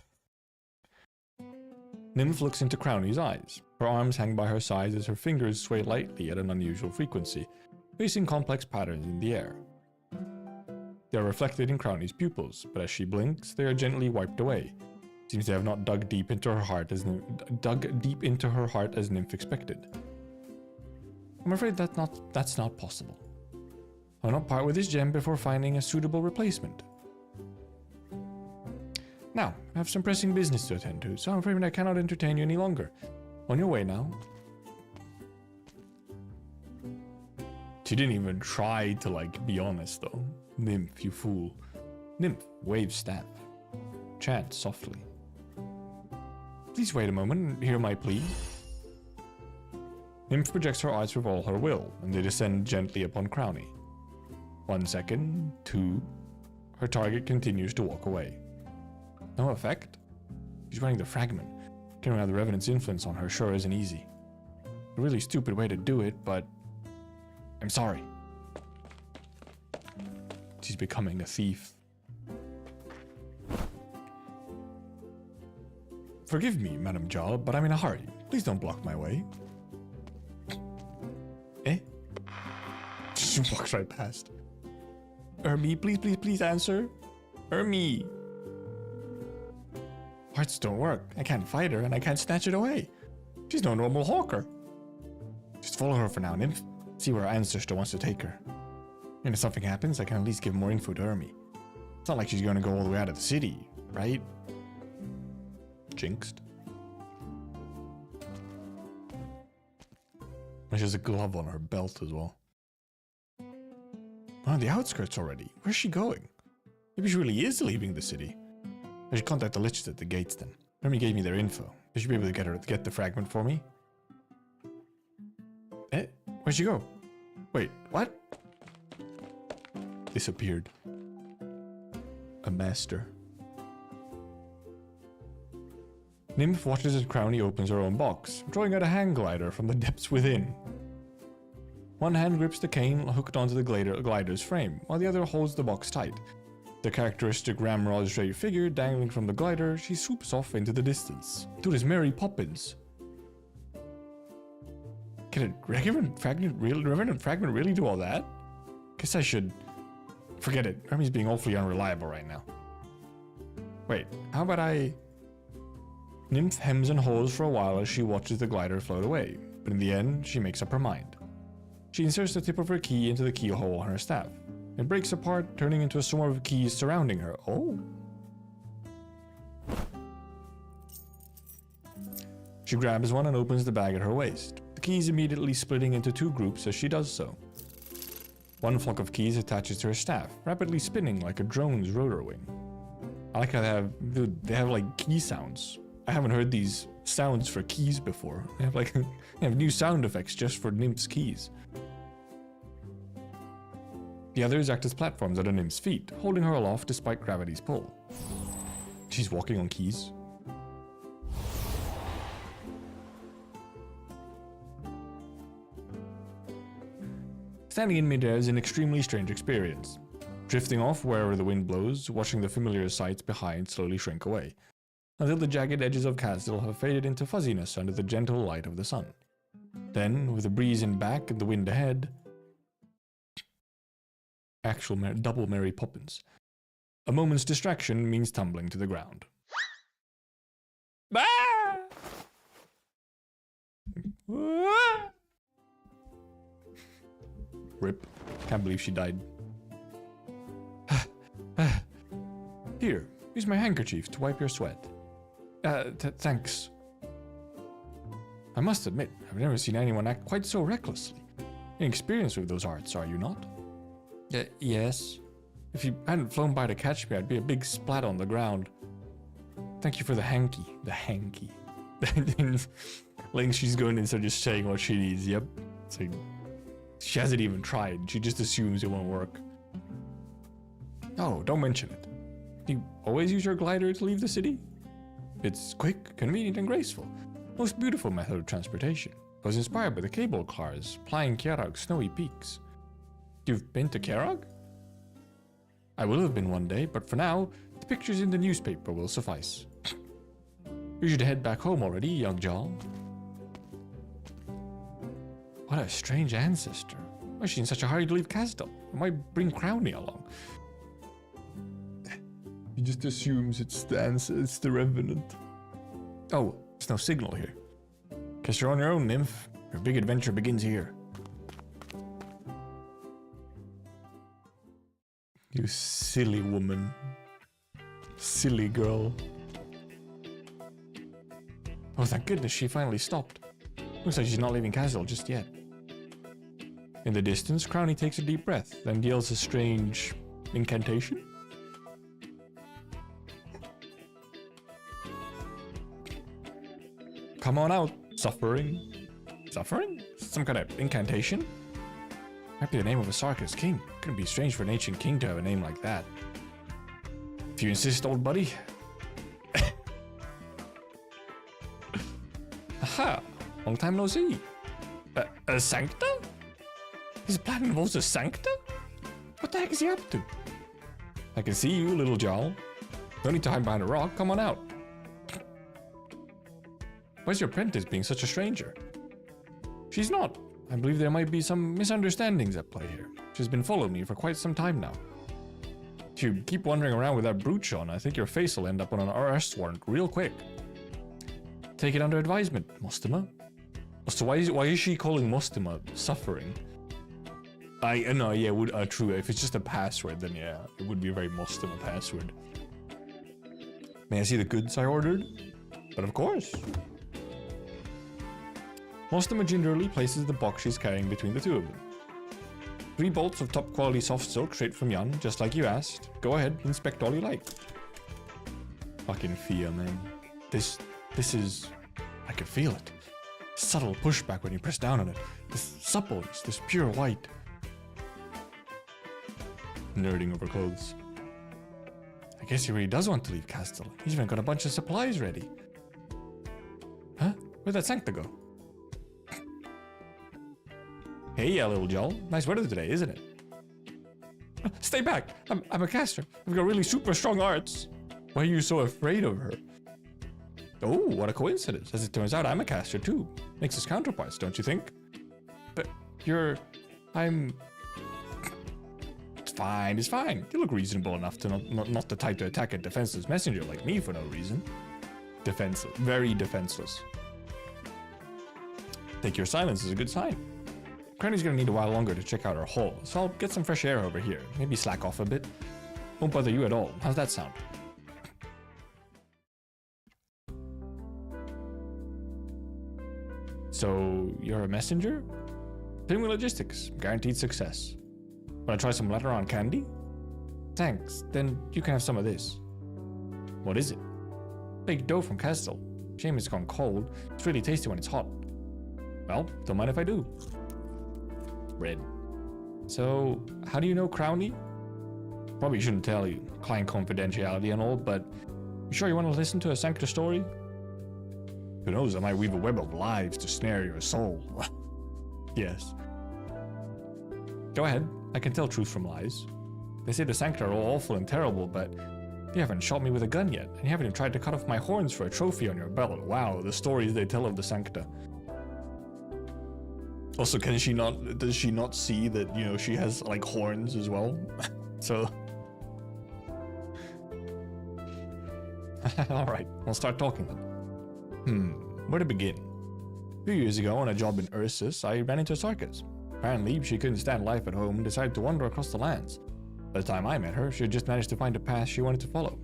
Nymph looks into Crownie's eyes. Her arms hang by her sides as her fingers sway lightly at an unusual frequency, tracing complex patterns in the air. They are reflected in Crownie's pupils, but as she blinks, they are gently wiped away. Seems they have not dug deep into her heart as Nymph expected. I'm afraid that's not possible. I'll not part with this gem before finding a suitable replacement. Now, I have some pressing business to attend to, so I'm afraid I cannot entertain you any longer. On your way now. She didn't even try to, be honest, though. Nymph, you fool. Nymph, wave staff. Chant softly. Please wait a moment and hear my plea. Nymph projects her arts with all her will, and they descend gently upon Crownie. 1 second, 2. Her target continues to walk away. No effect? She's running the fragment. Getting around the Revenant's influence on her sure isn't easy. A really stupid way to do it, but I'm sorry. She's becoming a thief. Forgive me, Madam Jaw, but I'm in a hurry. Please don't block my way. Eh? She walks right past. Ermi, please answer. Ermi. Hearts don't work. I can't fight her and I can't snatch it away. She's no normal hawker. Just follow her for now, Nymph. See where our ancestor wants to take her. And if something happens, I can at least give more info to Ermi. It's not like she's going to go all the way out of the city, right? Jinxed. And she has a glove on her belt as well. We're on the outskirts already. Where's she going? Maybe she really is leaving the city. I should contact the liches at the gates then. Ermi gave me their info. They should be able to get the fragment for me. Eh? Where'd she go? Wait, what? Disappeared. A master. Nymph watches as Crownie opens her own box, drawing out a hang glider from the depths within. One hand grips the cane hooked onto the glider's frame, while the other holds the box tight. The characteristic ramrod shaped figure dangling from the glider, she swoops off into the distance. Dude, it's Mary Poppins. Can a Revenant fragment really do all that? Guess I should... Forget it. Ermi's being awfully unreliable right now. Wait, how about I... Nymph hems and haws for a while as she watches the glider float away, but in the end, she makes up her mind. She inserts the tip of her key into the keyhole on her staff. It breaks apart, turning into a swarm of keys surrounding her. Oh. She grabs one and opens the bag at her waist, the keys immediately splitting into 2 groups as she does so. One flock of keys attaches to her staff, rapidly spinning like a drone's rotor wing. I like how they have like key sounds. I haven't heard these sounds for keys before. They have new sound effects just for Nymph's keys. The others act as platforms at a Nymph's feet, holding her aloft despite gravity's pull. She's walking on keys. Standing in midair is an extremely strange experience. Drifting off wherever the wind blows, watching the familiar sights behind slowly shrink away, until the jagged edges of Kazdel have faded into fuzziness under the gentle light of the sun. Then, with the breeze in back and the wind ahead, double Mary Poppins. A moment's distraction means tumbling to the ground. Rip. Can't believe she died. Here, use my handkerchief to wipe your sweat. Thanks. I must admit, I've never seen anyone act quite so recklessly. Inexperienced with those arts, are you not? Yes. If you hadn't flown by to catch me, I'd be a big splat on the ground. Thank you for the hanky. The hanky. Like she's going and start just saying what she needs. Yep. It's like, she hasn't even tried. She just assumes it won't work. Oh, don't mention it. Do you always use your glider to leave the city? It's quick, convenient, and graceful. Most beautiful method of transportation. I was inspired by the cable cars plying Kjerag's snowy peaks. You've been to Kjerag? I will have been one day, but for now, the pictures in the newspaper will suffice. You should head back home already, young Jarl. What a strange ancestor. Why is she in such a hurry to leave Kazdel? I might bring Crowny along. He just assumes it's the Revenant. Oh, there's no signal here. Guess you're on your own, nymph. Your big adventure begins here. You silly woman. Silly girl. Oh, thank goodness she finally stopped. Looks like she's not leaving Kazdel just yet. In the distance, Crowny takes a deep breath, then yells a strange incantation. Come on out, suffering. Suffering? Some kind of incantation? Might be the name of a Sarkis king. Couldn't be strange for an ancient king to have a name like that. If you insist, old buddy. Aha! Long time no see. A Sancta? His plan involves a Sancta? What the heck is he up to? I can see you, little Jarl. No need to hide behind a rock. Come on out. Why's your apprentice being such a stranger? She's not. I believe there might be some misunderstandings at play here. She's been following me for quite some time now. If you keep wandering around with that brooch on, I think your face will end up on an arrest warrant real quick. Take it under advisement, Mostima. So why is she calling Mostima suffering? No, yeah, true. If it's just a password, then yeah, it would be a very Mostima password. May I see the goods I ordered? But of course. Mostima gingerly places the box she's carrying between the two of them. 3 bolts of top quality soft silk straight from Jan, just like you asked. Go ahead, inspect all you like. Fucking Fia, man. This is... I can feel it. Subtle pushback when you press down on it. This suppleness, this pure white. Nerding over clothes. I guess he really does want to leave Kazdel. He's even got a bunch of supplies ready. Huh? Where'd that Sancta go? Hey, yeah, little Jarl. Nice weather today, isn't it? Stay back! I'm a caster. I've got really super strong arts. Why are you so afraid of her? Oh, what a coincidence. As it turns out, I'm a caster too. Makes us counterparts, don't you think? But I'm... It's fine, it's fine. You look reasonable enough to not the type to attack a defenseless messenger like me for no reason. Defenseless. Very defenseless. Take your silence as a good sign. Crowny's gonna need a while longer to check out her hole, so I'll get some fresh air over here. Maybe slack off a bit. Won't bother you at all. How's that sound? So, you're a messenger? Pinwheel Logistics. Guaranteed success. Wanna try some letter on candy? Thanks. Then you can have some of this. What is it? Baked dough from Kazdel. Shame it's gone cold. It's really tasty when it's hot. Well, don't mind if I do. Bread. So, how do you know Crowny? Probably shouldn't tell you. Client confidentiality and all, but you sure you want to listen to a Sancta story? Who knows, I might weave a web of lies to snare your soul. Yes. Go ahead, I can tell truth from lies. They say the Sancta are all awful and terrible, but you haven't shot me with a gun yet, and you haven't even tried to cut off my horns for a trophy on your belt. Wow, the stories they tell of the Sancta. Also, does she not see that, you know, she has, like, horns as well? So... Alright, we'll start talking then. Where to begin? A few years ago, on a job in Ursus, I ran into Sarkis. Apparently, she couldn't stand life at home and decided to wander across the lands. By the time I met her, she had just managed to find a path she wanted to follow.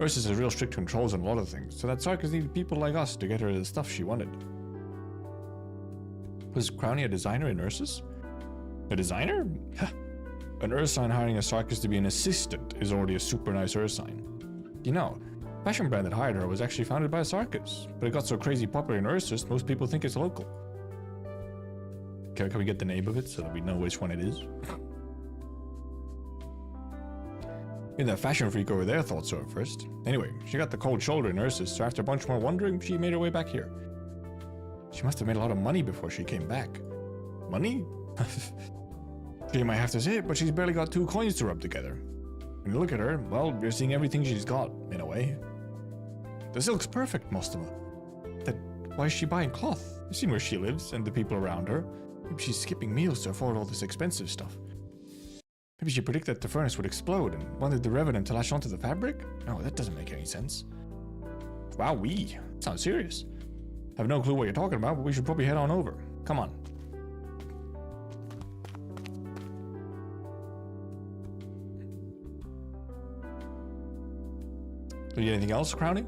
Ursus has real strict controls on a lot of things, so that Sarkis needed people like us to get her the stuff she wanted. Was Crowny a designer in Ursus? A designer? An Ursine hiring a Sarkis to be an assistant is already a super nice Ursine. You know, the fashion brand that hired her was actually founded by a Sarkis, but it got so crazy popular in Ursus, most people think it's local. Can we get the name of it so that we know which one it is? Maybe that fashion freak over there thought so at first. Anyway, she got the cold shoulder in Ursus, so after a bunch more wondering, she made her way back here. She must have made a lot of money before she came back. Money? She might have to say it, but she's barely got 2 coins to rub together. When you look at her, well, you're seeing everything she's got, in a way. The silk's perfect, Mostama. Then why is she buying cloth? You've seen where she lives and the people around her. Maybe she's skipping meals to afford all this expensive stuff. Maybe she predicted that the furnace would explode and wanted the Revenant to latch onto the fabric? No, that doesn't make any sense. Wowee, sounds serious. I have no clue what you're talking about, but we should probably head on over. Come on. Do you need anything else, Crowley?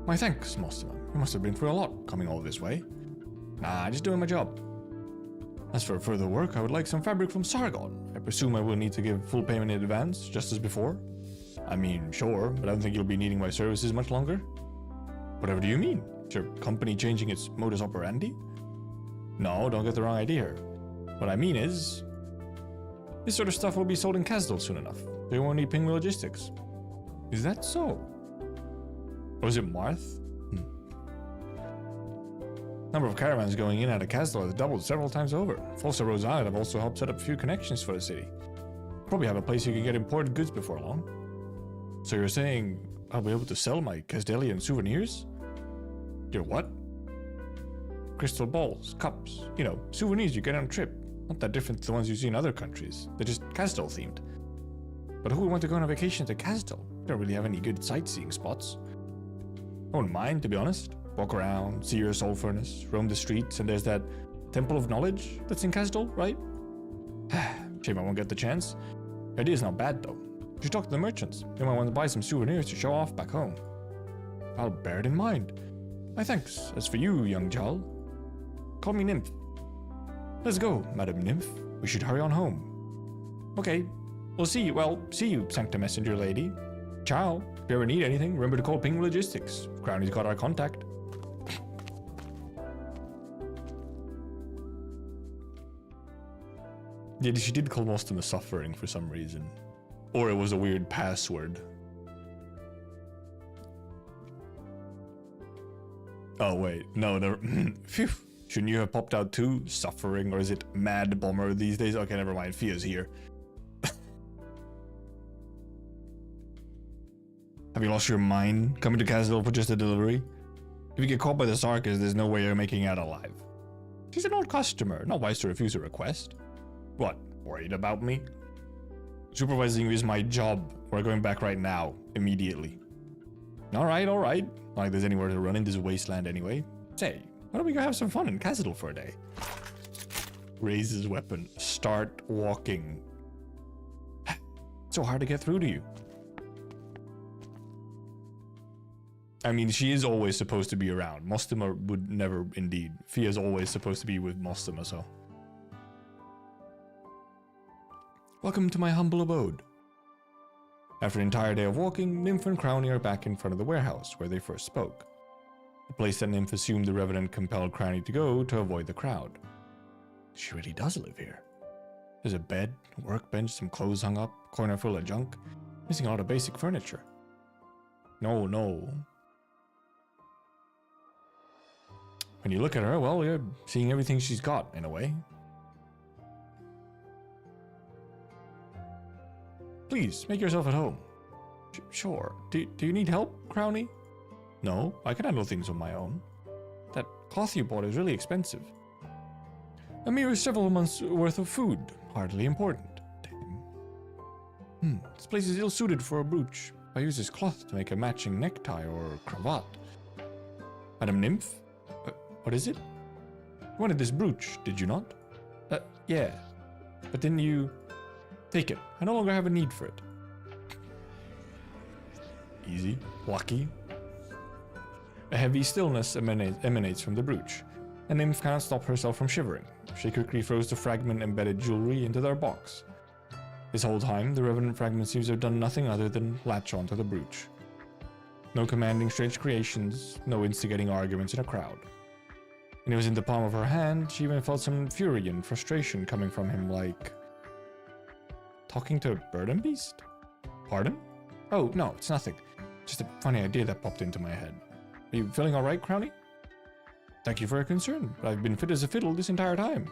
My thanks, Mostama. You must have been through a lot coming all this way. Nah, just doing my job. As for further work, I would like some fabric from Sargon. I presume I will need to give full payment in advance, just as before. I mean, sure, but I don't think you'll be needing my services much longer. Whatever do you mean? Is your company changing its modus operandi? No, don't get the wrong idea here. What I mean is, this sort of stuff will be sold in Kazdel soon enough. They won't need Penguin Logistics. Is that so? Or is it Marth? Number of caravans going in and out of Kazdel has doubled several times over. Folsa Rose Island have also helped set up a few connections for the city. Probably have a place you can get imported goods before long. So you're saying I'll be able to sell my Kazdelian souvenirs? Your what? Crystal balls, cups, you know, souvenirs you get on a trip. Not that different to the ones you see in other countries. They're just Kazdel themed. But who would want to go on a vacation to Kazdel? We don't really have any good sightseeing spots. I wouldn't mind, to be honest. Walk around, see your soul furnace, roam the streets, and there's that Temple of Knowledge that's in Kazdel, right? Shame I won't get the chance. The idea's not bad, though. You should talk to the merchants. They might want to buy some souvenirs to show off back home. I'll bear it in mind. My thanks. As for you, young Jarl, call me Nymph. Let's go, Madam Nymph. We should hurry on home. Okay. We'll see you. Well, see you, Sancta Messenger Lady. Ciao. If you ever need anything, remember to call Ping Logistics. Crowley's got our contact. Yeah, she did call Mostama suffering for some reason. Or it was a weird password. Oh wait, no, phew. Shouldn't you have popped out too? Suffering, or is it Mad Bomber these days? Okay, never mind, Fia's here. Have you lost your mind coming to Kazdel for just a delivery? If you get caught by the Sarkis, there's no way you're making it out alive. She's an old customer, not wise to refuse a request. What, worried about me? Supervising you is my job. We're going back right now, immediately. Alright. Not like there's anywhere to run in this wasteland anyway. Say, why don't we go have some fun in Kazdel for a day? Raise his weapon. Start walking. It's so hard to get through to you. I mean, she is always supposed to be around. Mostama would never, indeed. Fia's always supposed to be with Mostama, so. Welcome to my humble abode. After an entire day of walking, Nymph and Crowley are back in front of the warehouse where they first spoke. The place that Nymph assumed the Revenant compelled Crowley to go to avoid the crowd. She really does live here. There's a bed, a workbench, some clothes hung up, corner full of junk, missing a lot of basic furniture. No. When you look at her, well, you're seeing everything she's got, in a way. Please, make yourself at home. Sure. Do you need help, Crowley? No, I can handle things on my own. That cloth you bought is really expensive. A mere several months' worth of food. Hardly important. Damn. This place is ill-suited for a brooch. I use this cloth to make a matching necktie or cravat. Madam Nymph? What is it? You wanted this brooch, did you not? Yeah. But then you... Take it. I no longer have a need for it. Easy. Lucky. A heavy stillness emanates from the brooch. And Nymph cannot stop herself from shivering. She quickly throws the fragment-embedded jewelry into their box. This whole time, the Revenant fragment seems to have done nothing other than latch onto the brooch. No commanding strange creations, no instigating arguments in a crowd. When it was in the palm of her hand, she even felt some fury and frustration coming from him, like... Talking to a bird and beast? Pardon? Oh, no, it's nothing. Just a funny idea that popped into my head. Are you feeling alright, Crowley? Thank you for your concern, but I've been fit as a fiddle this entire time.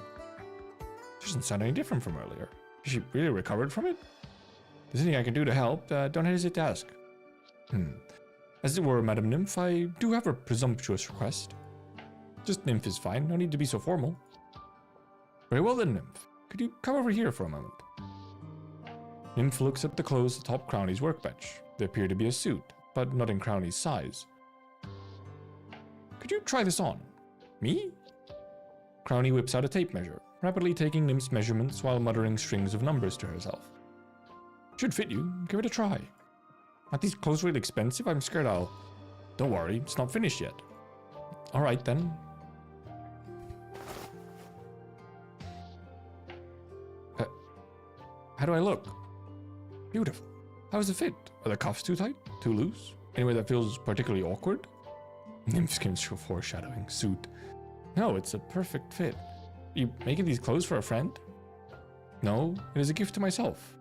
She doesn't sound any different from earlier. Is she really recovered from it? If there's anything I can do to help, don't hesitate to ask. As it were, Madam Nymph, I do have a presumptuous request. Just Nymph is fine, no need to be so formal. Very well then, Nymph. Could you come over here for a moment? Nymph looks at the clothes atop Crownie's workbench. They appear to be a suit, but not in Crownie's size. Could you try this on? Me? Crownie whips out a tape measure, rapidly taking Nymph's measurements while muttering strings of numbers to herself. Should fit you, give it a try. Aren't these clothes really expensive? I'm scared I'll... Don't worry, it's not finished yet. Alright then. How do I look? Beautiful. How does it fit? Are the cuffs too tight? Too loose? Anywhere that feels particularly awkward? Nymph skims through foreshadowing. Suit. No, it's a perfect fit. You making these clothes for a friend? No, it is a gift to myself.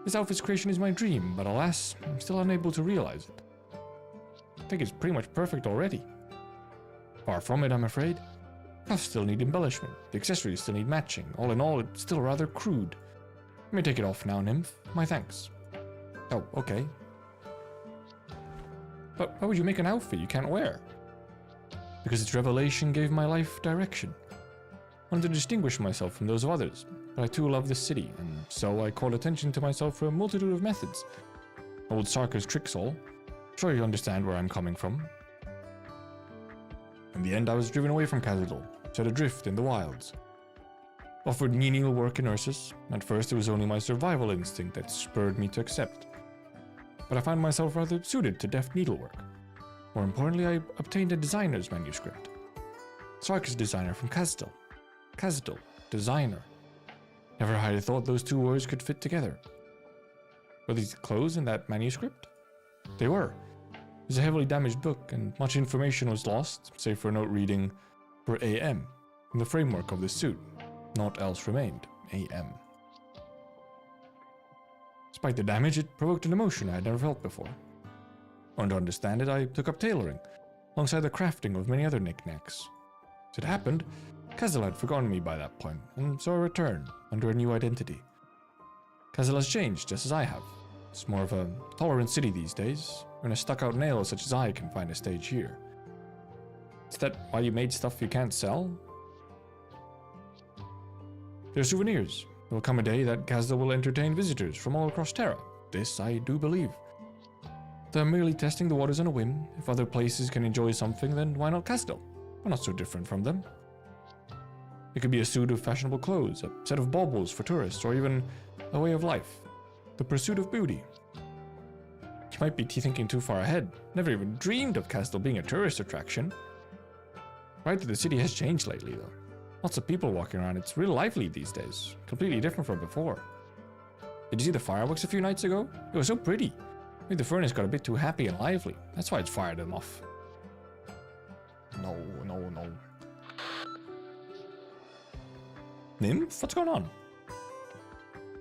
This outfit's creation is my dream, but alas, I'm still unable to realize it. I think it's pretty much perfect already. Far from it, I'm afraid. Cuffs still need embellishment, the accessories still need matching. All in all, it's still rather crude. Let me take it off now, Nymph. My thanks. Oh, okay. But why would you make an outfit you can't wear? Because its revelation gave my life direction. I wanted to distinguish myself from those of others, but I too love this city, and so I called attention to myself through a multitude of methods. Old Sarker's tricks all. Sure you understand where I'm coming from. In the end, I was driven away from Kazdelian, set adrift in the wilds. Offered menial work in Ursus. At first, it was only my survival instinct that spurred me to accept. But I found myself rather suited to deft needlework. More importantly, I obtained a designer's manuscript. Sarker's designer from Kazdel. Kazdel, designer. Never had I thought those two words could fit together. Were these clothes in that manuscript? They were. It was a heavily damaged book, and much information was lost, save for a note reading, for AM, in the framework of the suit. Naught else remained. AM. Despite the damage, it provoked an emotion I had never felt before. To understand it, I took up tailoring, alongside the crafting of many other knickknacks. As it happened, Kazdel had forgotten me by that point, and so I returned, under a new identity. Kazdel has changed, just as I have. It's more of a tolerant city these days, when a stuck-out nail such as I can find a stage here. Is that why you made stuff you can't sell? They're souvenirs. There will come a day that Kazdel will entertain visitors from all across Terra. This I do believe. Though I'm merely testing the waters on a whim. If other places can enjoy something, then why not Kazdel? We're not so different from them. It could be a suit of fashionable clothes, a set of baubles for tourists, or even a way of life. The pursuit of beauty. You might be thinking too far ahead. Never even dreamed of Kazdel being a tourist attraction. Right that the city has changed lately, though. Lots of people walking around. It's real lively these days. Completely different from before. Did you see the fireworks a few nights ago? It was so pretty. Maybe the furnace got a bit too happy and lively. That's why it's fired them off. No. Nymph? What's going on?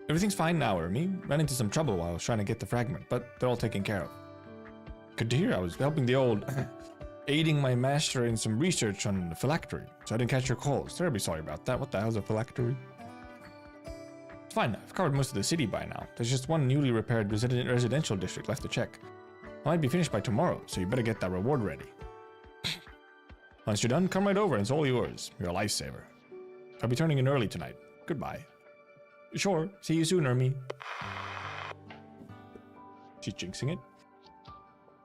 Everything's fine now, Ermi. Ran into some trouble while I was trying to get the fragment, but they're all taken care of. Good to hear. I was helping the old... aiding my master in some research on the phylactery, so I didn't catch your calls. Terribly sorry about that. What the hell's a phylactery? It's fine. I've covered most of the city by now. There's just one newly repaired residential district left to check. I might be finished by tomorrow, so you better get that reward ready. Once you're done, come right over and it's all yours. You're a lifesaver. I'll be turning in early tonight. Goodbye. Sure. See you soon, Ermi. She's jinxing it.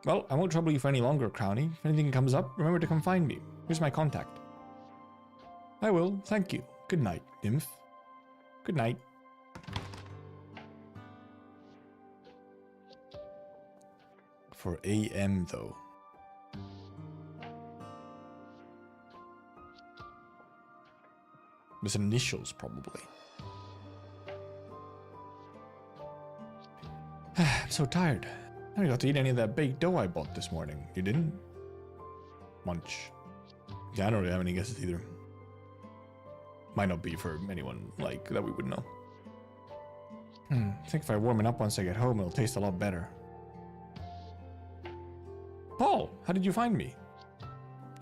Well, I won't trouble you for any longer, Crownie. If anything comes up, remember to come find me. Here's my contact. I will. Thank you. Good night, Nymph. Good night. For AM, though. With initials, probably. I'm so tired. I haven't got to eat any of that baked dough I bought this morning. You didn't? Munch. Yeah, I don't really have any guesses either. Might not be for anyone like that we would know. I think if I warm it up once I get home, it'll taste a lot better. Paul, how did you find me?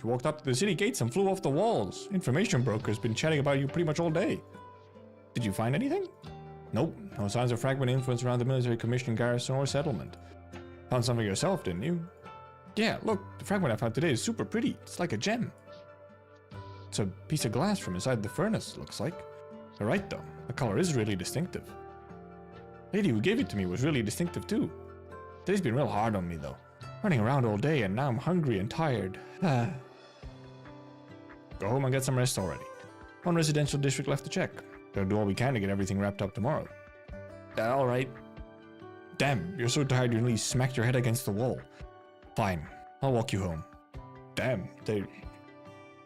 You walked up to the city gates and flew off the walls. Information broker's been chatting about you pretty much all day. Did you find anything? Nope. No signs of fragment influence around the military commission garrison or settlement. Found something yourself, didn't you? Yeah, look, the fragment I found today is super pretty. It's like a gem. It's a piece of glass from inside the furnace, looks like. You're right though, the color is really distinctive. The lady who gave it to me was really distinctive too. Today's been real hard on me though. Running around all day and now I'm hungry and tired. Go home and get some rest already. One residential district left to check. Gotta do all we can to get everything wrapped up tomorrow. Alright. Damn, you're so tired you nearly smacked your head against the wall. Fine, I'll walk you home. Damn,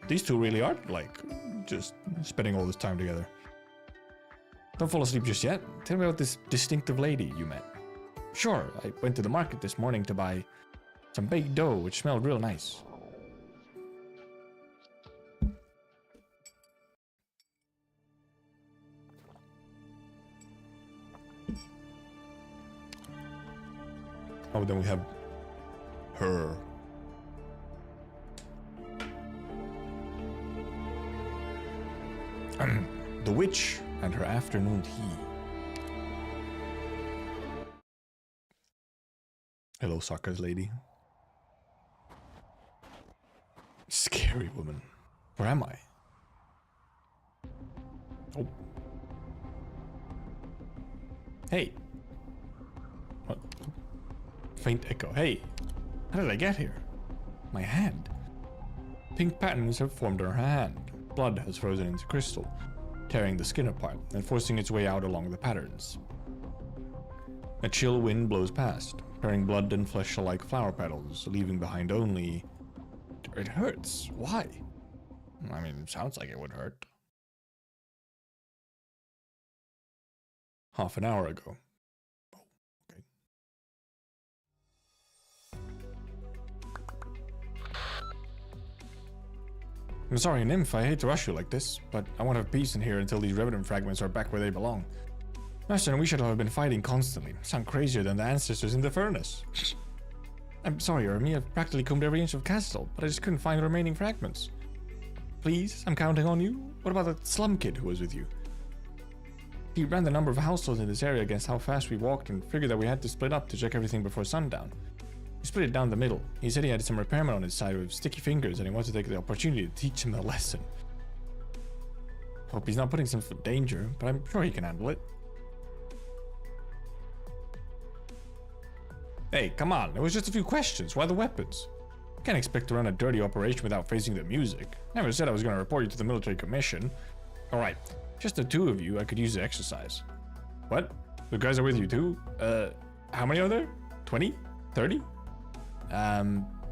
these two really are, like, just spending all this time together. Don't fall asleep just yet. Tell me about this distinctive lady you met. Sure, I went to the market this morning to buy some baked dough, which smelled real nice. Oh, then we have her. The witch and her afternoon tea. Hello, Sokka's lady. Scary woman. Where am I? Oh. Hey. What? Faint echo. Hey. How did I get here? My hand. Pink patterns have formed on her hand. Blood has frozen into crystal, tearing the skin apart and forcing its way out along the patterns. A chill wind blows past, tearing blood and flesh like flower petals, leaving behind only... It hurts. Why? I mean, it sounds like it would hurt. Half an hour ago. Oh, okay. I'm sorry, Nymph, I hate to rush you like this, but I want to have peace in here until these Revenant fragments are back where they belong. Master and we should have been fighting constantly. Sound crazier than the ancestors in the furnace. I'm sorry, Ermi, I've practically combed every inch of Castle, but I just couldn't find the remaining fragments. Please, I'm counting on you. What about that slum kid who was with you? He ran the number of households in this area against how fast we walked and figured that we had to split up to check everything before sundown. We split it down the middle. He said he had some repairman on his side with sticky fingers and he wanted to take the opportunity to teach him a lesson. Hope he's not putting himself in danger, but I'm sure he can handle it. Hey, come on, it was just a few questions. Why the weapons? Can't expect to run a dirty operation without facing the music. Never said I was going to report you to the military commission. Alright, just the two of you, I could use the exercise. What? The guys are with you too? How many are there? 20? 30?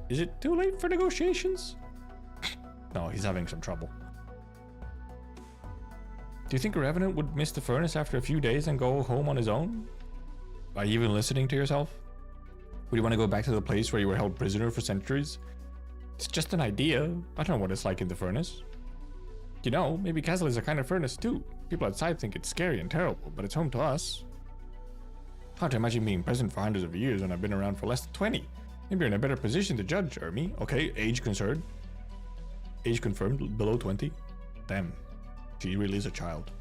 Is it too late for negotiations? No, he's having some trouble. Do you think a Revenant would miss the furnace after a few days and go home on his own? Are you even listening to yourself? Would you want to go back to the place where you were held prisoner for centuries? It's just an idea. I don't know what it's like in the furnace. You know, maybe Kazdelian is a kind of furnace too. People outside think it's scary and terrible, but it's home to us. Hard to imagine being present for hundreds of years when I've been around for less than 20. Maybe you're in a better position to judge, Ermi. Okay, age concerned. Age confirmed, below 20. Damn, she really is a child.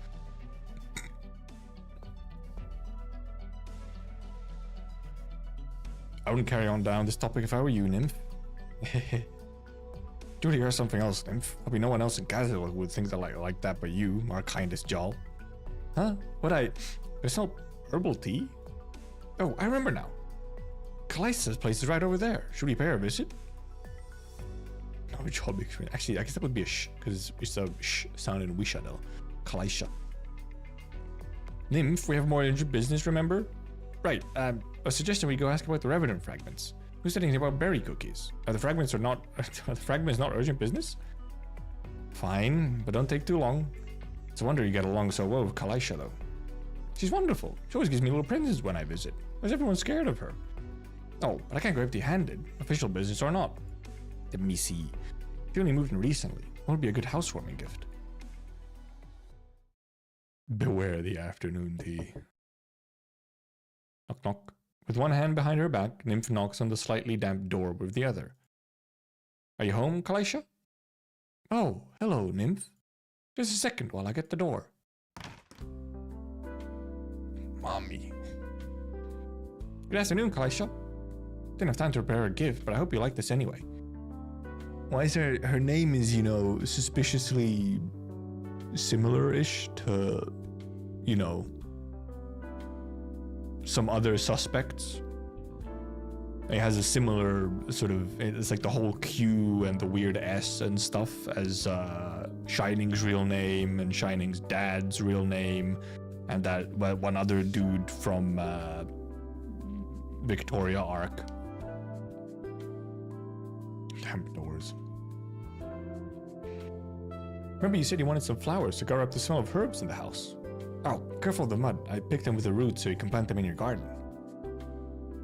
I wouldn't carry on down this topic if I were you, Nymph. Do you hear something else, Nymph? There'll be no one else in Kazdelian would think that like that but you, our kindest Jarl. Huh? There's no herbal tea? Oh, I remember now. Kalaisa's place is right over there. Should we pay her a visit? No, job experience. Actually, I guess that would be a sh, because it's a sh sound in Wisha though. Kalaisha. Nymph, we have more urgent business, remember? Right, a suggestion we go ask about the Revenant fragments. Who said anything about berry cookies? Are the fragments not urgent business? Fine, but don't take too long. It's a wonder you get along so well with Kalaisha though. She's wonderful. She always gives me little presents when I visit. Why is everyone scared of her? Oh, but I can't go empty-handed, official business or not. Let me see. She only moved in recently. What would be a good housewarming gift? Beware the afternoon tea. Knock knock. With one hand behind her back, Nymph knocks on the slightly damp door with the other. Are you home, Kalaisha? Oh, hello, Nymph. Just a second while I get the door. Mommy. Good afternoon, Kalaisha. Didn't have time to prepare a gift, but I hope you like this anyway. Why is her name is, you know, suspiciously similar-ish to, you know, some other suspects. It has a similar sort of, it's like the whole Q and the weird S and stuff as Shining's real name and Shining's dad's real name, and that one other dude from Victoria Arc. Damn doors. Remember you said you wanted some flowers to cover up the smell of herbs in the house. Oh, careful of the mud. I picked them with the roots so you can plant them in your garden.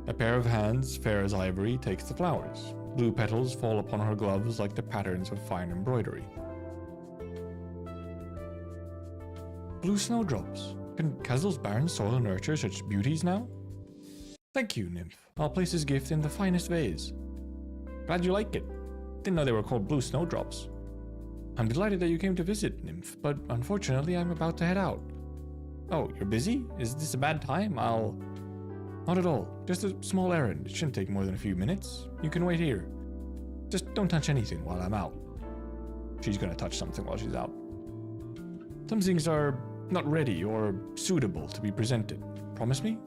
A pair of hands, fair as ivory, takes the flowers. Blue petals fall upon her gloves like the patterns of fine embroidery. Blue snowdrops. Can Kazdil's barren soil nurture such beauties now? Thank you, nymph. I'll place this gift in the finest vase. Glad you like it. Didn't know they were called blue snowdrops. I'm delighted that you came to visit, nymph, but unfortunately I'm about to head out. Oh, you're busy? Is this a bad time? Not at all. Just a small errand. It shouldn't take more than a few minutes. You can wait here. Just don't touch anything while I'm out. She's gonna touch something while she's out. Some things are not ready or suitable to be presented. Promise me?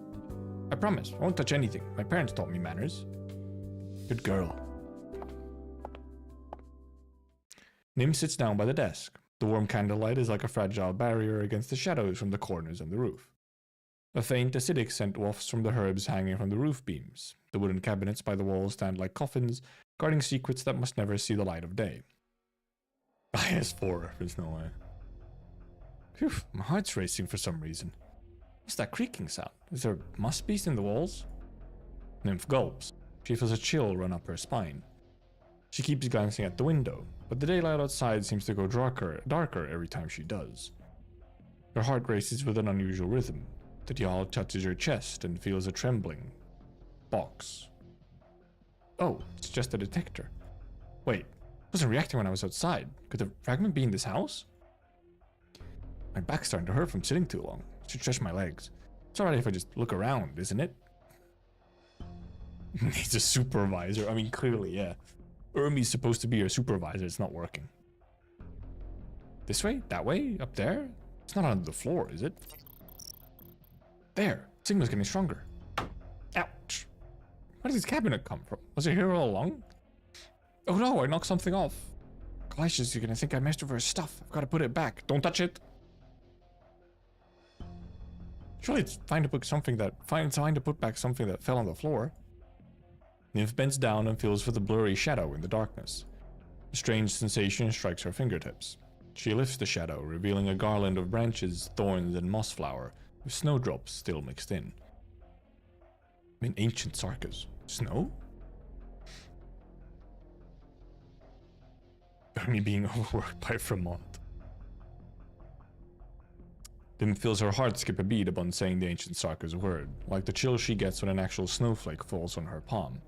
I promise. I won't touch anything. My parents taught me manners. Good girl. Nim sits down by the desk. The warm candlelight is like a fragile barrier against the shadows from the corners and the roof. A faint acidic scent wafts from the herbs hanging from the roof beams. The wooden cabinets by the walls stand like coffins, guarding secrets that must never see the light of day. IS4 reference, no way. Phew, my heart's racing for some reason. What's that creaking sound? Is there must beast in the walls? Nymph gulps. She feels a chill run up her spine. She keeps glancing at the window, but the daylight outside seems to go darker every time she does. Her heart races with an unusual rhythm. The Dial touches her chest and feels a trembling box. Oh, it's just a detector. Wait, I wasn't reacting when I was outside. Could the fragment be in this house? My back's starting to hurt from sitting too long. I should stretch my legs. It's alright if I just look around, isn't it? He's a supervisor. I mean, clearly, yeah. Ermi's supposed to be your supervisor. It's not working. This way? That way? Up there? It's not on the floor, is it? There. Signal's getting stronger. Ouch. Where did this cabinet come from? Was it here all along? Oh no, I knocked something off. Galatians, you're gonna think I messed with her stuff. I've gotta put it back. Don't touch it. Surely it's fine to put back something that fell on the floor. Nymph bends down and feels for the blurry shadow in the darkness. A strange sensation strikes her fingertips. She lifts the shadow, revealing a garland of branches, thorns, and moss flower, with snowdrops still mixed in. I mean, ancient Sarkas. Snow? Me being overworked by Fremont. Dim feels her heart skip a beat upon saying the ancient Sarka's word, like the chill she gets when an actual snowflake falls on her palm.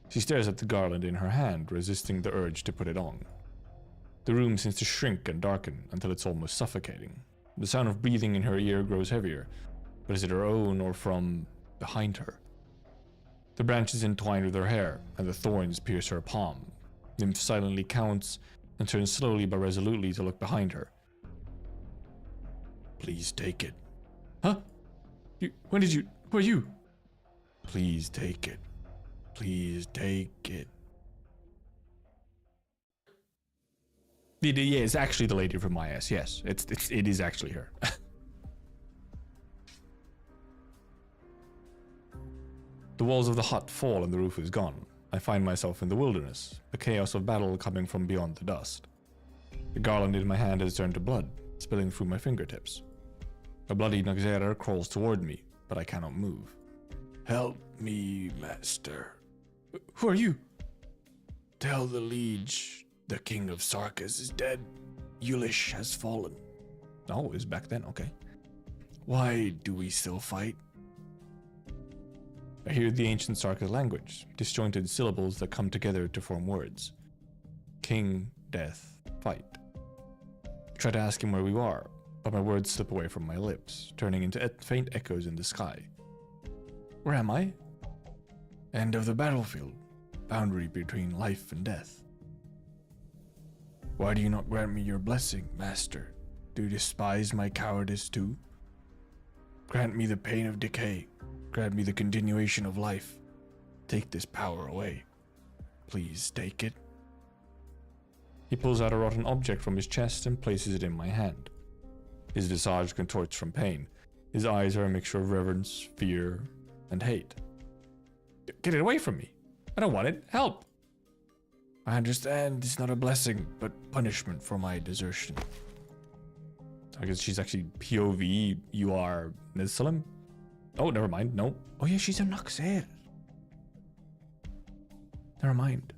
She stares at the garland in her hand, resisting the urge to put it on. The room seems to shrink and darken until it's almost suffocating. The sound of breathing in her ear grows heavier, but is it her own or from behind her? The branches entwine with her hair, and the thorns pierce her palm. Nymph silently counts and turns slowly but resolutely to look behind her. Please take it. Huh? Who are you? Please take it. Please take it. Yeah, it's actually the lady from my ass. Yes, it is actually her. The walls of the hut fall and the roof is gone. I find myself in the wilderness, the chaos of battle coming from beyond the dust. The garland in my hand has turned to blood, spilling through my fingertips. A bloody Nagzera crawls toward me, but I cannot move. Help me, master. Who are you? Tell the liege the king of Sarkas is dead. Yulish has fallen. Oh, it was back then, okay. Why do we still fight? I hear the ancient Sarkas language, disjointed syllables that come together to form words. King, death, fight. I try to ask him where we are, but my words slip away from my lips, turning into faint echoes in the sky. Where am I? End of the battlefield, boundary between life and death. Why do you not grant me your blessing, Master? Do you despise my cowardice too? Grant me the pain of decay. Grant me the continuation of life. Take this power away. Please take it. He pulls out a rotten object from his chest and places it in my hand. His visage contorts from pain. His eyes are a mixture of reverence, fear, and hate. Get it away from me. I don't want it. Help. I understand it's not a blessing, but punishment for my desertion. I guess she's actually POV. You are Muslim? Oh, never mind. No. Oh yeah, she's a Naxer. Never mind.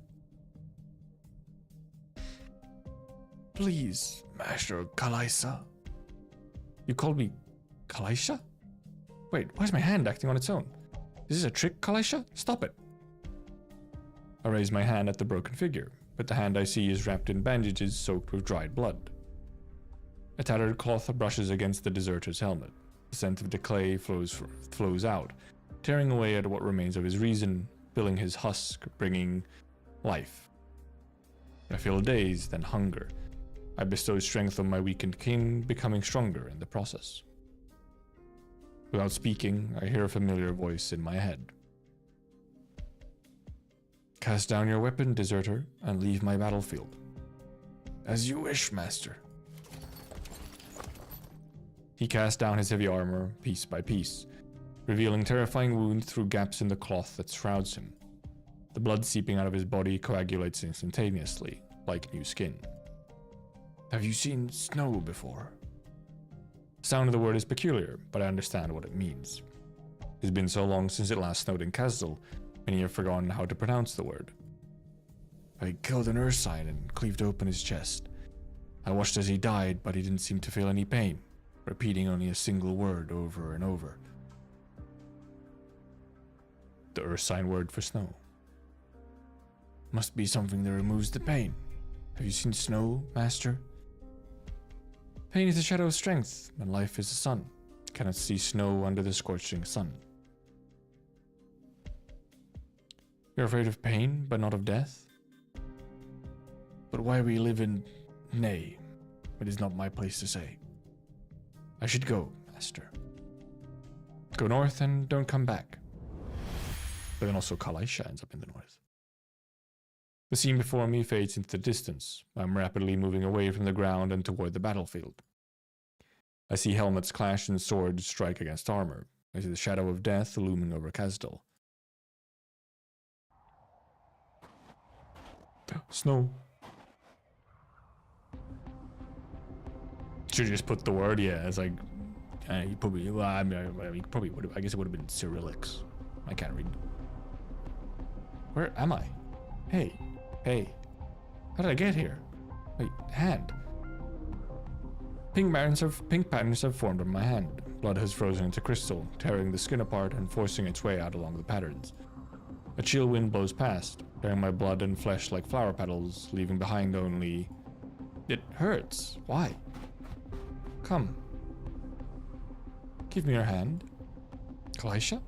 Please, Master Kalaisa. You called me Kalaisha? Wait, why is my hand acting on its own? Is this a trick, Kalaisha? Stop it. I raise my hand at the broken figure, but the hand I see is wrapped in bandages soaked with dried blood. A tattered cloth brushes against the deserter's helmet. The scent of decay flows out, tearing away at what remains of his reason, filling his husk, bringing life. I feel dazed and hunger. I bestow strength on my weakened king, becoming stronger in the process. Without speaking, I hear a familiar voice in my head. Cast down your weapon, deserter, and leave my battlefield. As you wish, Master. He casts down his heavy armor, piece by piece, revealing terrifying wounds through gaps in the cloth that shrouds him. The blood seeping out of his body coagulates instantaneously, like new skin. Have you seen snow before? The sound of the word is peculiar, but I understand what it means. It's been so long since it last snowed in Kazdel, many have forgotten how to pronounce the word. I killed an Ursine and cleaved open his chest. I watched as he died, but he didn't seem to feel any pain, repeating only a single word over and over. The Ursine word for snow. Must be something that removes the pain. Have you seen snow, Master? Pain is the shadow of strength, and life is the sun. Cannot see snow under the scorching sun. You're afraid of pain, but not of death? But why we live in... Nay, it is not my place to say. I should go, Master. Go north and don't come back. But then also Kalaisha ends up in the north. The scene before me fades into the distance. I'm rapidly moving away from the ground and toward the battlefield. I see helmets clash and swords strike against armor. I see the shadow of death looming over Kazdel. Snow. Should just put the word, yeah, it's like, he probably, well, I mean, probably would have, I guess it would have been Cyrillics. I can't read. Where am I? Hey. Hey, how did I get here? Wait, hand. Pink patterns have formed on my hand. Blood has frozen into crystal, tearing the skin apart and forcing its way out along the patterns. A chill wind blows past, tearing my blood and flesh like flower petals, leaving behind only... It hurts. Why? Come. Give me your hand. Kalaisha?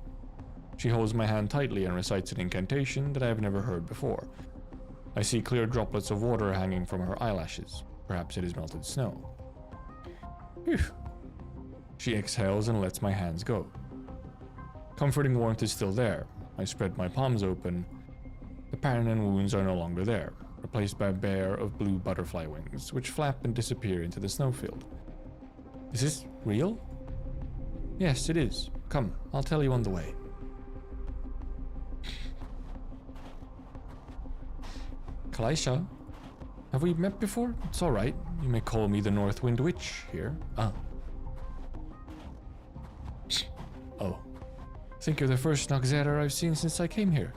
She holds my hand tightly and recites an incantation that I have never heard before. I see clear droplets of water hanging from her eyelashes. Perhaps it is melted snow. Phew. She exhales and lets my hands go. Comforting warmth is still there. I spread my palms open. The pattern and wounds are no longer there, replaced by a pair of blue butterfly wings, which flap and disappear into the snowfield. Is this real? Yes, it is. Come, I'll tell you on the way. Kalaisha, have we met before? It's all right. You may call me the North Wind Witch here. Ah. Oh. Think you're the first Naxerer I've seen since I came here.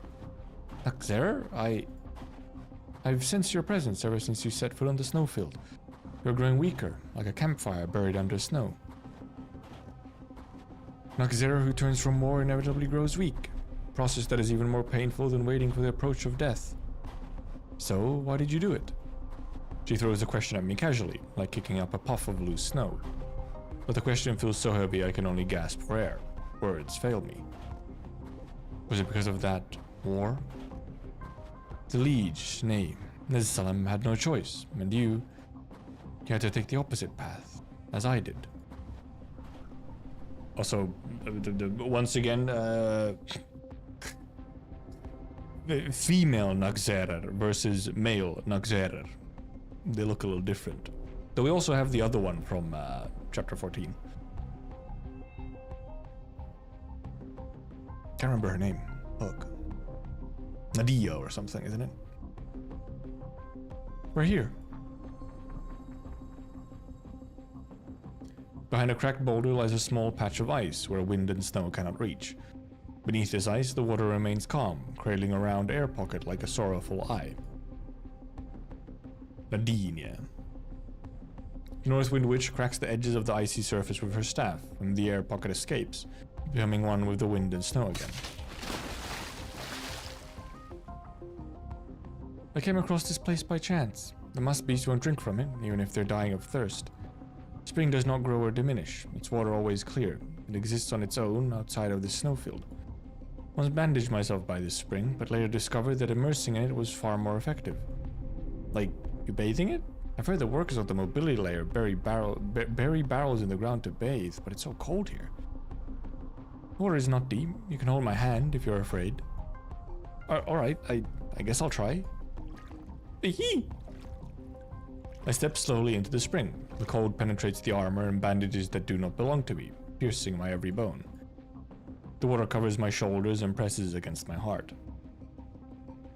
Naxerer? I've sensed your presence ever since you set foot on the snowfield. You're growing weaker, like a campfire buried under snow. Naxerer who turns from war inevitably grows weak. A process that is even more painful than waiting for the approach of death. So, why did you do it? She throws the question at me casually, like kicking up a puff of loose snow. But the question feels so heavy I can only gasp for air. Words fail me. Was it because of that War? The liege, nay, Nessalam had no choice, and you had to take the opposite path, as I did. Also, once again, female Nagzerer versus male Nagzerer. They look a little different. Though we also have the other one from chapter 14. Can't remember her name. Look. Nadia or something, isn't it? We're here. Behind a cracked boulder lies a small patch of ice where wind and snow cannot reach. Beneath this ice, the water remains calm, cradling a round air pocket like a sorrowful eye. Nadine. The North Wind Witch cracks the edges of the icy surface with her staff, and the air pocket escapes, becoming one with the wind and snow again. I came across this place by chance. The must beasts won't drink from it, even if they're dying of thirst. Spring does not grow or diminish, its water always clear. It exists on its own, outside of this snowfield. Once bandaged myself by this spring, but later discovered that immersing in it was far more effective. Like, you bathing it? I've heard the workers of the mobility layer bury barrels in the ground to bathe, but it's so cold here. The water is not deep. You can hold my hand if you're afraid. Alright, I guess I'll try. I step slowly into the spring. The cold penetrates the armor and bandages that do not belong to me, piercing my every bone. The water covers my shoulders and presses against my heart.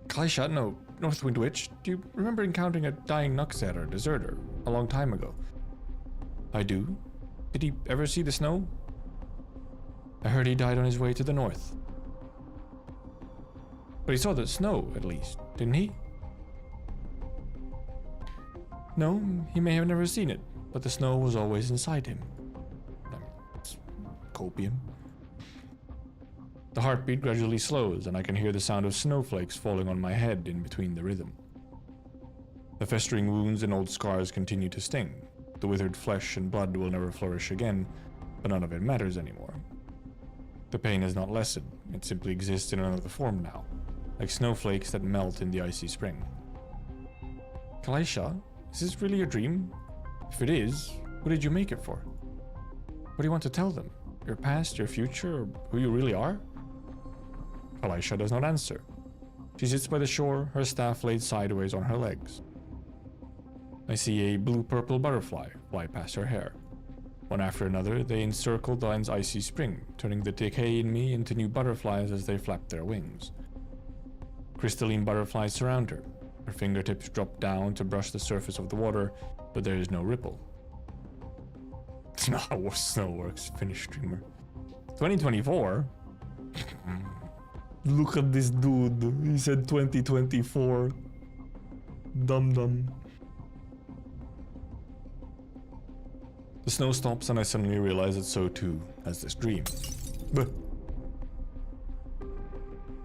Kaisha, no, Northwind Witch, do you remember encountering a dying Nuxetter deserter a long time ago? I do. Did he ever see the snow? I heard he died on his way to the north. But he saw the snow, at least, didn't he? No, he may have never seen it, but the snow was always inside him. It's copium. The heartbeat gradually slows, and I can hear the sound of snowflakes falling on my head in between the rhythm. The festering wounds and old scars continue to sting. The withered flesh and blood will never flourish again, but none of it matters anymore. The pain has not lessened, it simply exists in another form now, like snowflakes that melt in the icy spring. Kalaisha, is this really a dream? If it is, what did you make it for? What do you want to tell them? Your past, your future, or who you really are? Kalaisha does not answer. She sits by the shore, her staff laid sideways on her legs. I see a blue-purple butterfly fly past her hair. One after another, they encircle the icy spring, turning the decay in me into new butterflies as they flap their wings. Crystalline butterflies surround her. Her fingertips drop down to brush the surface of the water, but there is no ripple. It's not how snow works, Finnish streamer. 2024? Look at this dude. He said 2024. Dum-dum. The snow stops and I suddenly realize that so too has this dream. Is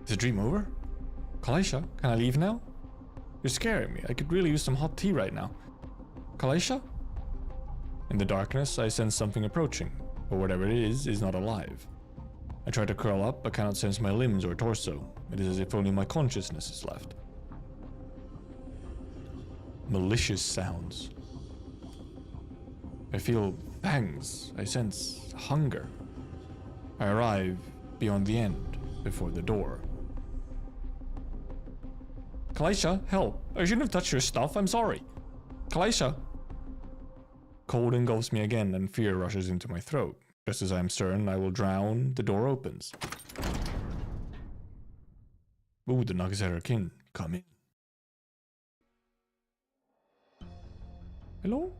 the dream over? Kalaisha, can I leave now? You're scaring me. I could really use some hot tea right now. Kalaisha? In the darkness, I sense something approaching, but whatever it is not alive. I try to curl up, but cannot sense my limbs or torso. It is as if only my consciousness is left. Malicious sounds. I feel pangs. I sense hunger. I arrive beyond the end, before the door. Kalaisha, help. I shouldn't have touched your stuff. I'm sorry. Kalaisha. Cold engulfs me again and fear rushes into my throat. Just as I am certain I will drown, the door opens. Ooh, the Nagzerer king. Come in. Hello?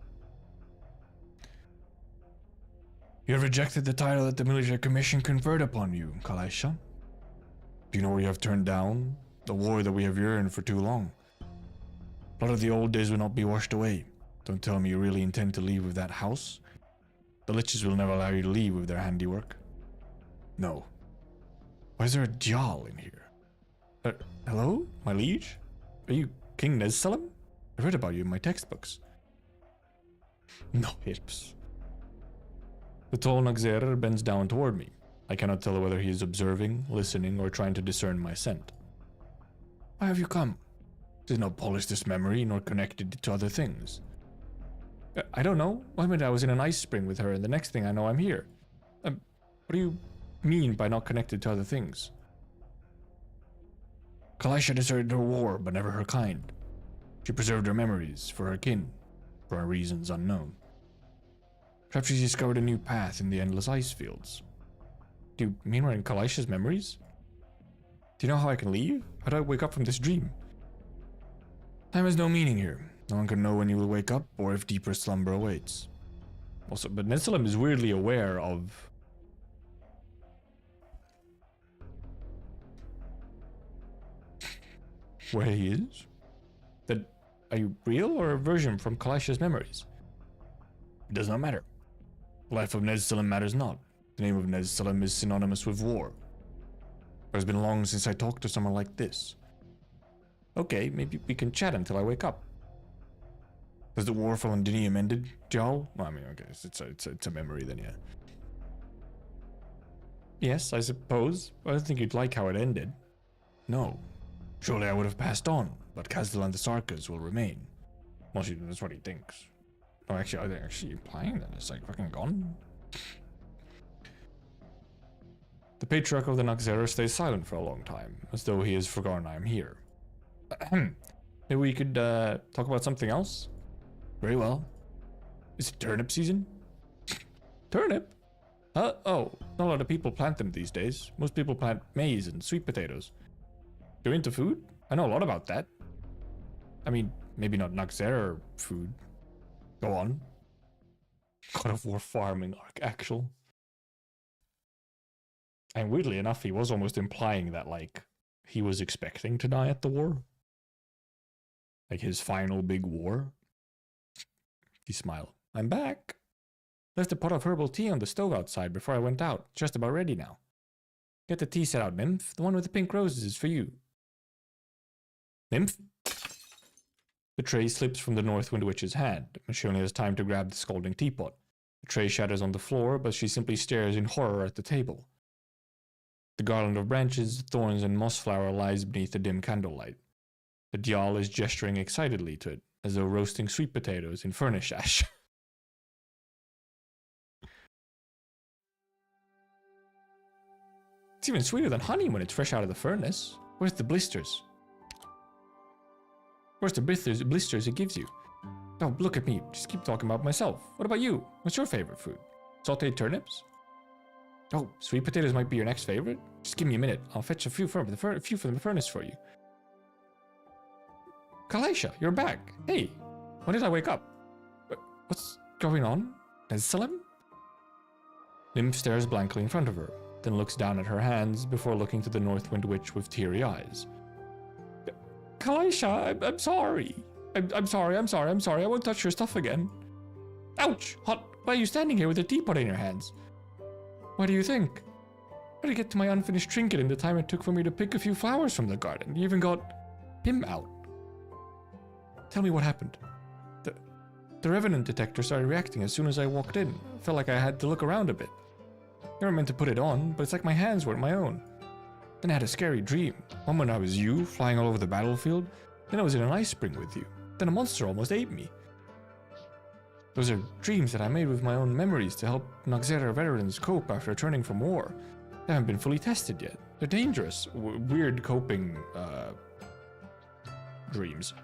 You have rejected the title that the military commission conferred upon you, Kalaisha. Do you know what you have turned down? The war that we have yearned for too long. A lot of the old days will not be washed away. Don't tell me you really intend to leave with that house. The liches will never allow you to leave with their handiwork. No. Why is there a Jarl in here? Hello, my liege? Are you King Nessalam? I read about you in my textbooks. No hips. The tall Nagzerer bends down toward me. I cannot tell whether he is observing, listening, or trying to discern my scent. Why have you come? Did not polish this memory, nor connected it to other things. I don't know. One minute I was in an ice spring with her, and the next thing I know I'm here. What do you mean by not connected to other things? Kalaisha deserted her war, but never her kind. She preserved her memories for her kin, for reasons unknown. Perhaps she discovered a new path in the endless ice fields. Do you mean we're in Kalaisha's memories? Do you know how I can leave? How do I wake up from this dream? Time has no meaning here. No one can know when you will wake up or if deeper slumber awaits. Also, but Nessalem is weirdly aware of... where he is? That are you real or a version from Kalaisha's memories? It does not matter. The life of Nessalem matters not. The name of Nessalem is synonymous with war. It has been long since I talked to someone like this. Okay, maybe we can chat until I wake up. Has the war for Londinium ended, Jarl? Well, I mean, okay, it's a memory then, yeah. Yes, I suppose. I don't think you'd like how it ended. No. Surely I would have passed on, but Kazdelian the Sarkas will remain. Well, that's what he thinks. No, actually, are they actually implying that it's like fucking gone? The patriarch of the Noxera stays silent for a long time, as though he has forgotten I am here. Maybe we could talk about something else? Very well. Is it turnip season? Turnip? Oh, not a lot of people plant them these days. Most people plant maize and sweet potatoes. You're into food? I know a lot about that. I mean, maybe not Noxera food. Go on. God of War farming arc, actual. And weirdly enough, he was almost implying that, like, he was expecting to die at the war. Like his final big war. He smiled. I'm back. Left a pot of herbal tea on the stove outside before I went out. Just about ready now. Get the tea set out, Nymph. The one with the pink roses is for you. Nymph? The tray slips from the Northwind Witch's hand, and she only has time to grab the scalding teapot. The tray shatters on the floor, but she simply stares in horror at the table. The garland of branches, thorns, and moss flower lies beneath the dim candlelight. The Dial is gesturing excitedly to it, as though roasting sweet potatoes in furnace ash. It's even sweeter than honey when it's fresh out of the furnace. Where's the blisters? Where's the blisters it gives you? Oh, look at me. Just keep talking about myself. What about you? What's your favorite food? Sauteed turnips? Oh, sweet potatoes might be your next favorite? Just give me a minute. I'll fetch a few from the furnace for you. Kalaisha, you're back. Hey, when did I wake up? What's going on? Nessalem? Nymph stares blankly in front of her, then looks down at her hands before looking to the Northwind Witch with teary eyes. Kalaisha, I'm sorry. I'm sorry. I won't touch your stuff again. Ouch! Hot. Why are you standing here with a teapot in your hands? What do you think? How did you get to my unfinished trinket in the time it took for me to pick a few flowers from the garden? You even got him out. Tell me what happened. The revenant detector started reacting as soon as I walked in. I felt like I had to look around a bit. Never meant to put it on, but it's like my hands weren't my own. Then I had a scary dream. One when I was you, flying all over the battlefield. Then I was in an ice spring with you. Then a monster almost ate me. Those are dreams that I made with my own memories to help Noxera veterans cope after returning from war. They haven't been fully tested yet. They're dangerous, weird coping dreams.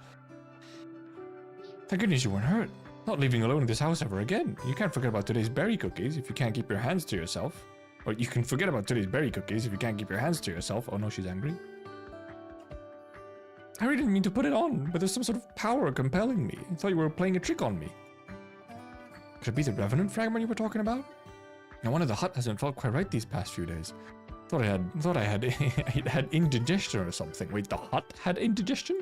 Thank goodness you weren't hurt. Not leaving alone in this house ever again. You can't forget about today's berry cookies if you can't keep your hands to yourself. Or you can forget about today's berry cookies if you can't keep your hands to yourself. Oh no, she's angry. I really didn't mean to put it on, but there's some sort of power compelling me. I thought you were playing a trick on me. Could it be the Revenant fragment you were talking about? No wonder the hut hasn't felt quite right these past few days. Thought I had had indigestion or something. Wait, the hut had indigestion?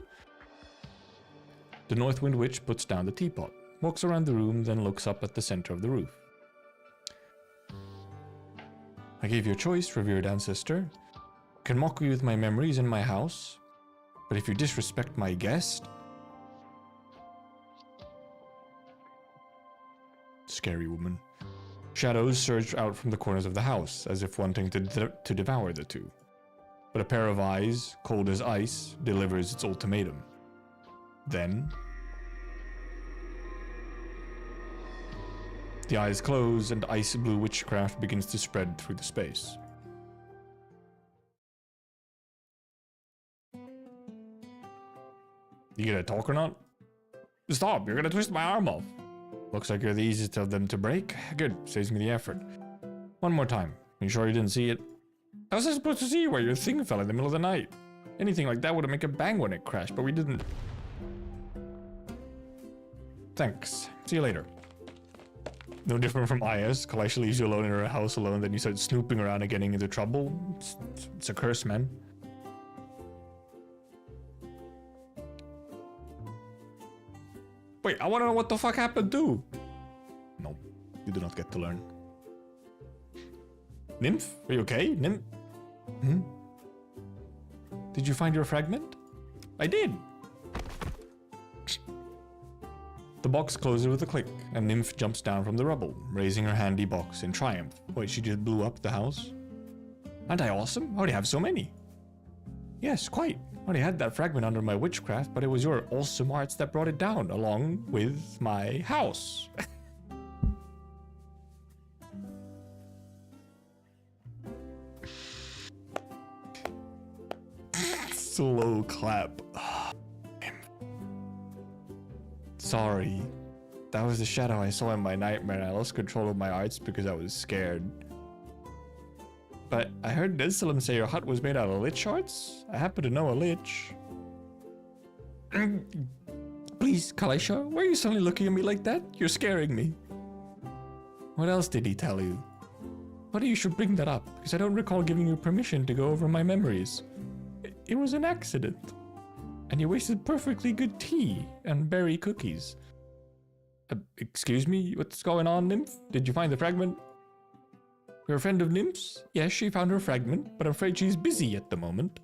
The Northwind Witch puts down the teapot, walks around the room, then looks up at the center of the roof. I gave you a choice, revered ancestor. I can mock you with my memories in my house, but if you disrespect my guest... Scary woman. Shadows surged out from the corners of the house, as if wanting to devour the two. but a pair of eyes, cold as ice, delivers its ultimatum. Then the eyes close and ice blue witchcraft begins to spread through the space. You gonna talk or not? Stop, you're gonna twist my arm off. Looks like you're the easiest of them to break. Good, saves me the effort. One more time. You sure you didn't see it? How was I supposed to see where your thing fell in the middle of the night? Anything like that would have made a bang when it crashed, but we didn't. Thanks. See you later. No different from Aya's. Kalaisha leaves you alone in her house alone, then you start snooping around and getting into trouble. It's a curse, man. Wait, I want to know what the fuck happened too. No, you do not get to learn. Nymph? Are you okay? Nymph? Hmm? Did you find your fragment? I did. The box closes with a click, and Nymph jumps down from the rubble, raising her handy box in triumph. Wait, she just blew up the house? Aren't I awesome? I already have so many. Yes, quite. I already had that fragment under my witchcraft, but it was your awesome arts that brought it down, along with my house. Slow clap. Sorry. That was the shadow I saw in my nightmare and I lost control of my arts because I was scared. But I heard Nessalem say your hut was made out of lich arts? I happen to know a lich. Please, Kalaisha, why are you suddenly looking at me like that? You're scaring me. What else did he tell you? Funny you should bring that up, because I don't recall giving you permission to go over my memories. It was an accident. And you wasted perfectly good tea and berry cookies. Excuse me? What's going on, Nymph? Did you find the fragment? You're a friend of Nymph's? Yes, she found her fragment, but I'm afraid she's busy at the moment.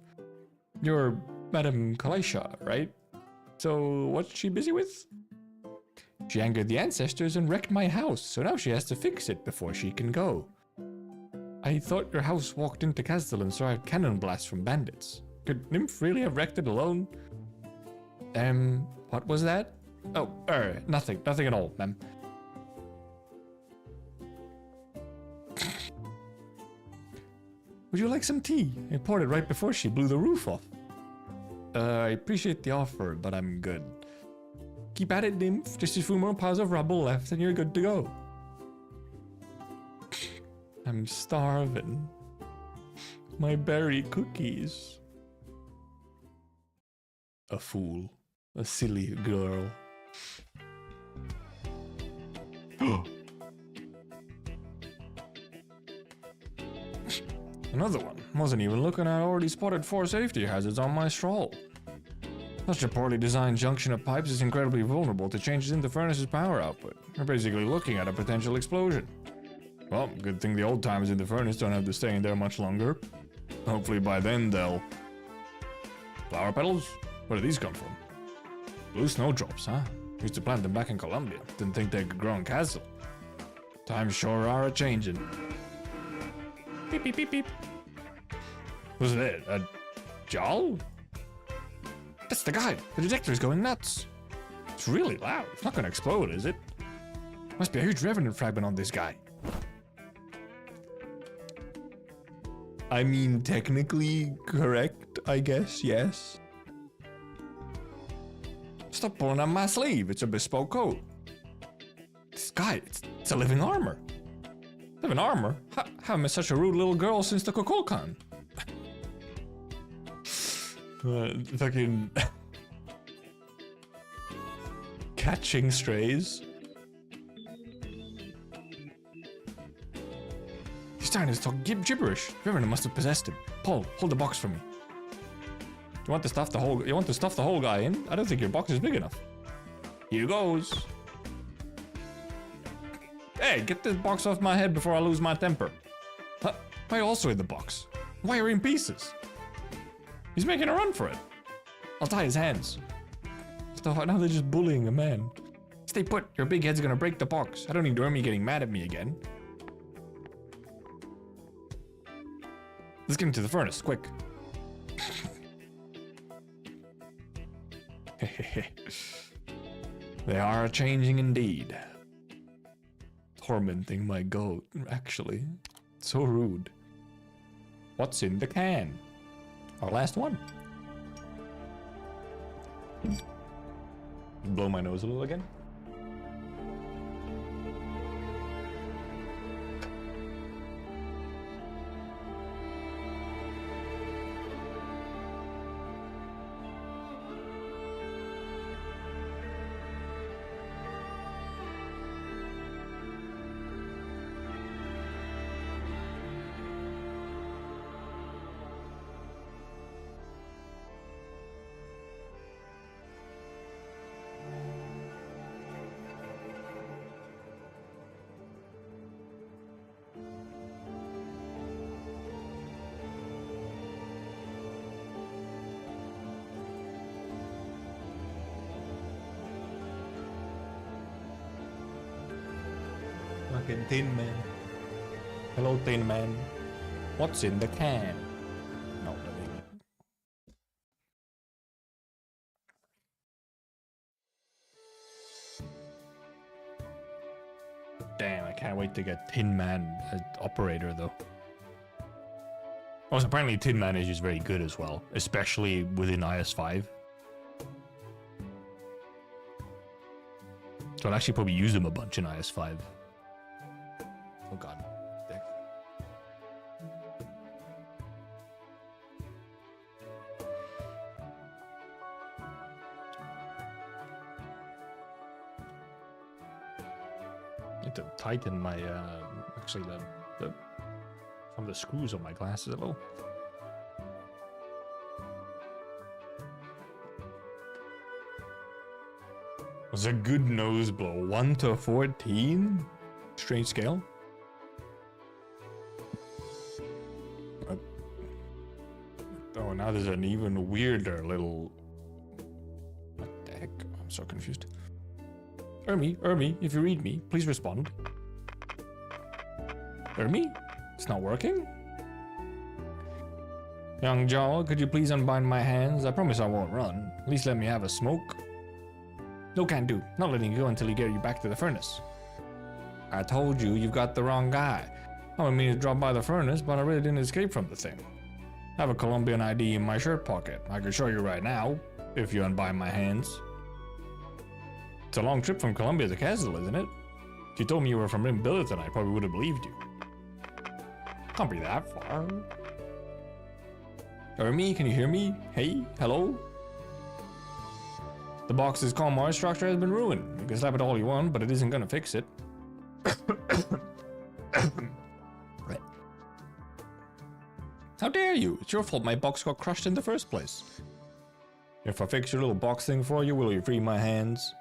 You're Madame Kalaisha, right? So, what's she busy with? She angered the ancestors and wrecked my house, so now she has to fix it before she can go. I thought your house walked into Kazdelian and survived cannon blasts from bandits. Could Nymph really have wrecked it alone? What was that? Oh, nothing at all, ma'am. Would you like some tea? I poured it right before she blew the roof off. I appreciate the offer, but I'm good. Keep at it, Nymph. Just a few more piles of rubble left and you're good to go. I'm starving. My berry cookies. A fool. A silly girl. Another one. Wasn't even looking. I already spotted 4 safety hazards on my stroll. Such a poorly designed junction of pipes is incredibly vulnerable to changes in the furnace's power output. We're basically looking at a potential explosion. Well, good thing the old timers in the furnace don't have to stay in there much longer. Hopefully by then they'll... Flower petals? Where do these come from? Blue snowdrops, huh? Used to plant them back in Colombia. Didn't think they could grow in Kazdel. Times sure are a-changing. Beep, beep, beep, beep. What's that? A Jal? That's the guy. The detector's going nuts. It's really loud. It's not gonna explode, is it? Must be a huge revenant fragment on this guy. I mean, technically correct, I guess, yes. Stop pulling on my sleeve. It's a bespoke coat. This guy, it's a living armor. Living armor? Haven't met such a rude little girl since the Kukulkan. Fucking... catching strays. He's starting to talk gibberish. Revenant must have possessed him. Paul, hold the box for me. You want to stuff the whole guy in? I don't think your box is big enough. Here goes. Hey, get this box off my head before I lose my temper. Huh? Why are you also in the box? Why are you in pieces? He's making a run for it. I'll tie his hands. Now they're just bullying a man. Stay put, your big head's gonna break the box. I don't need Dormy getting mad at me again. Let's get into the furnace, quick. They are changing indeed. Tormenting my goat, actually. So rude. What's in the can? Our last one. Blow my nose a little again. Fucking Tin Man. Hello, Tin Man. What's in the can? No, damn, I can't wait to get Tin Man as operator though. Also, apparently Tin Man is just very good as well, especially within IS5. So I'll actually probably use them a bunch in IS5. Oh god. Dick. I need to tighten my actually the some of the screws on my glasses a little. Was a good nose blow 1 to 14? Strange scale. Oh, now there's an even weirder little... What the heck? I'm so confused. Ermi, if you read me, please respond. Ermi? It's not working? Young Jarl, could you please unbind my hands? I promise I won't run. At least let me have a smoke. No, can't do. Not letting you go until you get you back to the furnace. I told you, you've got the wrong guy. I didn't mean to drop by the furnace, but I really didn't escape from the thing. I have a Colombian ID in my shirt pocket. I can show you right now, if you unbind my hands. It's a long trip from Colombia to Kazdel, isn't it? If you told me you were from Billiton, I probably would have believed you. Can't be that far. Ermi, can you hear me? Hey, hello? The box's Kalmar structure has been ruined. You can slap it all you want, but it isn't gonna fix it. Right. How dare you? It's your fault my box got crushed in the first place. If I fix your little box thing for you, will you free my hands?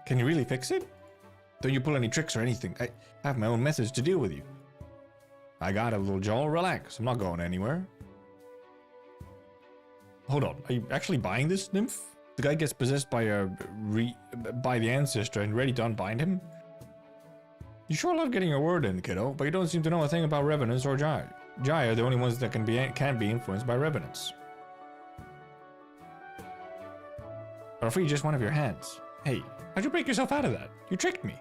Can you really fix it? Don't you pull any tricks or anything. I have my own methods to deal with you. I got it, little Joel. Relax. I'm not going anywhere. Hold on. Are you actually buying this, nymph? The guy gets possessed by by the ancestor and ready to unbind him? You sure love getting your word in, kiddo, but you don't seem to know a thing about revenants or Jai. Jai are the only ones that can be influenced by revenants. I'll free just one of your hands. Hey, how'd you break yourself out of that? You tricked me.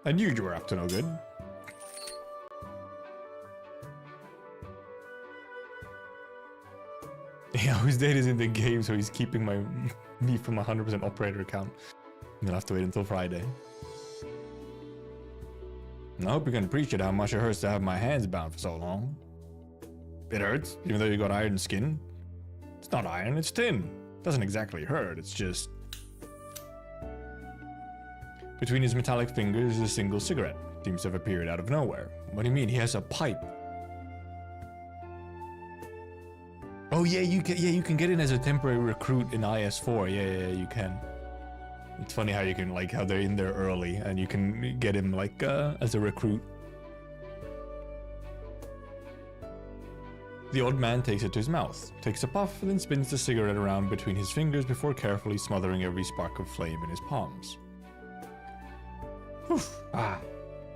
I knew you were up to no good. Yeah, whose data's in the game, so he's keeping me from a 100% operator account. I'm gonna have to wait until Friday. And I hope you can appreciate how much it hurts to have my hands bound for so long. It hurts, even though you got iron skin. It's not iron, it's tin. It doesn't exactly hurt, it's just... Between his metallic fingers is a single cigarette. Seems to have appeared out of nowhere. What do you mean? He has a pipe. Oh yeah, you can get in as a temporary recruit in IS4. Yeah, you can. It's funny how you can, like, how they're in there early and you can get him, like, as a recruit. The old man takes it to his mouth, takes a puff, and then spins the cigarette around between his fingers before carefully smothering every spark of flame in his palms. Whew,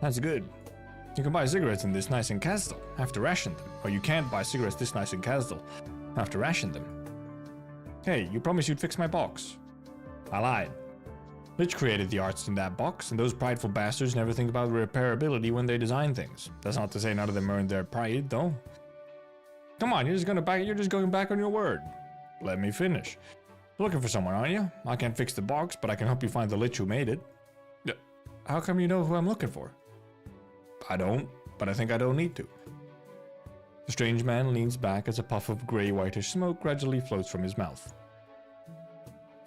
that's good. You can buy cigarettes in this nice in Kazdel, have to ration them. Or you can't buy cigarettes this nice in Kazdel, have to ration them. Hey, you promised you'd fix my box. I lied. Lich created the arts in that box, and those prideful bastards never think about repairability when they design things. That's not to say none of them earned their pride, though. Come on, you're just going back on your word. Let me finish. You're looking for someone, aren't you? I can't fix the box, but I can help you find the Lich who made it. How come you know who I'm looking for? I don't, but I think I don't need to. The strange man leans back as a puff of grey-whitish smoke gradually floats from his mouth.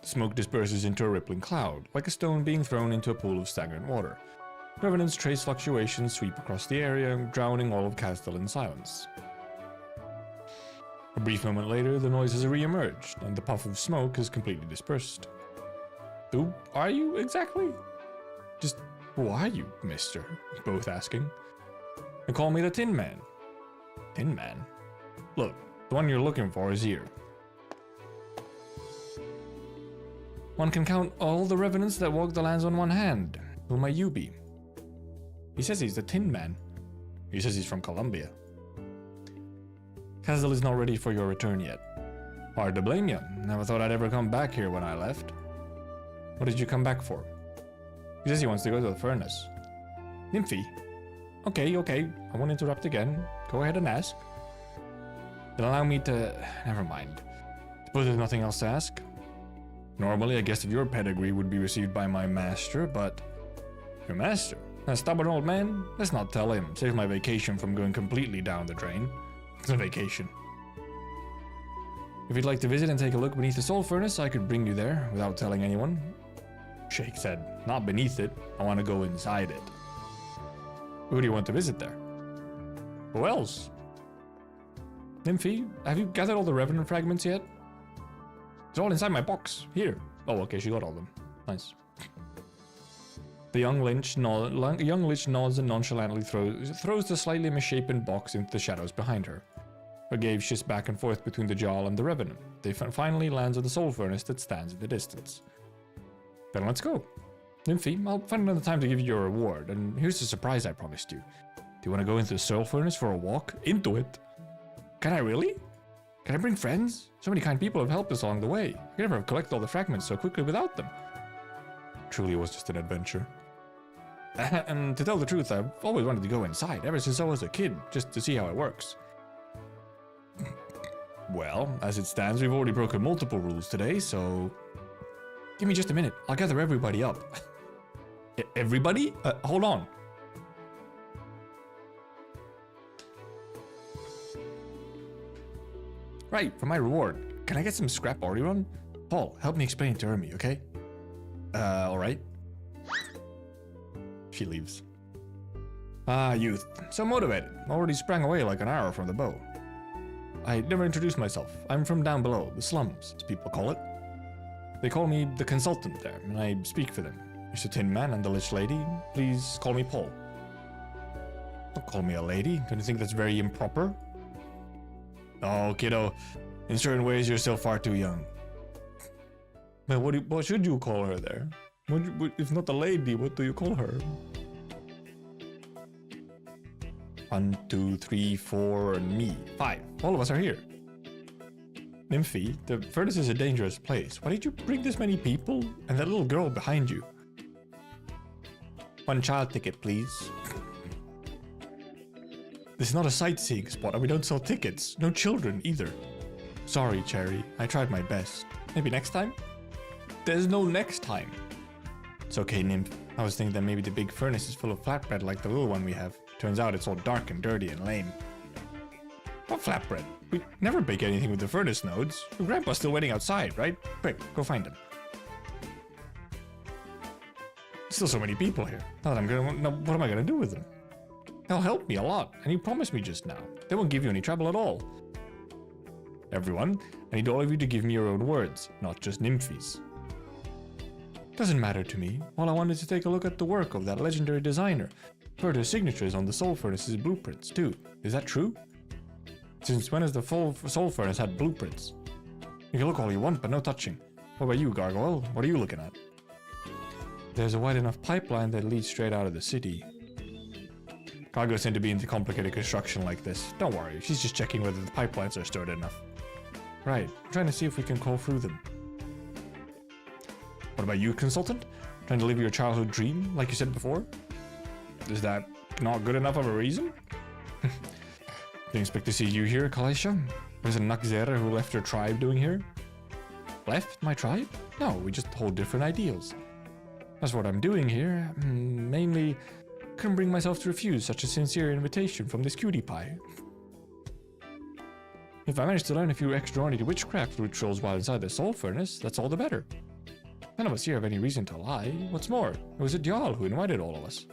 The smoke disperses into a rippling cloud, like a stone being thrown into a pool of stagnant water. Revenant's trace fluctuations sweep across the area, drowning all of Kazdelian in silence. A brief moment later, the noise has re-emerged, and the puff of smoke has completely dispersed. Who are you exactly? Just who are you, mister? Both asking. They call me the Tin Man. Tin Man? Look, the one you're looking for is here. One can count all the revenants that walk the lands on one hand. Who might you be? He says he's the Tin Man. He says he's from Colombia. Kazdel is not ready for your return yet. Hard to blame you. Never thought I'd ever come back here when I left. What did you come back for? He says he wants to go to the furnace. Nymphy? Okay, I won't interrupt again. Go ahead and ask. Then allow me to... Never mind. Suppose there's nothing else to ask? Normally, a guest of your pedigree would be received by my master, but... Your master? That stubborn old man? Let's not tell him. Save my vacation from going completely down the drain. It's a vacation. If you'd like to visit and take a look beneath the soul furnace, I could bring you there without telling anyone. Shake said, not beneath it. I want to go inside it. Who do you want to visit there? Who else? Nymphy, have you gathered all the Revenant fragments yet? It's all inside my box. Here. Oh, okay, she got all of them. Nice. The young Lich nods and nonchalantly throws the slightly misshapen box into the shadows behind her. Her gaze shifts back and forth between the Jarl and the Revenant. They finally lands on the soul furnace that stands in the distance. Then let's go. Nymphy, I'll find another time to give you your reward, and here's the surprise I promised you. Do you want to go into the soul furnace for a walk? Into it? Can I really? Can I bring friends? So many kind people have helped us along the way. I could never have collected all the fragments so quickly without them. Truly it was just an adventure. And to tell the truth, I've always wanted to go inside, ever since I was a kid, just to see how it works. Well, as it stands, we've already broken multiple rules today, so... Give me just a minute, I'll gather everybody up. Everybody? Hold on. Right, for my reward, can I get some scrap already run? Paul, help me explain it to Hermie, okay? Alright. She leaves. Ah, youth. So motivated. Already sprang away like an arrow from the bow. I never introduced myself. I'm from down below, the slums, as people call it. They call me the consultant there, and I speak for them. Mr. Tin Man and the Lich Lady, please call me Paul. Don't call me a lady. Don't you think that's very improper? Oh, kiddo. In certain ways, you're still far too young. But what should you call her there? If not a lady, what do you call her? 1, 2, 3, 4, and me. 5. All of us are here. Nymphy, the furnace is a dangerous place. Why did you bring this many people? And that little girl behind you? 1 child ticket, please. This is not a sightseeing spot, and we don't sell tickets. No children, either. Sorry, Cherry. I tried my best. Maybe next time? There's no next time. It's okay, Nymph. I was thinking that maybe the big furnace is full of flatbread like the little one we have. Turns out it's all dark and dirty and lame. What flatbread? We never bake anything with the furnace nodes. Your grandpa's still waiting outside, right? Quick, go find him. Still so many people here. What am I gonna do with them? They'll help me a lot, and you promised me just now. They won't give you any trouble at all. Everyone, I need all of you to give me your own words, not just Nymphy's. Doesn't matter to me. All I wanted to take a look at the work of that legendary designer. Heard her signatures on the soul furnace's blueprints, too. Is that true? Since when has the soul furnace had blueprints? You can look all you want, but no touching. What about you, Gargoyle? What are you looking at? There's a wide enough pipeline that leads straight out of the city. Cargoes tend to be into complicated construction like this. Don't worry, she's just checking whether the pipelines are stored enough. Right, I'm trying to see if we can crawl through them. What What about you, consultant? Trying to live your childhood dream, like you said before? Is that not good enough of a reason? Didn't expect to see you here, Kalaisha. There's a Nakzera who left her tribe doing here. Left my tribe? No, we just hold different ideals. That's what I'm doing here. Mainly, couldn't bring myself to refuse such a sincere invitation from this cutie pie. If I manage to learn a few extraordinary witchcraft rituals while inside the soul furnace, that's all the better. None of us here have any reason to lie. What's more, it was a Dial who invited all of us.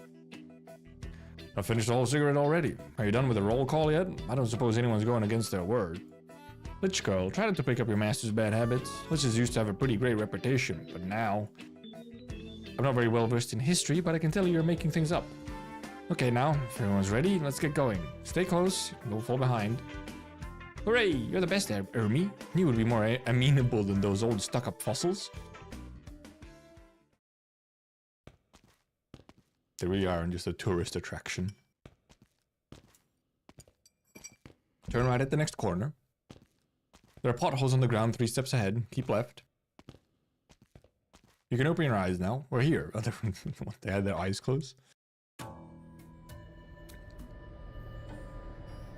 I've finished the whole cigarette already. Are you done with the roll call yet? I don't suppose anyone's going against their word. Lich girl, try not to pick up your master's bad habits. Liches used to have a pretty great reputation, but now... I'm not very well versed in history, but I can tell you're making things up. Okay now, if everyone's ready, let's get going. Stay close, don't fall behind. Hooray, you're the best, Ermi. You would be more amenable than those old stuck-up fossils. They really are just a tourist attraction. Turn right at the next corner. There are potholes on the ground 3 steps ahead. Keep left. You can open your eyes now. We're here. They had their eyes closed.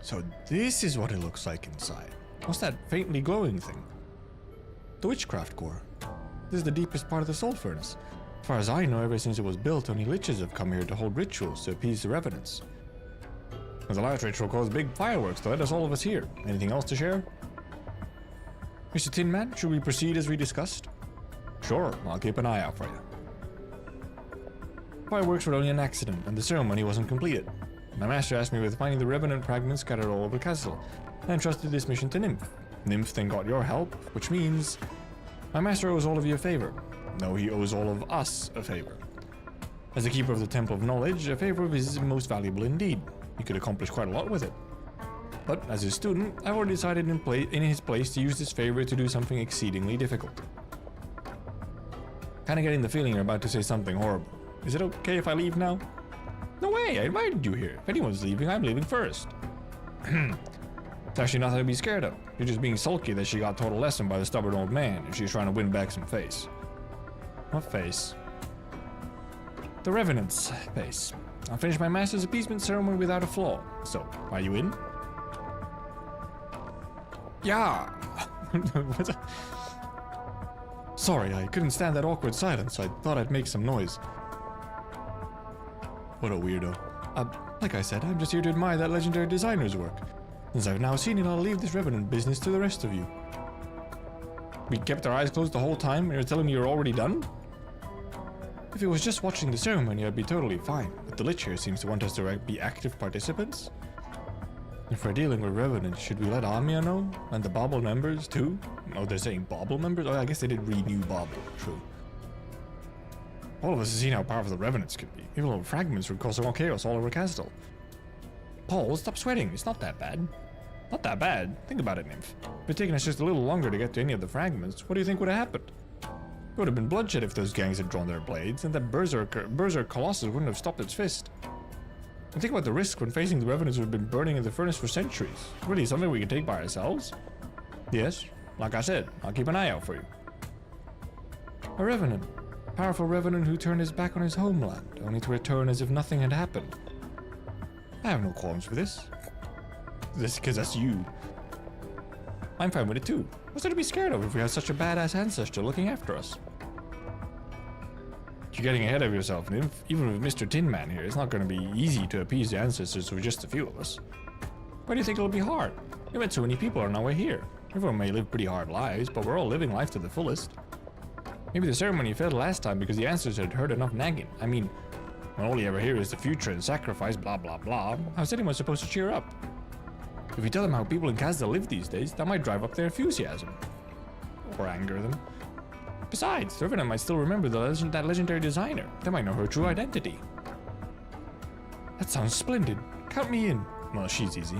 So this is what it looks like inside. What's that faintly glowing thing? The witchcraft core. This is the deepest part of the soul furnace. As far as I know, ever since it was built, only liches have come here to hold rituals to appease the revenants. The last ritual caused big fireworks to let us all of us here. Anything else to share? Mr. Tin Man, should we proceed as we discussed? Sure, I'll keep an eye out for you. Fireworks were only an accident, and the ceremony wasn't completed. My master asked me with finding the revenant fragments scattered all over Kazdel, and entrusted this mission to Nymph. Nymph then got your help, which means my master owes all of you a favor. No, he owes all of us a favor. As the keeper of the Temple of Knowledge, a favor is most valuable indeed. You could accomplish quite a lot with it. But as his student, I've already decided in his place to use this favor to do something exceedingly difficult. Kinda getting the feeling you're about to say something horrible. Is it okay if I leave now? No way, I invited you here. If anyone's leaving, I'm leaving first. It's actually nothing to be scared of. You're just being sulky that she got taught a lesson by the stubborn old man, and she's trying to win back some face. What face? The Revenant's face. I'll finish my master's appeasement ceremony without a flaw. So, are you in? Yeah. Sorry, I couldn't stand that awkward silence, so I thought I'd make some noise. What a weirdo. Like I said, I'm just here to admire that legendary designer's work. Since I've now seen it, I'll leave this Revenant business to the rest of you. We kept our eyes closed the whole time, and you're telling me you're already done? If it was just watching the ceremony, I'd be totally fine, but the Lich here seems to want us to be active participants. If we're dealing with Revenants, should we let Amia know? And the Bobble members, too? Oh, they're saying Bobble members? Oh, I guess they did renew Bobble, true. All of us have seen how powerful the Revenants could be. Even little fragments would cause some chaos all over Kazdel. Paul, stop sweating, it's not that bad. Not that bad? Think about it, Nymph. If it taken us just a little longer to get to any of the fragments, what do you think would have happened? It would have been bloodshed if those gangs had drawn their blades, and that Berserk Colossus wouldn't have stopped its fist. And think about the risk when facing the Revenants who have been burning in the furnace for centuries. Really something we can take by ourselves? Yes, like I said, I'll keep an eye out for you. A Revenant. A powerful Revenant who turned his back on his homeland, only to return as if nothing had happened. I have no qualms with this. This because that's you. I'm fine with it too. What's there to be scared of if we have such a badass ancestor looking after us? You're getting ahead of yourself, Nymph. Even with Mr. Tin Man here, it's not going to be easy to appease the ancestors with just a few of us. Why do you think it'll be hard? We met so many people on our way here. Everyone may live pretty hard lives, but we're all living life to the fullest. Maybe the ceremony failed last time because the ancestors had heard enough nagging. I mean, when all you ever hear is the future and sacrifice, blah blah blah, how's anyone supposed to cheer up? If you tell them how people in Kazdel live these days, that might drive up their enthusiasm. Or anger them. Besides, the Revenant might still remember that legendary designer. They might know her true identity. That sounds splendid. Count me in. Well, she's easy.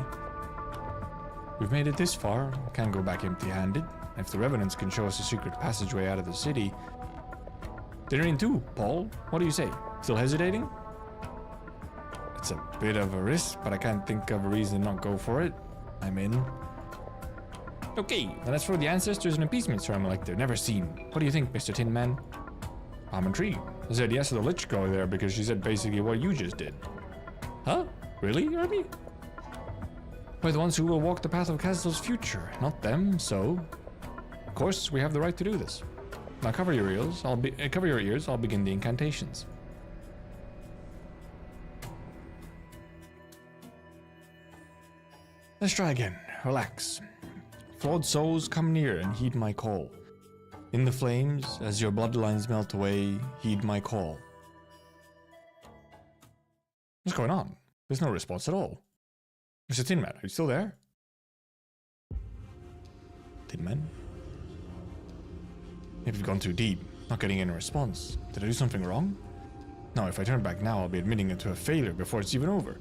We've made it this far. Can't go back empty-handed. If the Revenants can show us a secret passageway out of the city... They're in too, Paul. What do you say? Still hesitating? It's a bit of a risk, but I can't think of a reason to not go for it. I'm in. Okay, then let's throw the ancestors an appeasement ceremony like they've never seen. What do you think, Mr. Tin Man? I'm intrigued. I said yes to the Lich Girl there because she said basically what you just did. Huh? Really, Army? We're the ones who will walk the path of Kazdelian's future, not them, so... Of course, we have the right to do this. Now cover your ears, I'll begin the incantations. Let's try again. Relax. Flawed souls, come near and heed my call. In the flames, as your bloodlines melt away, heed my call. What's going on? There's no response at all. Mr. Tin Man, are you still there? Tin Man? Maybe we've gone too deep, not getting any response. Did I do something wrong? No, if I turn back now, I'll be admitting it to a failure before it's even over.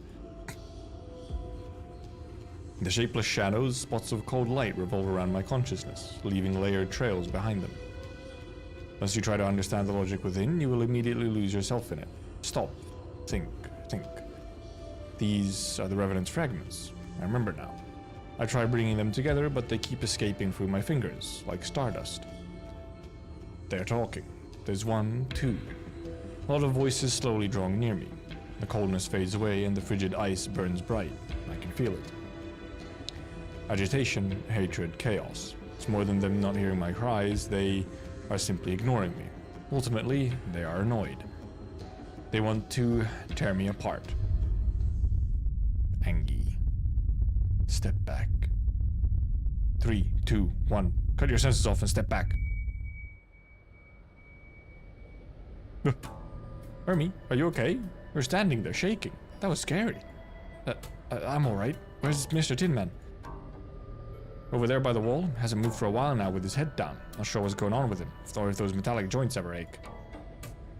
In the shapeless shadows, spots of cold light revolve around my consciousness, leaving layered trails behind them. Unless you try to understand the logic within, you will immediately lose yourself in it. Stop. Think. These are the Revenant's fragments. I remember now. I try bringing them together, but they keep escaping through my fingers, like stardust. They're talking. There's one, two. A lot of voices slowly drawing near me. The coldness fades away and the frigid ice burns bright. I can feel it. Agitation, hatred, chaos. It's more than them not hearing my cries, they are simply ignoring me. Ultimately, they are annoyed. They want to tear me apart. Angie. Step back. 3, 2, 1. Cut your senses off and step back. Hermie, are you okay? You're standing there shaking. That was scary. I'm alright. Where's Mr. Tin Man? Over there by the wall. Hasn't moved for a while now with his head down. Not sure what's going on with him, or if those metallic joints ever ache.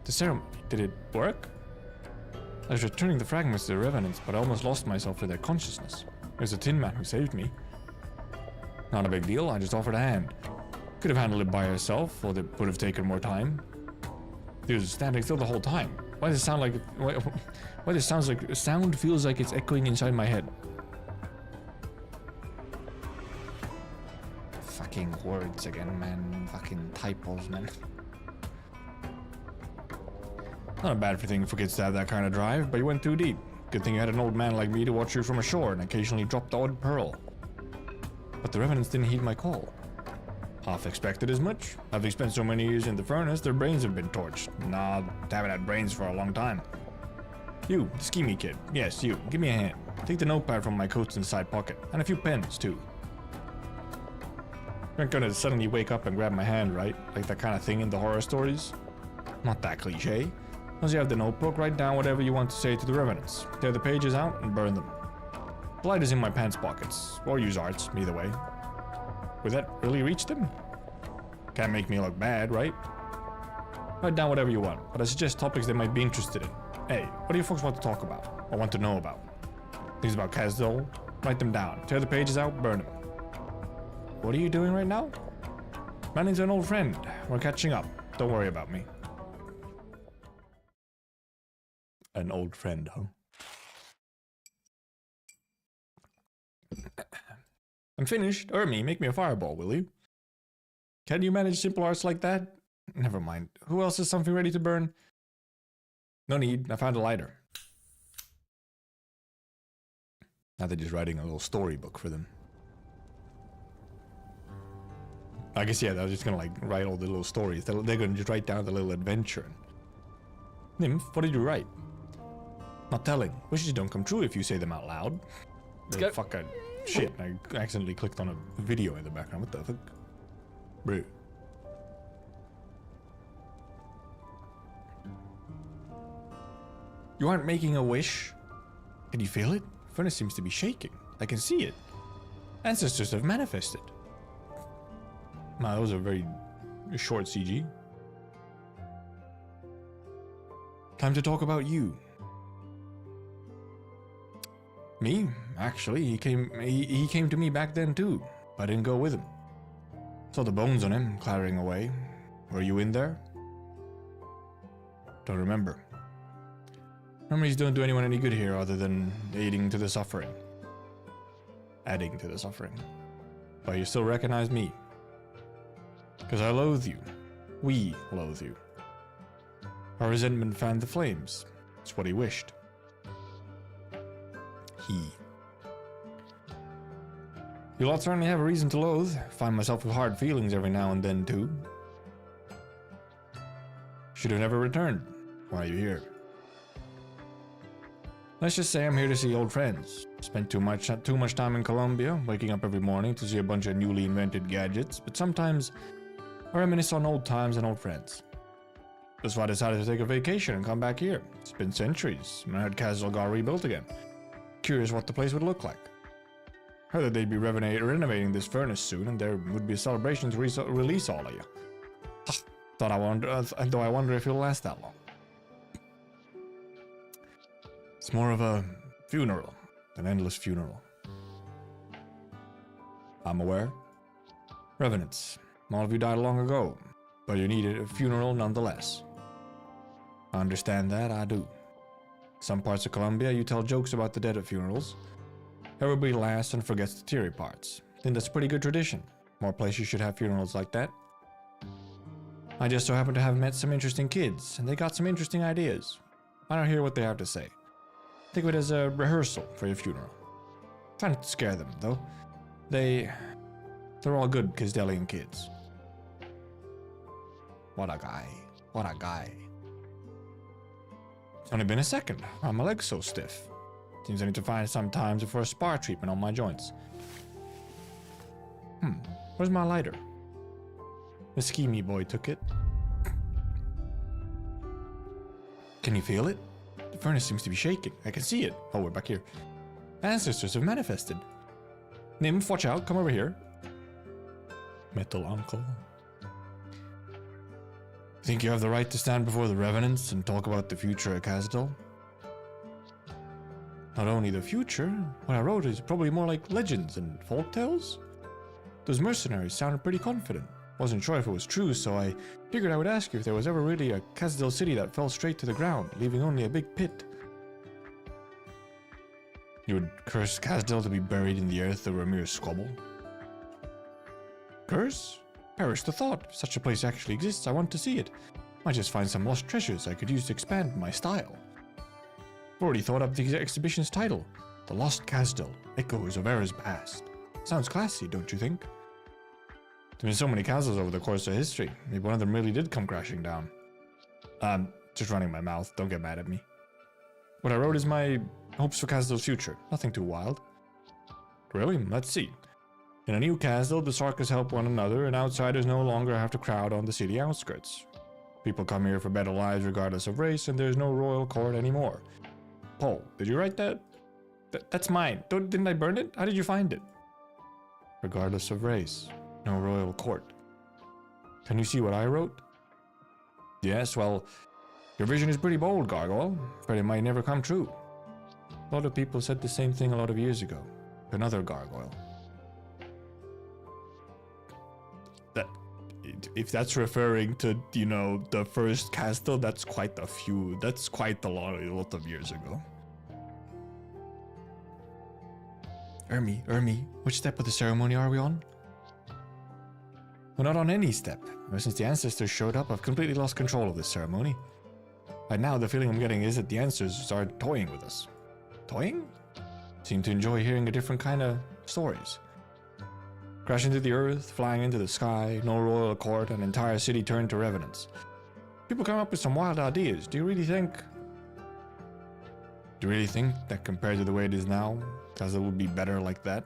The ceremony, did it work? I was returning the fragments to the Revenants, but I almost lost myself for their consciousness. There's a Tin Man who saved me. Not a big deal, I just offered a hand. Could have handled it by herself, or it would have taken more time. He was standing still the whole time. Why does it sound like... Why does sound feels like it's echoing inside my head? Fucking words again, man. Fucking typos, man. Not a bad thing for kids to have that kind of drive, but you went too deep. Good thing you had an old man like me to watch you from ashore and occasionally drop the odd pearl. But the Revenants didn't heed my call. Half expected as much. Having spent so many years in the furnace, their brains have been torched. Nah, haven't had brains for a long time. You, the schemy kid. Yes, you. Give me a hand. Take the notepad from my coat's inside pocket, and a few pens, too. You're not gonna suddenly wake up and grab my hand, right? Like that kind of thing in the horror stories? Not that cliche. Once you have the notebook, write down whatever you want to say to the Revenants. Tear the pages out and burn them. The light is in my pants pockets, or use arts, either way. Would that really reach them? Can't make me look bad, right? Write down whatever you want, but I suggest topics they might be interested in. Hey, what do you folks want to talk about, or want to know about? Things about Kazdel? Write them down. Tear the pages out, burn them. What are you doing right now? Ran into an old friend. We're catching up. Don't worry about me. An old friend, huh? I'm finished. Ermi, make me a fireball, will you? Can you manage simple arts like that? Never mind. Who else has something ready to burn? No need. I found a lighter. Now they're just writing a little storybook for them. I guess, yeah, they're just gonna, like, write all the little stories. They're gonna just write down the little adventure. Nymph, what did you write? Not telling. Wishes don't come true if you say them out loud. Fucking shit, I accidentally clicked on a video in the background. What the fuck? Bro. You aren't making a wish? Can you feel it? Furnace seems to be shaking. I can see it. Ancestors have manifested. Nah, that was a very short CG. Time to talk about you. Me? Actually, he came to me back then too, but I didn't go with him. Saw the bones on him clattering away. Were you in there? Don't remember. Memories don't do anyone any good here other than adding to the suffering. Adding to the suffering. But you still recognize me. Because I loathe you. We loathe you. Her resentment fanned the flames. It's what he wished. You'll all certainly have a reason to loathe. Find myself with hard feelings every now and then, too. Should have never returned. Why are you here? Let's just say I'm here to see old friends. Spent too much time in Colombia, waking up every morning to see a bunch of newly invented gadgets, but sometimes I reminisce on old times and old friends. That's why I decided to take a vacation and come back here. It's been centuries, and I heard Kazdel got rebuilt again. Curious what the place would look like. Heard that they'd be renovating this furnace soon, and there would be a celebration to release all of you. Though I wonder if it'll last that long. It's more of a funeral, an endless funeral. I'm aware. Revenants, all of you died long ago, but you needed a funeral nonetheless. I understand that, I do. Some parts of Colombia, you tell jokes about the dead at funerals. Everybody laughs and forgets the teary parts. I think that's a pretty good tradition. More places should have funerals like that. I just so happen to have met some interesting kids, and they got some interesting ideas. I don't hear what they have to say. Think of it as a rehearsal for your funeral. Try not to scare them, though. They're all good Kazdelian kids. What a guy. What a guy. It's only been a second. Why are my legs so stiff? Seems I need to find some time for a spa treatment on my joints. Where's my lighter? The schemy boy took it. Can you feel it? The furnace seems to be shaking. I can see it. Oh, we're back here. Ancestors have manifested. Nymph, watch out. Come over here. Metal uncle. Think you have the right to stand before the Revenants and talk about the future of Kazdel? Not only the future, what I wrote is probably more like legends and folktales. Those mercenaries sounded pretty confident. Wasn't sure if it was true, so I figured I would ask you if there was ever really a Kazdel city that fell straight to the ground, leaving only a big pit. You would curse Kazdel to be buried in the earth over a mere squabble? Curse? Perish the thought. If such a place actually exists, I want to see it. Might just find some lost treasures I could use to expand my style. I've already thought up the exhibition's title. The Lost Kazdel, Echoes of Era's Past. Sounds classy, don't you think? There's been so many Kazdels over the course of history. Maybe one of them really did come crashing down. Just running my mouth. Don't get mad at me. What I wrote is my hopes for Kazdel's future. Nothing too wild. Really? Let's see. In a new Kazdel, the Sarkas help one another, and outsiders no longer have to crowd on the city outskirts. People come here for better lives regardless of race, and there's no royal court anymore. Paul, did you write that? That's mine. Didn't I burn it? How did you find it? Regardless of race. No royal court. Can you see what I wrote? Yes, well, your vision is pretty bold, Gargoyle. Afraid it might never come true. A lot of people said the same thing a lot of years ago. Another Gargoyle. If that's referring to, the first Kazdel, that's quite a lot of years ago. Ermi, which step of the ceremony are we on? We're not on any step. Ever since the ancestors showed up, I've completely lost control of this ceremony. Right now, the feeling I'm getting is that the ancestors are toying with us. Toying? Seem to enjoy hearing a different kind of stories. Crashing to the earth, flying into the sky, no royal court, an entire city turned to revenants. People come up with some wild ideas. Do you really think that compared to the way it is now, Kazdel would be better like that?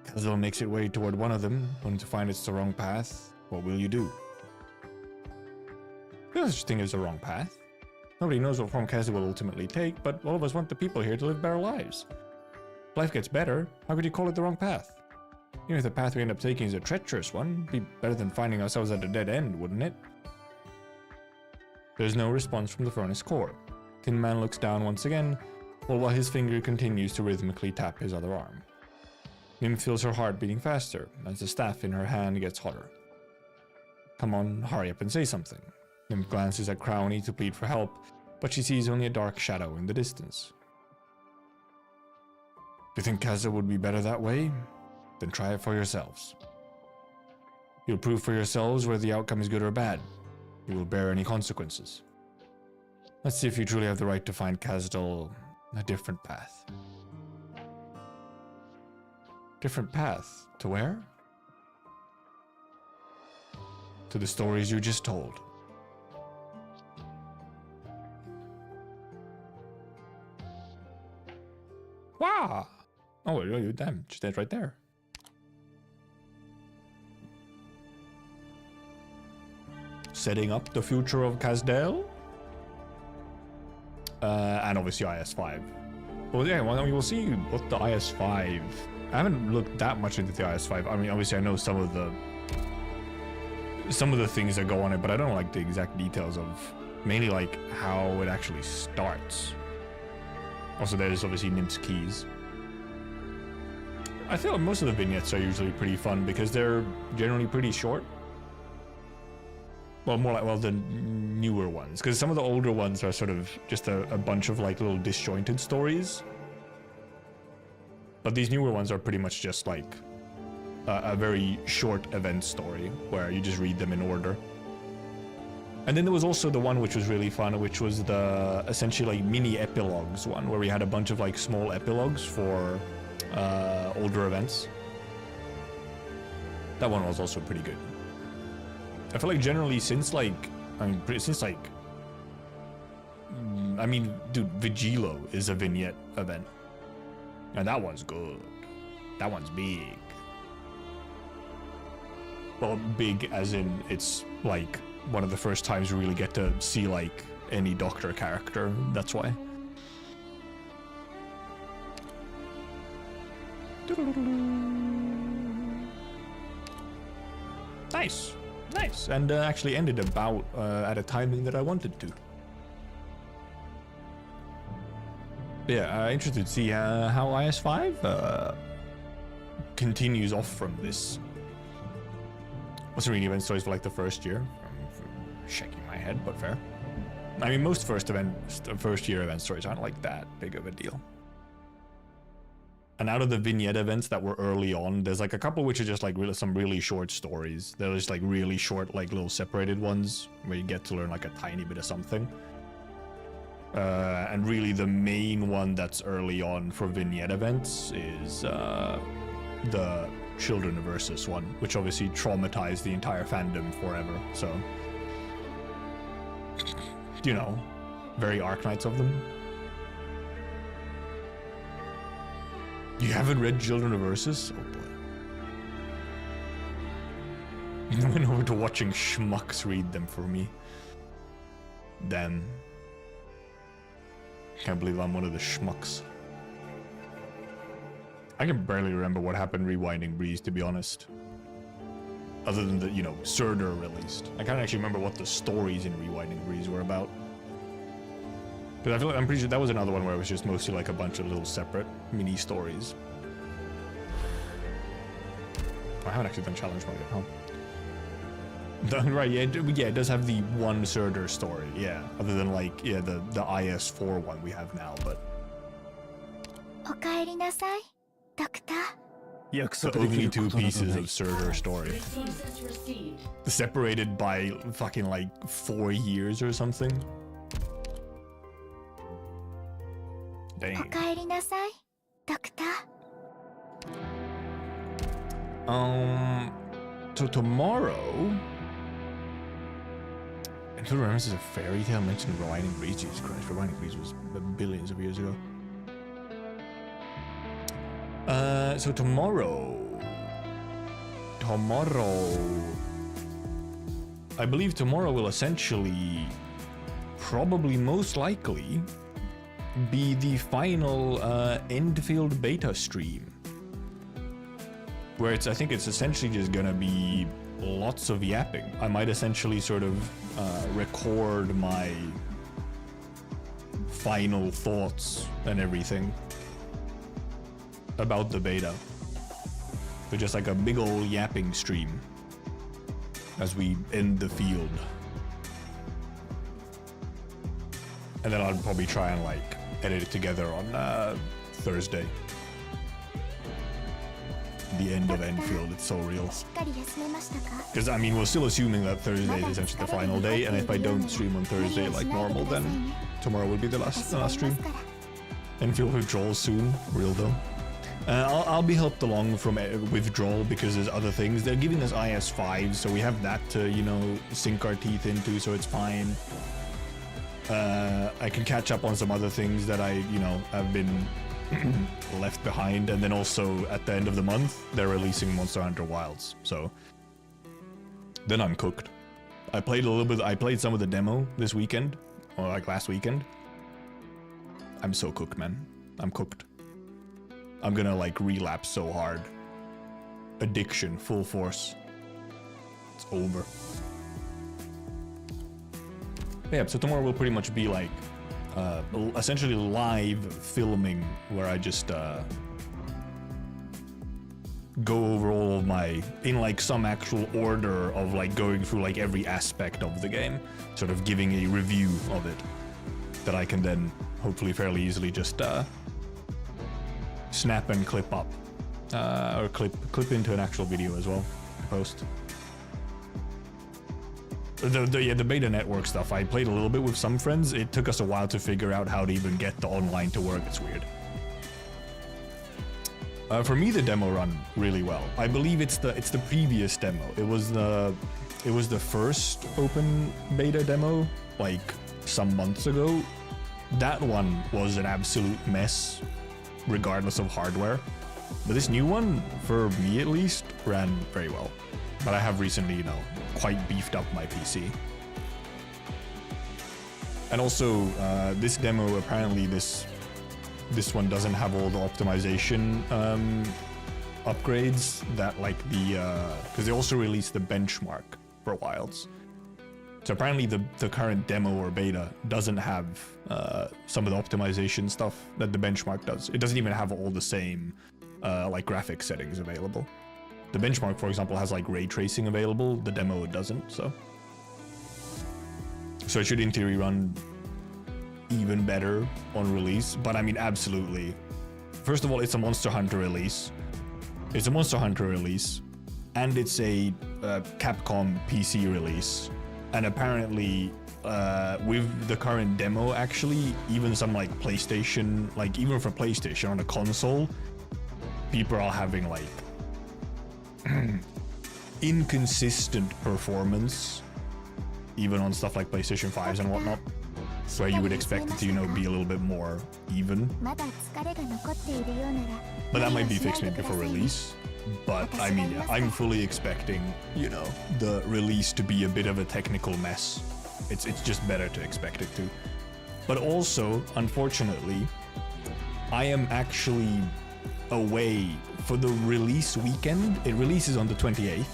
Kazdel makes its way toward one of them, only to find it's the wrong path. What will you do? There's no such thing as a wrong path. Nobody knows what form Kazdel will ultimately take, but all of us want the people here to live better lives. If life gets better, how could you call it the wrong path? Even if the path we end up taking is a treacherous one, it'd be better than finding ourselves at a dead end, wouldn't it? There's no response from the furnace core. Tin Man looks down once again, while his finger continues to rhythmically tap his other arm. Nim feels her heart beating faster as the staff in her hand gets hotter. Come on, hurry up and say something. Nim glances at Crowny to plead for help, but she sees only a dark shadow in the distance. You think Kazdel would be better that way? Then try it for yourselves. You'll prove for yourselves whether the outcome is good or bad. you will bear any consequences. Let's see if you truly have the right to find Kazdel a different path. Different path? To where? To the stories you just told. Wow! Oh, damn, just that right there. Setting up the future of Kazdel. And obviously IS-5. Well, yeah, well, we'll see what the IS-5... I haven't looked that much into the IS-5. I mean, obviously I know some of the things that go on it, but I don't know, like, the exact details of mainly, like, how it actually starts. Also, there's obviously Nymph's Keys. I feel like most of the vignettes are usually pretty fun because they're generally pretty short. Well, more like, well, the newer ones, because some of the older ones are sort of just a bunch of, like, little disjointed stories. But these newer ones are pretty much just, like, a very short event story where you just read them in order. And then there was also the one which was really fun, which was the essentially like mini epilogues one, where we had a bunch of like small epilogues for older events. That one was also pretty good. I feel like generally since like, I mean, dude, Vigilo is a vignette event. And that one's good. That one's big. Well, big as in it's like one of the first times we really get to see like any Doctor character. That's why. Nice. Nice. And actually ended about at a timing that I wanted to. Yeah, interested to see how IS-5 continues off from this. Wasn't really event stories for like the first year. I'm shaking my head, but fair. I mean, most first year event stories aren't like that big of a deal. And out of the vignette events that were early on, there's like a couple which are just like some really short stories. They're just like really short, like little separated ones where you get to learn like a tiny bit of something. And really the main one that's early on for vignette events is the Children of Ursus one, which obviously traumatized the entire fandom forever, so... You know, very Arknights of them. You haven't read Children of Ursus? Oh boy. I went over to watching schmucks read them for me. Damn. Can't believe I'm one of the schmucks. I can barely remember what happened Rewinding Breeze, to be honest. Other than the, you know, Surtur released. I can't actually remember what the stories in Rewinding Breeze were about. Because I feel like I'm pretty sure that was another one where it was just mostly like a bunch of little separate mini stories. I haven't actually done challenge mode yet, huh? Right, yeah, it does have the one Surtur story, yeah. Other than like, yeah, the IS-4 one we have now, but... So only 2 pieces of Surtur story. Separated by fucking like 4 years or something. Dang. So tomorrow... And who remembers a fairy tale mentioned Rewinding Breeze? Jesus Christ, Rewinding Breeze was billions of years ago. So tomorrow, I believe tomorrow will essentially, probably most likely, be the final Endfield beta stream. Where I think it's essentially just gonna be lots of yapping. I might essentially sort of record my final thoughts and everything about the beta. So just like a big old yapping stream as we end the field. And then I'll probably try and like edit it together on Thursday. the end of Enfield. It's so real. Because, I mean, we're still assuming that Thursday is essentially the final day, and if I don't stream on Thursday like normal, then tomorrow will be the last stream. Enfield withdrawal soon. Real though. I'll be helped along from withdrawal because there's other things. They're giving us IS5, so we have that to, you know, sink our teeth into, so it's fine. I can catch up on some other things that I, you know, have been left behind, and then also at the end of the month they're releasing Monster Hunter Wilds, so then I'm cooked. I played some of the demo this weekend, or like last weekend. I'm so cooked, man. I'm cooked. I'm gonna like relapse so hard. Addiction, full force. It's over. Yeah, so tomorrow will pretty much be like essentially live filming, where I just go over all of my, in like some actual order of like going through like every aspect of the game, sort of giving a review of it that I can then hopefully fairly easily just snap and clip up, or clip into an actual video as well, post. The beta network stuff, I played a little bit with some friends. It took us a while to figure out how to even get the online to work. It's weird. For me, the demo run really well. I believe it's the previous demo. It was the first open beta demo, like some months ago. That one was an absolute mess, regardless of hardware. But this new one, for me at least, ran very well. But I have recently, you know, quite beefed up my PC. And also, this demo, apparently this one doesn't have all the optimization upgrades that like because they also released the benchmark for Wilds. So apparently the current demo or beta doesn't have some of the optimization stuff that the benchmark does. It doesn't even have all the same like graphic settings available. The benchmark, for example, has like ray tracing available. The demo doesn't, so it should in theory run even better on release. But I mean, absolutely. First of all, it's a Monster Hunter release. It's a Monster Hunter release, and it's a Capcom PC release. And apparently, with the current demo, actually, even some like PlayStation, like even for PlayStation on a console, people are having like inconsistent performance, even on stuff like PlayStation 5s and whatnot, where you would expect it to, you know, be a little bit more even. But that might be fixed maybe for release. But I mean, yeah, I'm fully expecting, you know, the release to be a bit of a technical mess. It's just better to expect it to. But also, unfortunately, I am actually away for the release weekend. It releases on the 28th.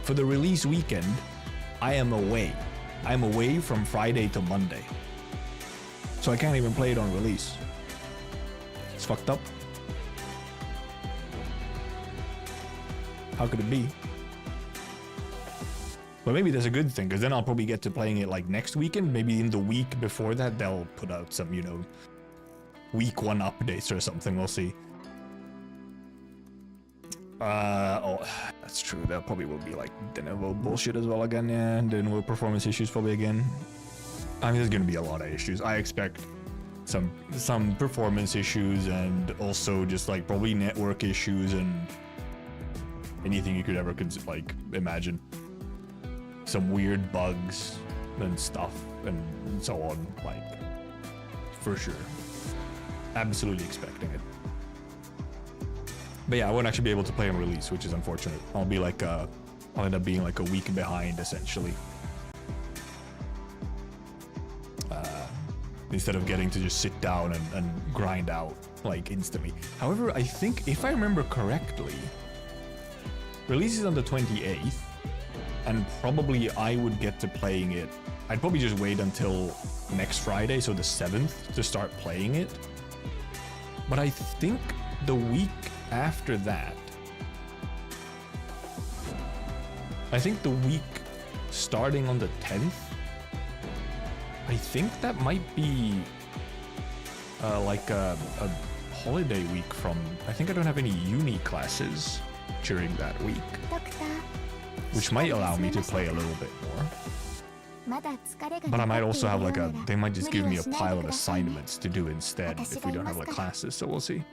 For the release weekend, I am away. I'm away from Friday to Monday. So I can't even play it on release. It's fucked up. How could it be? But maybe that's a good thing, because then I'll probably get to playing it like next weekend. Maybe in the week before that, they'll put out some, you know, week 1 updates or something. We'll see. Oh, that's true. There probably will be like de novo bullshit as well again. Yeah, de novo performance issues probably again. I mean, there's gonna be a lot of issues. I expect some performance issues, and also just like probably network issues and anything you could ever like imagine. Some weird bugs and stuff and so on, like, for sure. Absolutely expecting it. But yeah, I won't actually be able to play on release, which is unfortunate. I'll be like, I'll end up being like a week behind, essentially. Instead of getting to just sit down and grind out, like, instantly. However, I think, if I remember correctly, release is on the 28th, and probably I would get to playing it. I'd probably just wait until next Friday, so the 7th, to start playing it. But I think the week after that, I think the week starting on the 10th, I think that might be like a holiday week from... I think I don't have any uni classes during that week, which might allow me to play a little bit more. But I might also have like a... They might just give me a pile of assignments to do instead if we don't have like classes, so we'll see.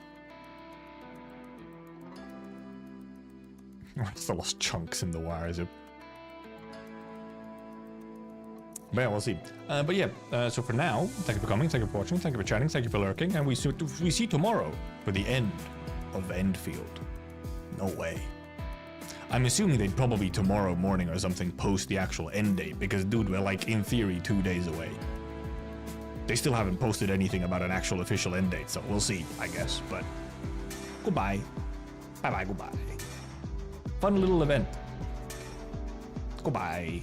It's the lost chunks in the wires. But yeah, we'll see. But yeah, so for now, thank you for coming, thank you for watching, thank you for chatting, thank you for lurking, and we see tomorrow for the end of Endfield. No way. I'm assuming they'd probably tomorrow morning or something post the actual end date, because dude, we're like in theory 2 days away. They still haven't posted anything about an actual official end date, so we'll see, I guess, but goodbye. Bye-bye, goodbye. Fun little event. Goodbye.